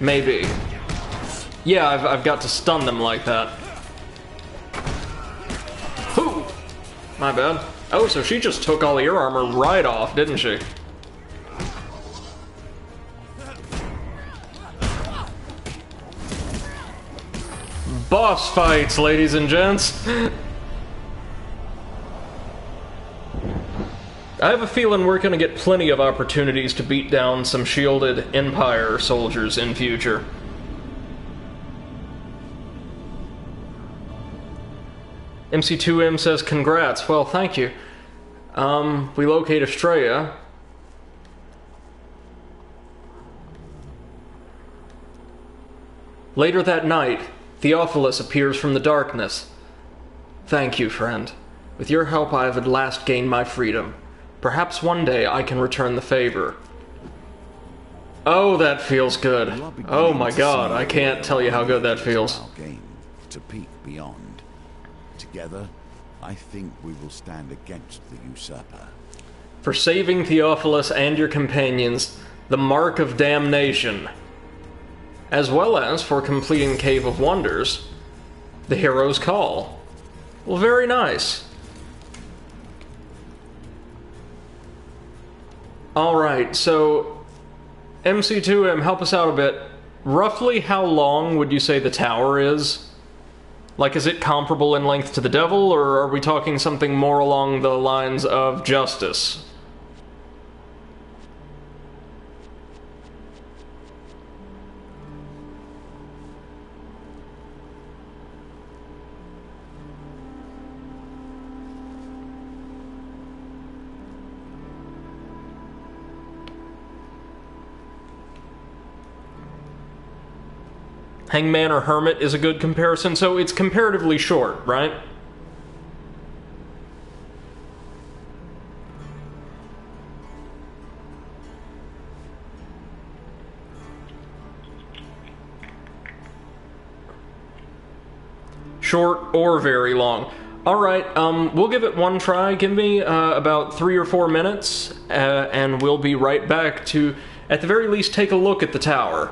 maybe. Yeah, I've got to stun them like that. Whoo! My bad. Oh, so she just took all of your armor right off, didn't she? Boss fights, ladies and gents! I have a feeling we're gonna get plenty of opportunities to beat down some shielded Empire soldiers in future. MC2M says, congrats. Well, thank you. We locate Estrella. Later that night, Theophilus appears from the darkness. Thank you, friend. With your help I have at last gained my freedom. Perhaps one day I can return the favor. Oh, that feels good. Oh my god, I can't tell you how good that feels. To peek beyond. Together, I think we will stand against the usurper. For saving Theophilus and your companions, the mark of damnation. As well as for completing Cave of Wonders, the hero's call. Well, very nice. Alright, so MC2M, help us out a bit. Roughly how long would you say the tower is? Like, is it comparable in length to the Devil, or are we talking something more along the lines of Justice? Hangman or Hermit is a good comparison, so it's comparatively short, right? Short or very long. Alright, we'll give it one try. Give me about 3 or 4 minutes, and we'll be right back to, at the very least, take a look at the tower.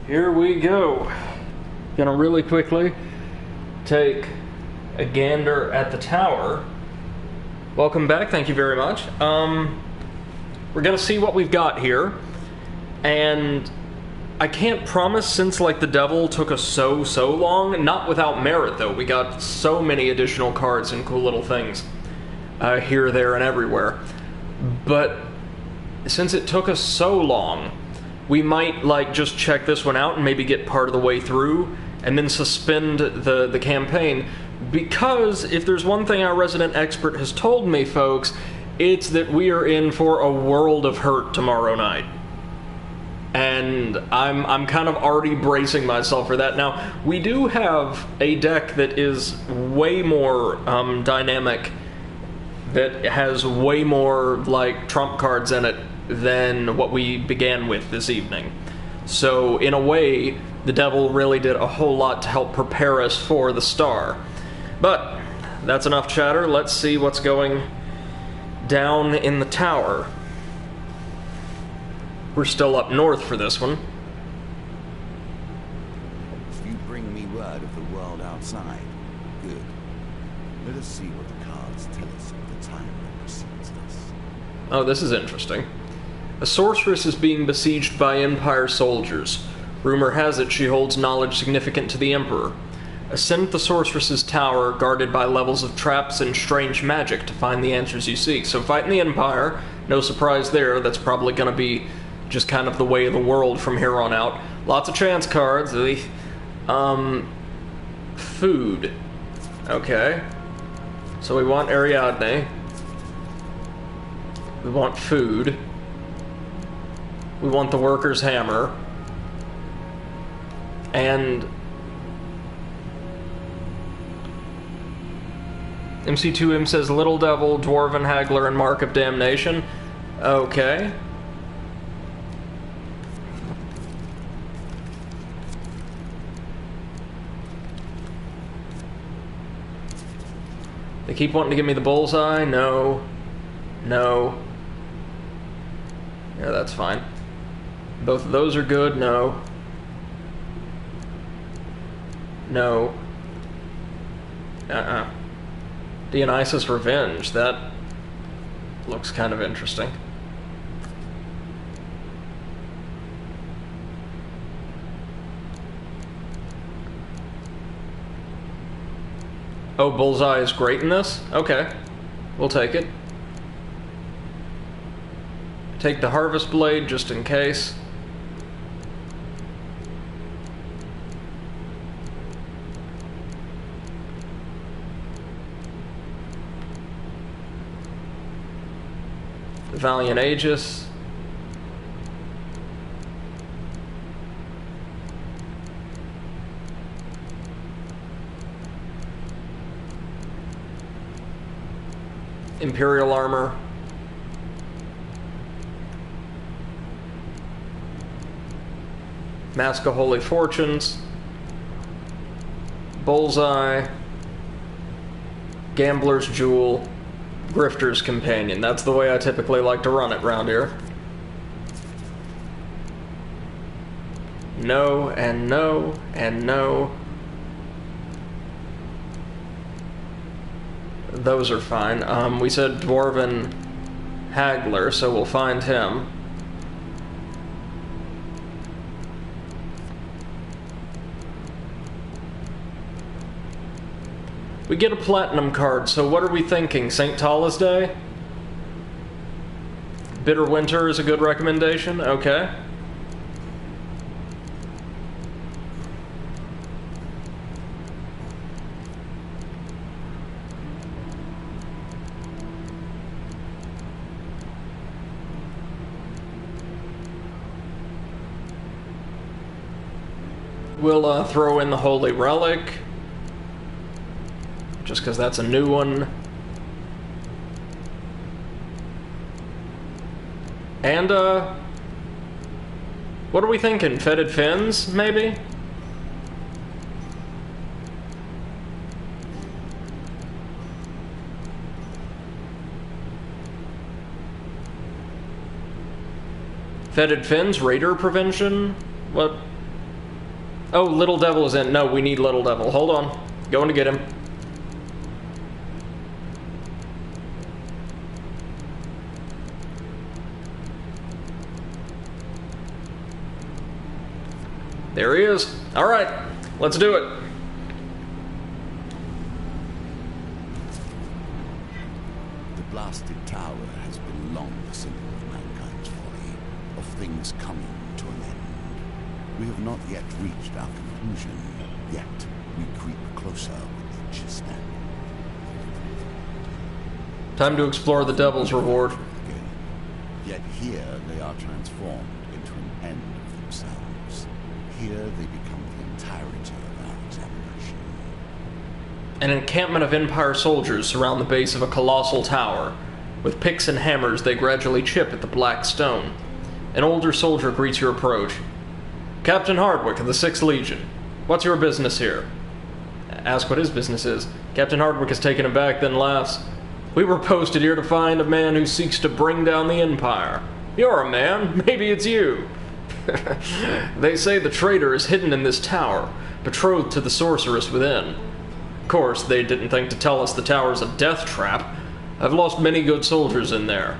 here we go. Gonna really quickly take a gander at the tower. Welcome back, thank you very much. We're gonna see what we've got here, and I can't promise, since like the devil took us so long, not without merit though. We got so many additional cards and cool little things here, there, and everywhere. But since it took us so long, we might like just check this one out and maybe get part of the way through and then suspend the campaign, because if there's one thing our resident expert has told me, folks, it's that we are in for a world of hurt tomorrow night. And I'm kind of already bracing myself for that. Now, we do have a deck that is way more dynamic, that has way more like trump cards in it than what we began with this evening. So in a way, the devil really did a whole lot to help prepare us for the star. But that's enough chatter. Let's see what's going down in the tower. We're still up north for this one. If you bring me word of the world outside, good. Let us see what the cards tell us of the time that precedes us. Oh, this is interesting. A sorceress is being besieged by Empire soldiers. Rumor has it she holds knowledge significant to the Emperor. Ascend the sorceress's tower, guarded by levels of traps and strange magic, to find the answers you seek. So fighting the Empire, no surprise there. That's probably going to be just kind of the way of the world from here on out. Lots of chance cards. Food. Okay. So we want Ariadne. We want food. We want the worker's hammer. And MC2M says Little Devil, Dwarven Haggler, and Mark of Damnation. Okay. They keep wanting to give me the bullseye. No. No. Yeah, that's fine. Both of those are good. No. No. Dionysus Revenge. That looks kind of interesting. Oh, bullseye is great in this? Okay. We'll take it. Take the Harvest Blade just in case. The Valiant Aegis. Imperial Armor. Mask of Holy Fortunes. Bullseye. Gambler's Jewel. Grifter's Companion. That's the way I typically like to run it round here. No, and no, and no. Those are fine. We said Dwarven Haggler, so we'll find him. We get a platinum card, so what are we thinking? St. Tala's Day? Bitter Winter is a good recommendation? Okay. We'll throw in the Holy Relic, just because that's a new one. And, what are we thinking? Fetid Fins, maybe? Fetid Fins, Raider Prevention? What Oh, Little Devil is in. No, we need Little Devil. Hold on. Going to get him. There he is. Alright, let's do it. The blasted tower has been long the symbol of mankind's folly, of things coming to an end. We have not yet reached our conclusion, yet we creep closer with each step. Time to explore the Devil's Reward. Yet here they are transformed into an end of themselves. Here they become the entirety of our examination. An encampment of Empire soldiers surround the base of a colossal tower. With picks and hammers, they gradually chip at the black stone. An older soldier greets your approach. Captain Hardwick of the 6th Legion. What's your business here? Ask what his business is. Captain Hardwick is taken aback, then laughs. We were posted here to find a man who seeks to bring down the Empire. You're a man. Maybe it's you. They say the traitor is hidden in this tower, betrothed to the sorceress within. Of course, they didn't think to tell us the tower's a death trap. I've lost many good soldiers in there.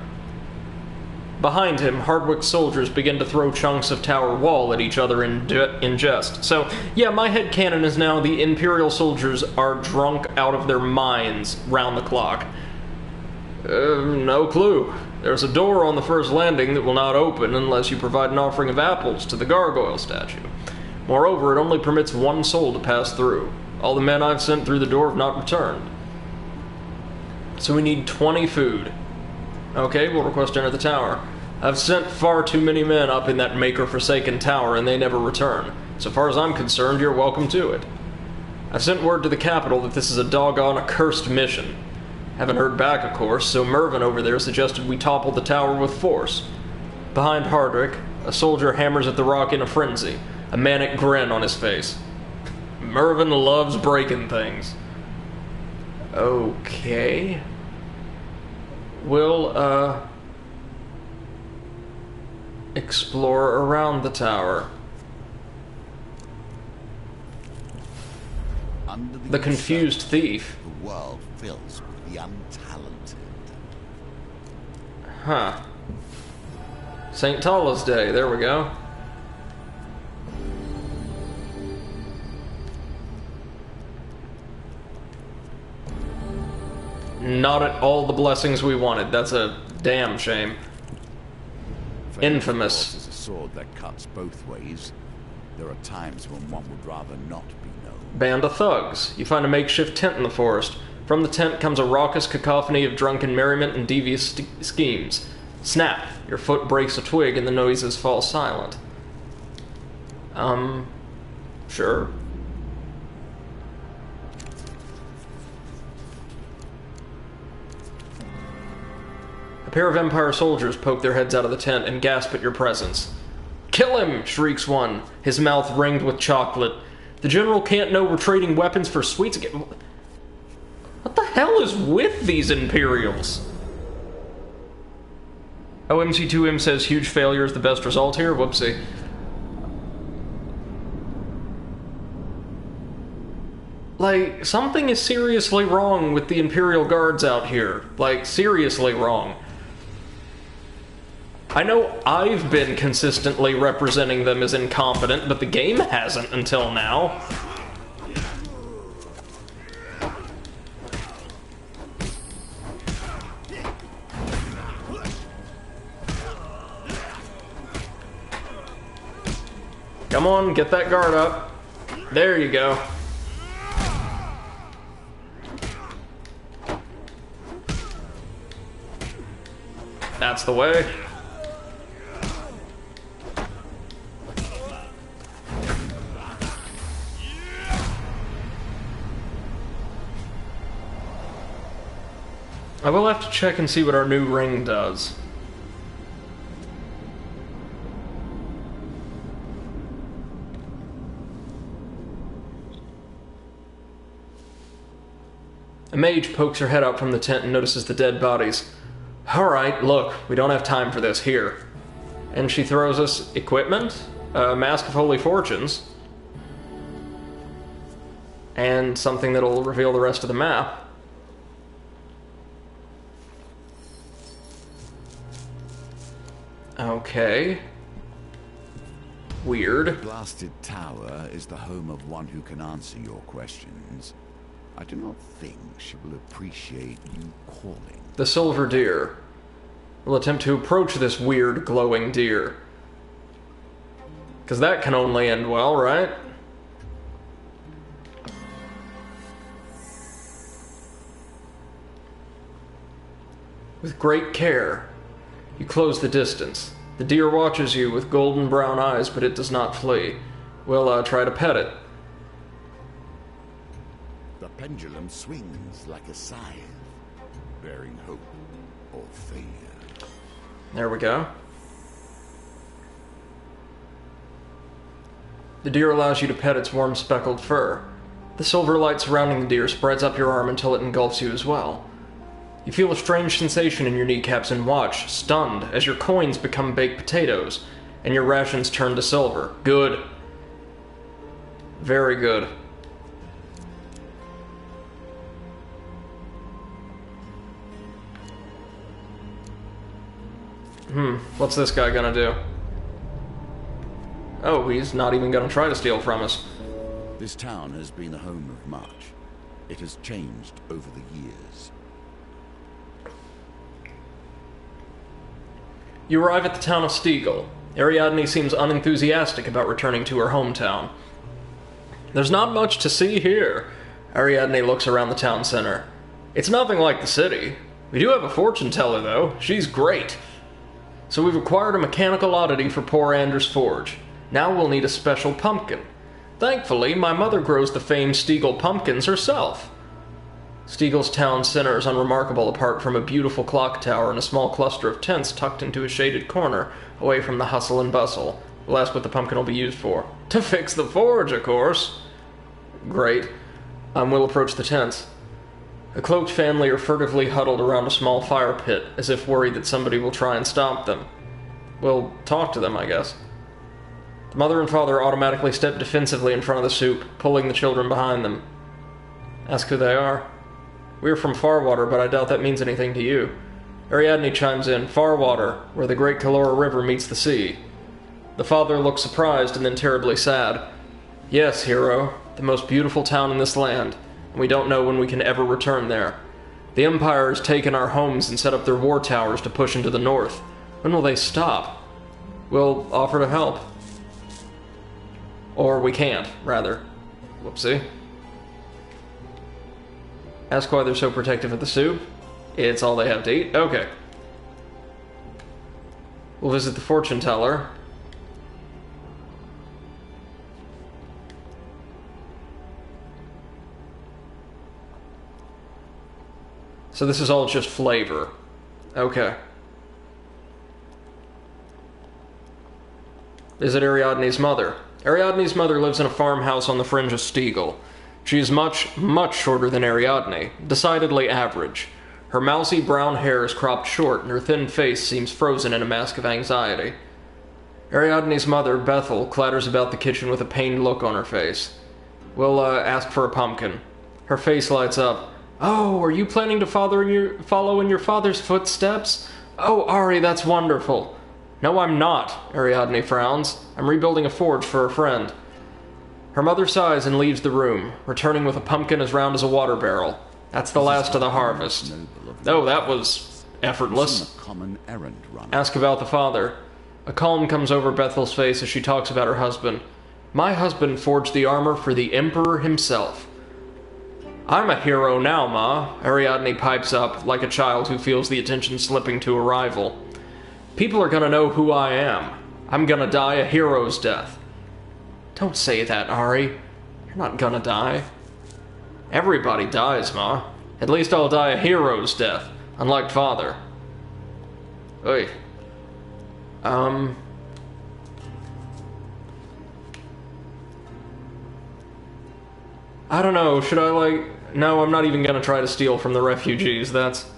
Behind him, Hardwick's soldiers begin to throw chunks of tower wall at each other in jest. So, yeah, my headcanon is now the Imperial soldiers are drunk out of their minds round the clock. No clue. There's a door on the first landing that will not open unless you provide an offering of apples to the gargoyle statue. Moreover, it only permits one soul to pass through. All the men I've sent through the door have not returned. So we need 20 food. Okay, we'll request to enter the tower. I've sent far too many men up in that maker-forsaken tower, and they never return. So far as I'm concerned, you're welcome to it. I've sent word to the capital that this is a doggone accursed mission. Haven't heard back, of course, so Mervyn over there suggested we topple the tower with force. Behind Hardwick, a soldier hammers at the rock in a frenzy, a manic grin on his face. Mervyn loves breaking things. Okay. We'll, explore around the tower. Under The confused thief. The world fills with the untalented. Huh. St. Tala's Day, there we go. Not at all the blessings we wanted. That's a damn shame. Infamous. Is a sword that cuts both ways. There are times when one would rather not be known. Band of thugs. You find a makeshift tent in the forest. From the tent comes a raucous cacophony of drunken merriment and devious schemes. Snap! Your foot breaks a twig and the noises fall silent. Sure. A pair of Empire soldiers poke their heads out of the tent and gasp at your presence. Kill him! Shrieks one, his mouth ringed with chocolate. The general can't know we're trading weapons for sweets again. What the hell is with these Imperials? Oh, MC2M says huge failure is the best result here? Whoopsie. Like, something is seriously wrong with the Imperial guards out here. Like, seriously wrong. I know I've been consistently representing them as incompetent, but the game hasn't until now. Come on, get that guard up. There you go. That's the way. I will have to check and see what our new ring does. A mage pokes her head out from the tent and notices the dead bodies. Alright, look, we don't have time for this, here. And she throws us equipment? A mask of holy fortunes. and something that'll reveal the rest of the map. Okay. Weird. The blasted tower is the home of one who can answer your questions. I do not think she will appreciate you calling. The silver deer. We'll attempt to approach this weird glowing deer. Because that can only end well, right? With great care, you close the distance. The deer watches you with golden brown eyes, but it does not flee. We'll try to pet it. The pendulum swings like a scythe, bearing hope or failure. There we go. The deer allows you to pet its warm speckled fur. The silver light surrounding the deer spreads up your arm until it engulfs you as well. You feel a strange sensation in your kneecaps and watch, stunned, as your coins become baked potatoes, and your rations turn to silver. Good. Very good. What's this guy gonna do? Oh, he's not even gonna try to steal from us. This town has been the home of much. It has changed over the years. You arrive at the town of Stiegel. Ariadne seems unenthusiastic about returning to her hometown. There's not much to see here. Ariadne looks around the town center. It's nothing like the city. We do have a fortune teller, though. She's great. So we've acquired a mechanical oddity for poor Anders' forge. Now we'll need a special pumpkin. Thankfully, my mother grows the famed Stiegel pumpkins herself. Stiegel's town center is unremarkable apart from a beautiful clock tower and a small cluster of tents tucked into a shaded corner, away from the hustle and bustle. We'll ask what the pumpkin will be used for. To fix the forge, of course. Great. We'll approach the tents. A cloaked family are furtively huddled around a small fire pit, as if worried that somebody will try and stop them. We'll talk to them, I guess. The mother and father automatically step defensively in front of the soup, pulling the children behind them. Ask who they are. We're from Farwater, but I doubt that means anything to you. Ariadne chimes in, Farwater, where the great Calora River meets the sea. The father looks surprised and then terribly sad. Yes, hero, the most beautiful town in this land, and we don't know when we can ever return there. The Empire has taken our homes and set up their war towers to push into the north. When will they stop? We'll offer to help. Or we can't, rather. Whoopsie. Ask why they're so protective of the soup. It's all they have to eat? Okay. We'll visit the fortune teller. So this is all just flavor. Okay. Is it Ariadne's mother? Ariadne's mother lives in a farmhouse on the fringe of Stiegel. She is much, much shorter than Ariadne, decidedly average. Her mousy brown hair is cropped short, and her thin face seems frozen in a mask of anxiety. Ariadne's mother, Bethel, clatters about the kitchen with a pained look on her face. We'll ask for a pumpkin. Her face lights up. Oh, are you planning to follow in your father's footsteps? Oh, Ari, that's wonderful. No, I'm not, Ariadne frowns. I'm rebuilding a forge for a friend. Her mother sighs and leaves the room, returning with a pumpkin as round as a water barrel. That's the last of the harvest. Oh, that was effortless. Common errand runner. Ask about the father. A calm comes over Bethel's face as she talks about her husband. My husband forged the armor for the Emperor himself. I'm a hero now, Ma, Ariadne pipes up, like a child who feels the attention slipping to a rival. People are gonna know who I am. I'm gonna die a hero's death. Don't say that, Ari. You're not gonna die. Everybody dies, Ma. At least I'll die a hero's death, unlike Father. Oy. I don't know, should I, No, I'm not even gonna try to steal from the refugees, that's...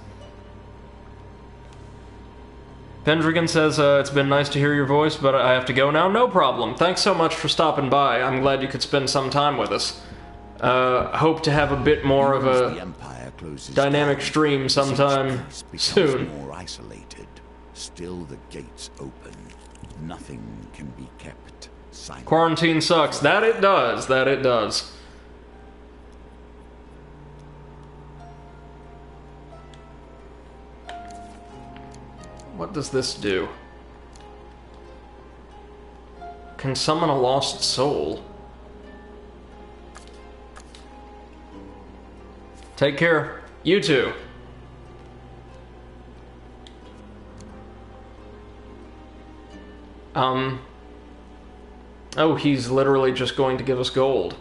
Pendrigan says, it's been nice to hear your voice, but I have to go now. No problem. Thanks so much for stopping by. I'm glad you could spend some time with us. Hope to have a bit more of The a Empire closes dynamic down, stream sometime each place becomes soon. more isolated. Still, the gates open. Nothing can be kept silent. Quarantine sucks. That it does. That it does. What does this do? Can summon a lost soul. Take care. You too. Oh, he's literally just going to give us gold.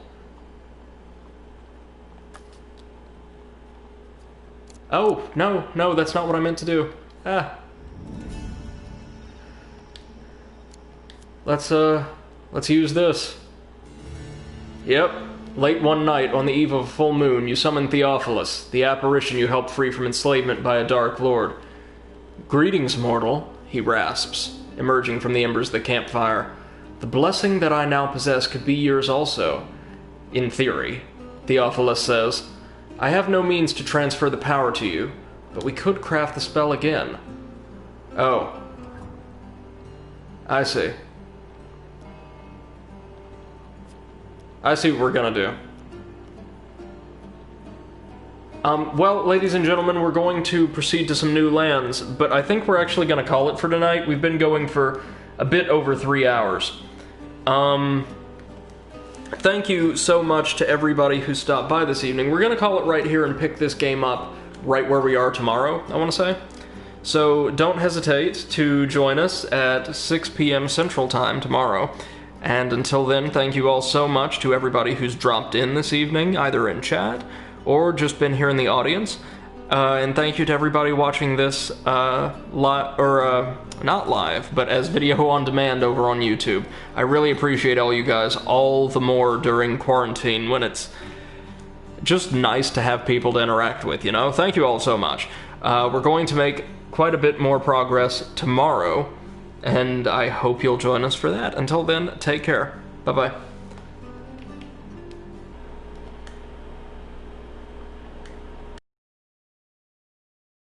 Oh, no, that's not what I meant to do. Ah. Let's use this. Yep. Late one night, on the eve of a full moon, you summon Theophilus, the apparition you helped free from enslavement by a dark lord. Greetings, mortal, he rasps, emerging from the embers of the campfire. The blessing that I now possess could be yours also. In theory, Theophilus says. I have no means to transfer the power to you, but we could craft the spell again. Oh. I see. I see what we're gonna do. Well, ladies and gentlemen, we're going to proceed to some new lands, but I think we're actually gonna call it for tonight. We've been going for a bit over 3 hours. Thank you so much to everybody who stopped by this evening. We're gonna call it right here and pick this game up right where we are tomorrow, I wanna say. So don't hesitate to join us at 6 p.m. Central Time tomorrow. And until then, thank you all so much to everybody who's dropped in this evening, either in chat or just been here in the audience. And thank you to everybody watching this, not live, but as video on demand over on YouTube. I really appreciate all you guys, all the more during quarantine when it's just nice to have people to interact with, you know? Thank you all so much. We're going to make quite a bit more progress tomorrow, and I hope you'll join us for that. Until then, take care. Bye-bye.